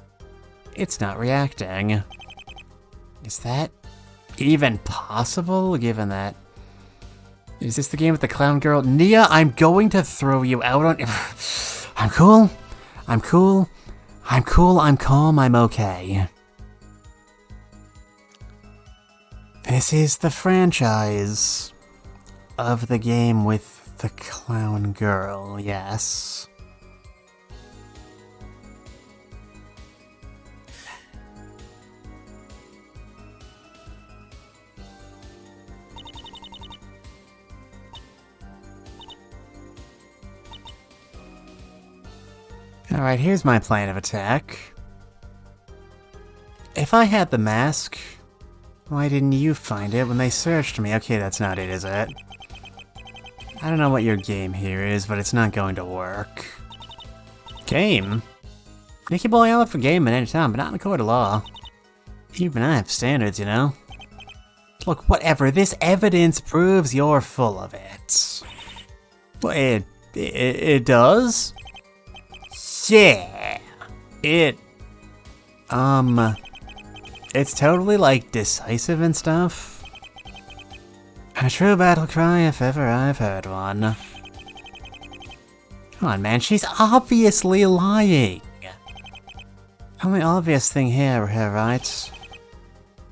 It's not reacting. Is that even possible, given that... Is this the game with the clown girl? Nia, I'm going to throw you out on... I'm cool. I'm cool. I'm cool, I'm calm, I'm okay. This is the franchise of the game with the clown girl, yes. Alright, here's my plan of attack. If I had the mask, why didn't you find it when they searched me? Okay, that's not it, is it? I don't know what your game here is, but it's not going to work. Game? Nicky boy, I'll look for game at any time, but not in a court of law. Even I have standards, you know? Look, whatever, this evidence proves you're full of it. Well, it does? Yeah, it's totally, like, decisive and stuff. A true battle cry if ever I've heard one. Come on, man, she's obviously lying. Only obvious thing here, right? Is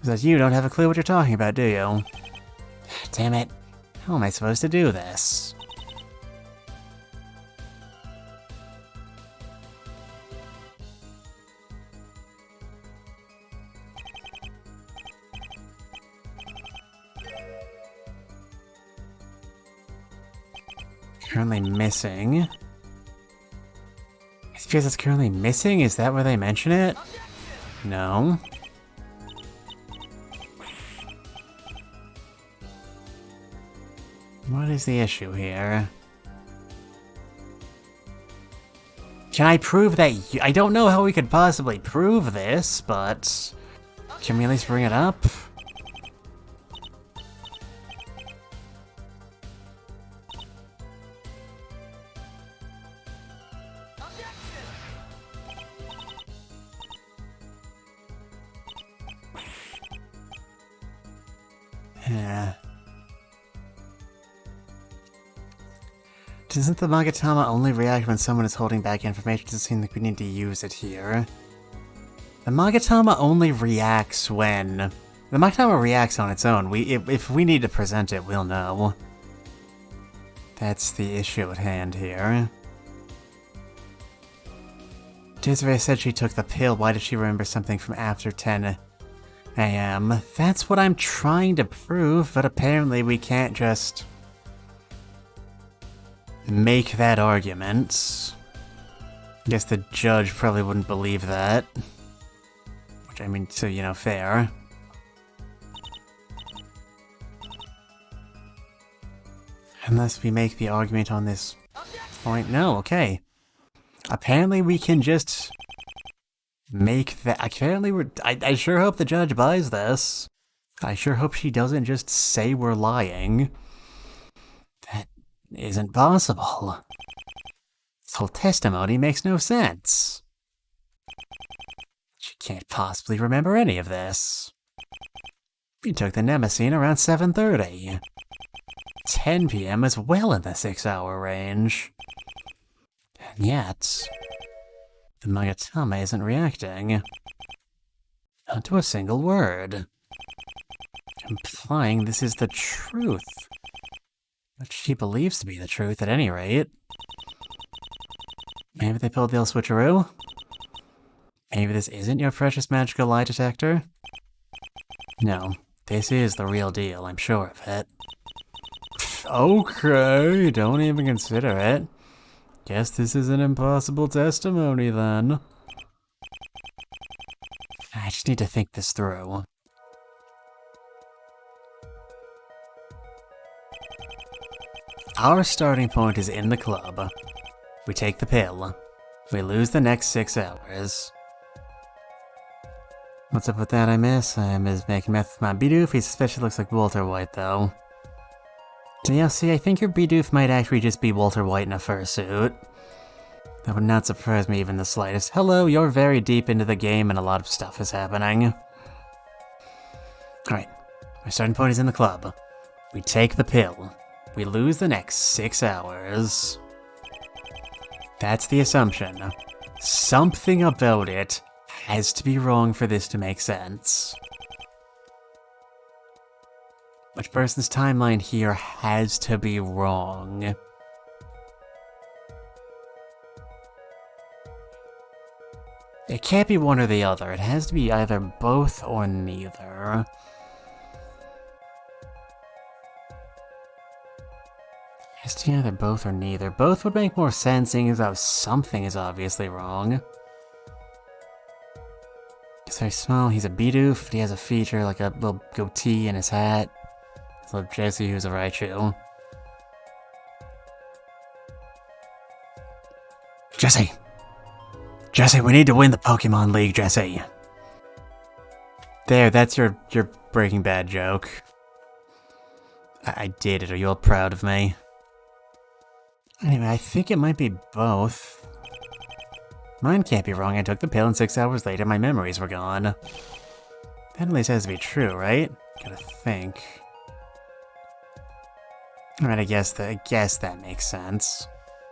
that you don't have a clue what you're talking about, do you? Damn it, how am I supposed to do this? Currently missing. Is it that's currently missing? Is that where they mention it? No. What is the issue here? Can I prove that I don't know how we could possibly prove this, but... Can we at least bring it up? Yeah. Doesn't the Magatama only react when someone is holding back information? Doesn't seem like we need to use it here. The Magatama only reacts when... The Magatama reacts on its own. If we need to present it, we'll know. That's the issue at hand here. Desiree said she took the pill. Why did she remember something from after 10 a.m.? That's what I'm trying to prove, but apparently we can't just make that argument. I guess the judge probably wouldn't believe that. Which, I mean, so, you know, fair. Unless we make the argument on this point. No, okay. Apparently we can just make that. Apparently I sure hope the judge buys this. I sure hope she doesn't just say we're lying. That isn't possible. This whole testimony makes no sense. She can't possibly remember any of this. You took the Nemesine around 7:30. 10 p.m. is well in the 6-hour range. And yet, the Magatama isn't reacting. Not to a single word. Implying this is the truth. What she believes to be the truth, at any rate. Maybe they pulled the old switcheroo? Maybe this isn't your precious magical lie detector? No, this is the real deal, I'm sure of it. Okay, don't even consider it. Guess this is an impossible testimony, then. I just need to think this through. Our starting point is in the club. We take the pill. We lose the next 6 hours. What's up with that, I miss? I is making meth with my Bidoof. He especially looks like Walter White, though. So yeah, see, I think your Bidoof might actually just be Walter White in a fursuit. That would not surprise me even the slightest. Hello, you're very deep into the game and a lot of stuff is happening. Alright, my starting point is in the club. We take the pill. We lose the next 6 hours. That's the assumption. Something about it has to be wrong for this to make sense. Which person's timeline here has to be wrong? It can't be one or the other. It has to be either both or neither. It has to be either both or neither. Both would make more sense, seeing as though something is obviously wrong. He's very small, he's a Bidoof, but he has a feature like a little goatee in his hat. It's like Jesse, who's a Raichu. Jesse! Jesse, we need to win the Pokemon League, Jesse! There, that's your Breaking Bad joke. I did it, are you all proud of me? Anyway, I think it might be both. Mine can't be wrong, I took the pill and 6 hours later my memories were gone. That at least has to be true, right? Gotta think. Alright, I guess that makes sense.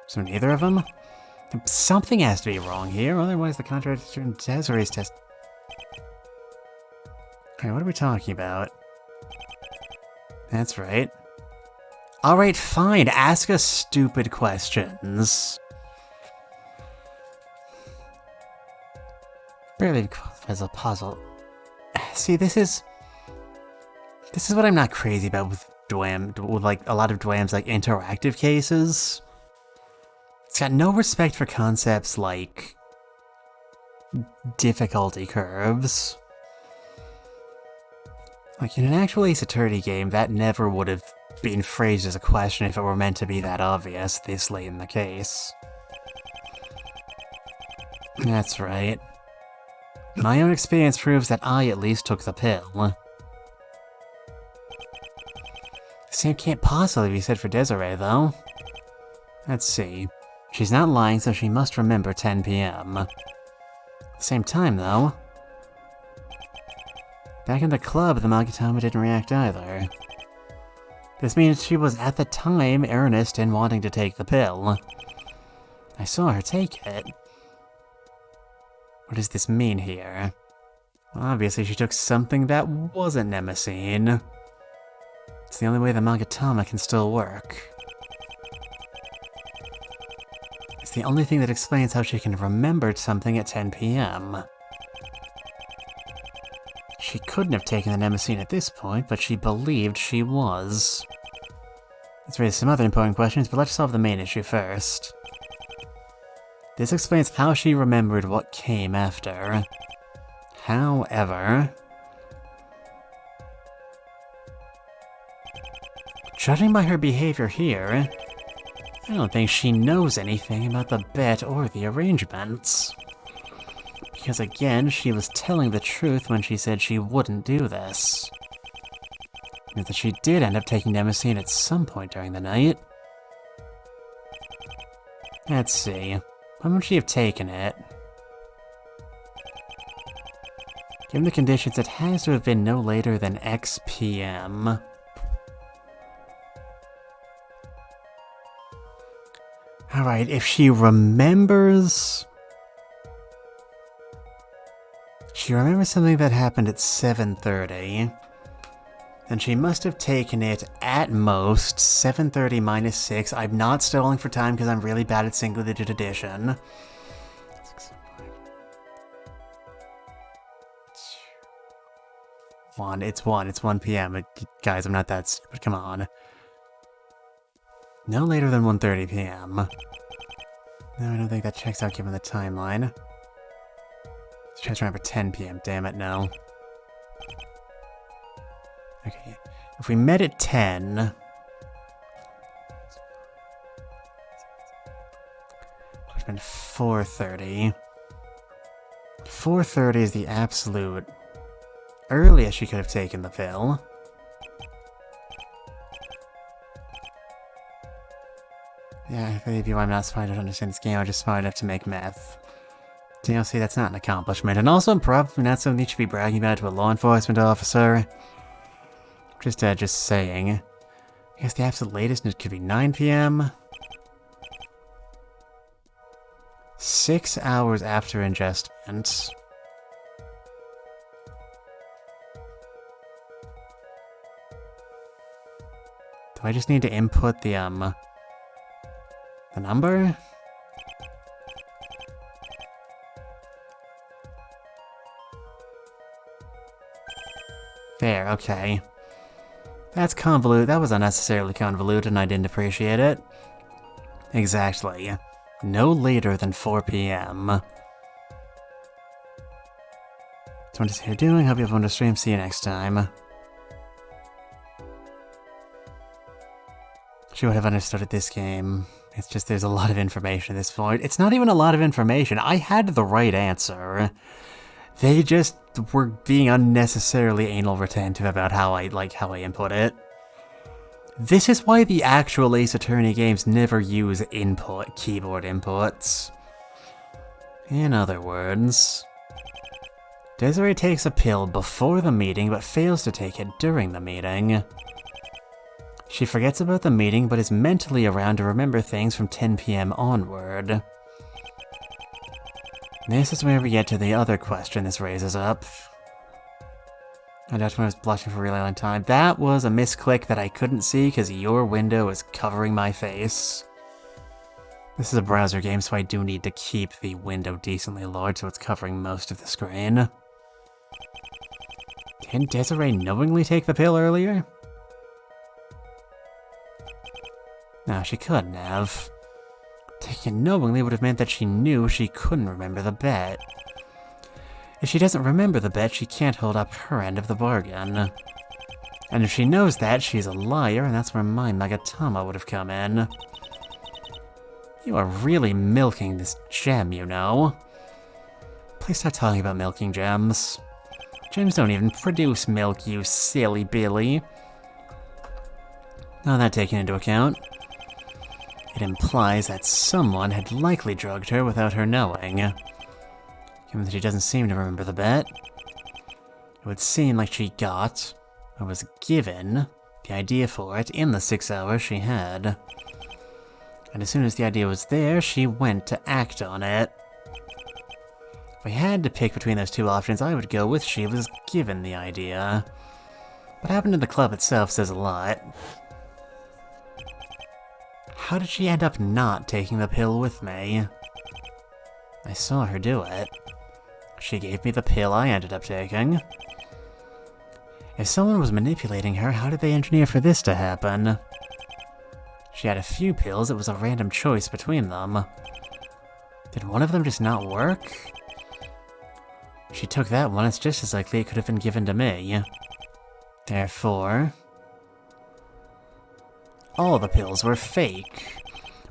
So neither of them? Something has to be wrong here, otherwise the contradiction in Desiree's test... Okay, what are we talking about? That's right. Alright, fine, ask us stupid questions. Really as a puzzle. See, this is what I'm not crazy about with like a lot of Dwam's like interactive cases. It's got no respect for concepts like difficulty curves. Like in an actual Ace Attorney game, that never would have been phrased as a question if it were meant to be that obvious this late in the case. That's right. My own experience proves that I at least took the pill. The same can't possibly be said for Desiree, though. Let's see. She's not lying, so she must remember 10 p.m. At the same time, though. Back in the club, the Magatama didn't react either. This means she was at the time earnest in wanting to take the pill. I saw her take it. What does this mean here? Well, obviously she took something that wasn't Nemesine. It's the only way the Magatama can still work. It's the only thing that explains how she can have remembered something at 10 p.m. She couldn't have taken the Nemesine at this point, but she believed she was. Let's raise some other important questions, but let's solve the main issue first. This explains how she remembered what came after. However, judging by her behavior here, I don't think she knows anything about the bet or the arrangements. Because again, she was telling the truth when she said she wouldn't do this. And that she did end up taking Nemesine at some point during the night. Let's see. When would she have taken it? Given the conditions, it has to have been no later than X p.m. Alright, if she remembers... She remembers something that happened at 7:30. And she must have taken it at most 7:30 minus 6. I'm not stalling for time because I'm really bad at single-digit addition. It's 1 p.m. Guys, I'm not that stupid, come on. No later than 1:30 p.m. No, I don't think that checks out given the timeline. Let's try to remember 10 p.m. Damn it, no. Okay, if we met at 10... Would have been 4:30. 4:30 is the absolute earliest she could have taken the pill. Yeah, I believe you, I'm not smart enough to understand this game, I'm just smart enough to make meth. DLC, that's not an accomplishment, and also probably not something you should be bragging about to a law enforcement officer. Just saying. I guess the absolute latest it could be 9 p.m. 6 hours after ingestment. Do I just need to input the number? There, okay. That's convoluted. That was unnecessarily convoluted and I didn't appreciate it. Exactly. No later than 4 p.m. So what is here doing? Hope you have fun to stream. See you next time. She would have understood at this game. It's just there's a lot of information at this point. It's not even a lot of information. I had the right answer. They just were being unnecessarily anal retentive about how I input it. This is why the actual Ace Attorney games never use keyboard inputs. In other words, Desiree takes a pill before the meeting but fails to take it during the meeting. She forgets about the meeting but is mentally around to remember things from 10 p.m. onward. This is where we get to the other question this raises up. I doubt when I was blushing for a really long time. That was a misclick that I couldn't see because your window is covering my face. This is a browser game, so I do need to keep the window decently lowered so it's covering most of the screen. Didn't Desiree knowingly take the pill earlier? No, she couldn't have. Taking it knowingly would have meant that she knew she couldn't remember the bet. If she doesn't remember the bet, she can't hold up her end of the bargain. And if she knows that, she's a liar, and that's where my Magatama would have come in. You are really milking this gem, you know. Please stop talking about milking gems. Gems don't even produce milk, you silly Billy. All that taken into account, it implies that someone had likely drugged her without her knowing. Given that she doesn't seem to remember the bet, it would seem like she got, or was given, the idea for it in the 6 hours she had. And as soon as the idea was there, she went to act on it. If I had to pick between those two options, I would go with she was given the idea. What happened in the club itself says a lot. How did she end up not taking the pill with me? I saw her do it. She gave me the pill I ended up taking. If someone was manipulating her, how did they engineer for this to happen? She had a few pills, it was a random choice between them. Did one of them just not work? If she took that one, it's just as likely it could have been given to me. Therefore, all the pills were fake.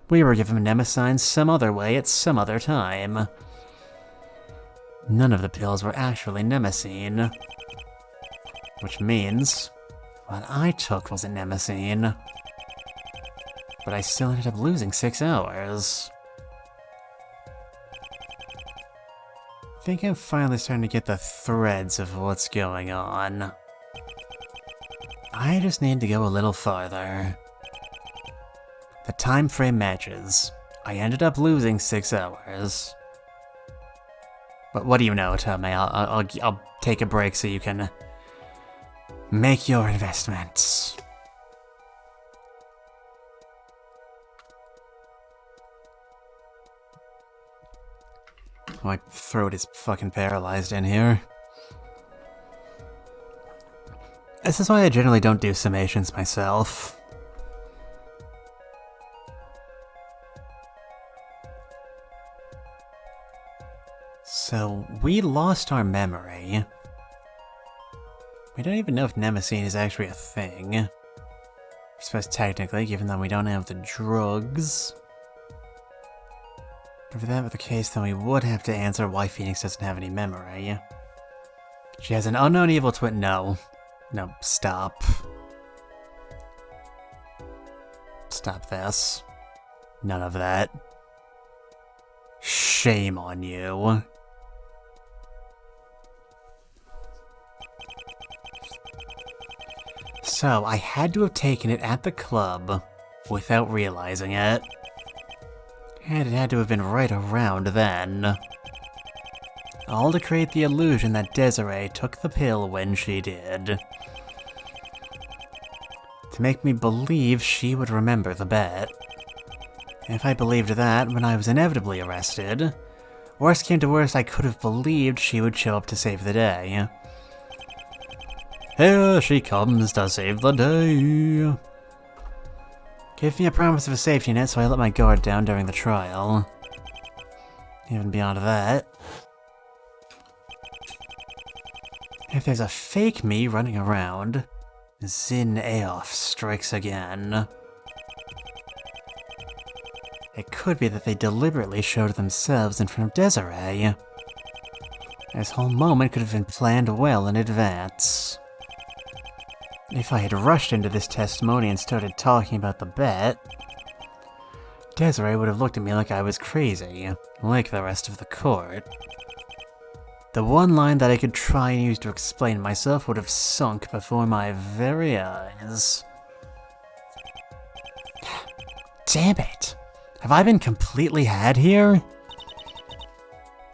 We were given mnemosynes some other way at some other time. None of the pills were actually mnemosine. Which means, what I took was a mnemosine. But I still ended up losing 6 hours. think I'm finally starting to get the threads of what's going on. I just need to go a little farther. The time frame matches. I ended up losing 6 hours. But what do you know, Tommy? I'll take a break so you can make your investments. My throat is fucking paralyzed in here. This is why I generally don't do summations myself. So, we lost our memory. We don't even know if Nemesis is actually a thing. I suppose technically, given that we don't have the drugs. If that were the case, then we would have to answer why Phoenix doesn't have any memory. She has an unknown evil twin. No. No, stop. Stop this. None of that. Shame on you. So, I had to have taken it at the club without realizing it. And it had to have been right around then. All to create the illusion that Desiree took the pill when she did. To make me believe she would remember the bet. If I believed that when I was inevitably arrested, worst came to worst, I could have believed she would show up to save the day. Here she comes to save the day. Give me a promise of a safety net so I let my guard down during the trial. Even beyond that, if there's a fake me running around, Zin Aof strikes again. It could be that they deliberately showed themselves in front of Desiree. This whole moment could have been planned well in advance. If I had rushed into this testimony and started talking about the bet, Desiree would have looked at me like I was crazy, like the rest of the court. The one line that I could try and use to explain myself would have sunk before my very eyes. Damn it! Have I been completely had here?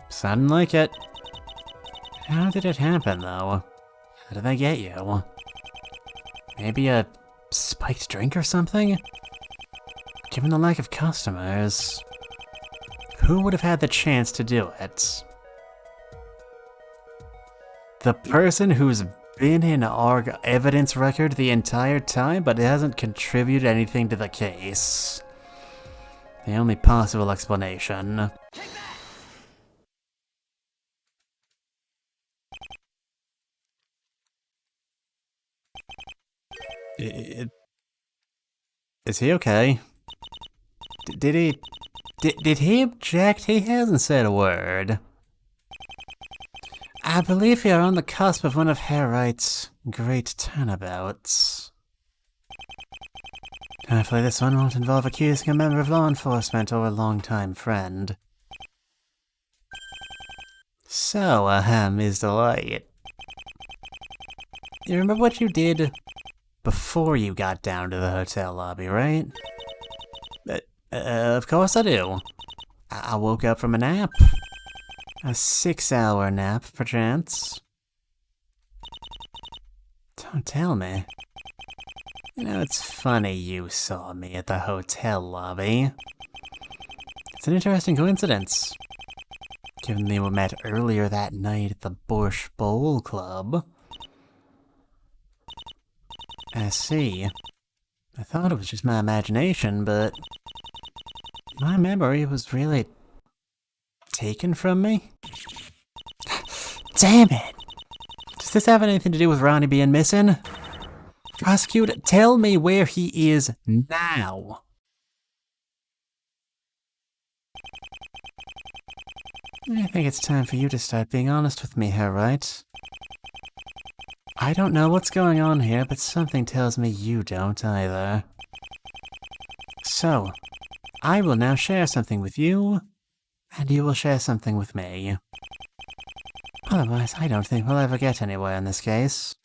Sounding like it. How did it happen, though? How did they get you? Maybe a spiked drink or something? Given the lack of customers, who would have had the chance to do it? The person who's been in our evidence record the entire time but hasn't contributed anything to the case. The only possible explanation. Is he okay? Did he object? He hasn't said a word. I believe we are on the cusp of one of Herright's great turnabouts. Hopefully this one won't involve accusing a member of law enforcement or a longtime friend. So, Ms. Delight. You remember what you did before you got down to the hotel lobby, right? Of course I do. I woke up from a nap. A 6-hour nap, perchance. Don't tell me. You know, it's funny you saw me at the hotel lobby. It's an interesting coincidence, given they were met earlier that night at the Bush Bowl Club. I see. I thought it was just my imagination, but my memory was really taken from me? Damn it! Does this have anything to do with Ronnie being missing? Prosecutor, tell me where he is now. I think it's time for you to start being honest with me here, right? I don't know what's going on here, but something tells me you don't either. So, I will now share something with you, and you will share something with me. Otherwise, I don't think we'll ever get anywhere in this case.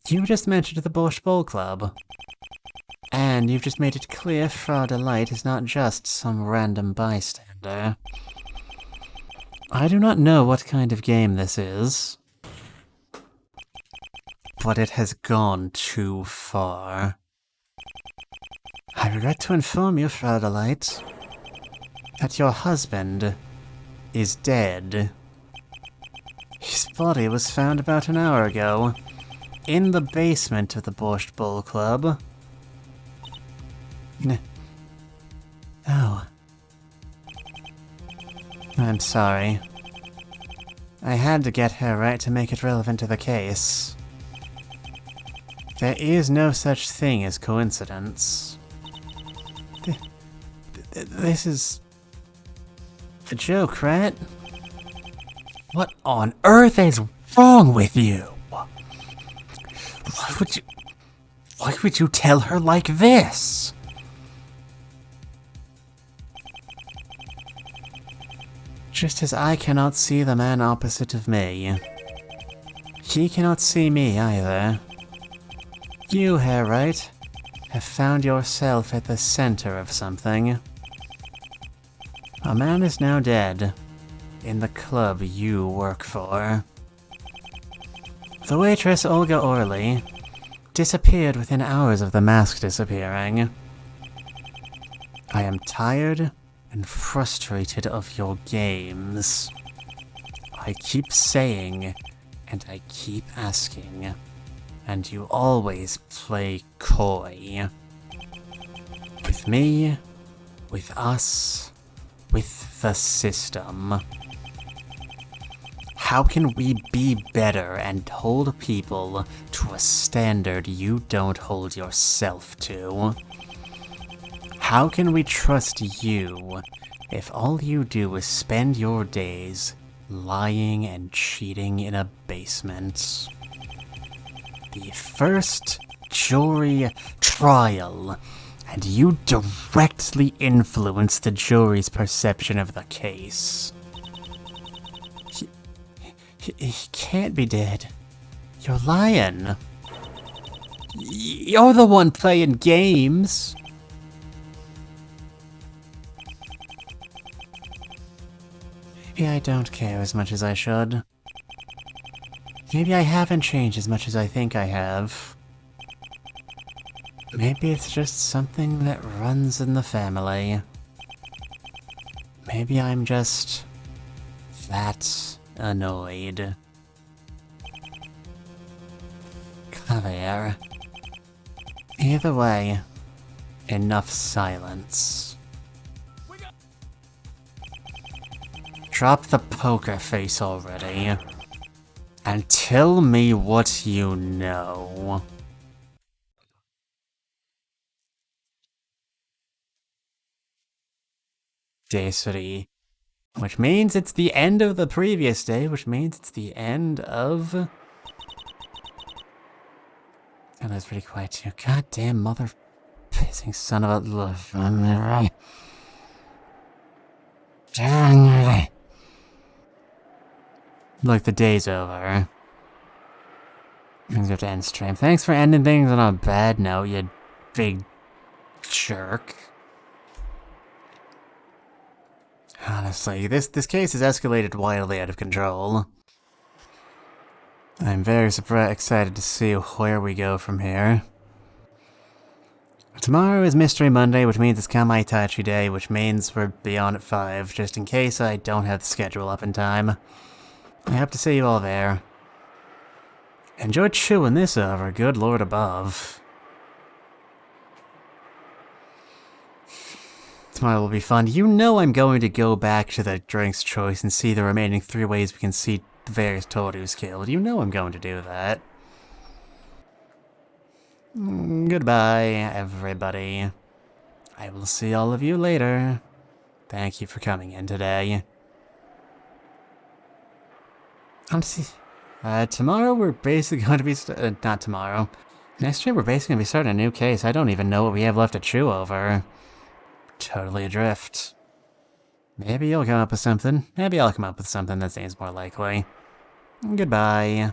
You just mentioned the Borscht Bowl Club. And you've just made it clear Frau Delight is not just some random bystander. I do not know what kind of game this is, but it has gone too far. I regret to inform you, Frau Delight, that your husband is dead. His body was found about an hour ago, in the basement of the Borscht Bowl Club. Oh. I'm sorry. I had to get her right to make it relevant to the case. There is no such thing as coincidence. This is a joke, right? What on earth is wrong with you? Why would you tell her like this? Just as I cannot see the man opposite of me, he cannot see me either. You, Hairwright, have found yourself at the center of something. A man is now dead, in the club you work for. The waitress Olga Orley disappeared within hours of the mask disappearing. I am tired and frustrated of your games. I keep saying, and I keep asking, and you always play coy. With me, with us, with the system. How can we be better and hold people to a standard you don't hold yourself to? How can we trust you if all you do is spend your days lying and cheating in a basement? The first jury trial, and you directly influence the jury's perception of the case. He can't be dead. You're lying. You're the one playing games. Maybe I don't care as much as I should. Maybe I haven't changed as much as I think I have. Maybe it's just something that runs in the family. Maybe I'm just that annoyed. Clavier. Either way, enough silence. Drop the poker face already, and tell me what you know. Day 3. Which means it's the end of the previous day, which means it's the end of... Oh, that's pretty quiet too. Goddamn mother... pissing son of a... Look, the day's over. Things have to end stream. Thanks for ending things on a bad note, you big jerk. Honestly, this case has escalated wildly out of control. I'm very excited to see where we go from here. Tomorrow is Mystery Monday, which means it's Kamaitachi Day, which means we're beyond at 5, just in case I don't have the schedule up in time. I hope to see you all there. Enjoy chewing this over, good lord above. Tomorrow will be fun. You know I'm going to go back to the drinks choice and see the remaining 3 ways we can see the various Torus killed. You know I'm going to do that. Goodbye, everybody. I will see all of you later. Thank you for coming in today. Tomorrow we're basically going to be... not tomorrow. Next year we're basically going to be starting a new case. I don't even know what we have left to chew over. Totally adrift. Maybe you'll come up with something. Maybe I'll come up with something that seems more likely. Goodbye.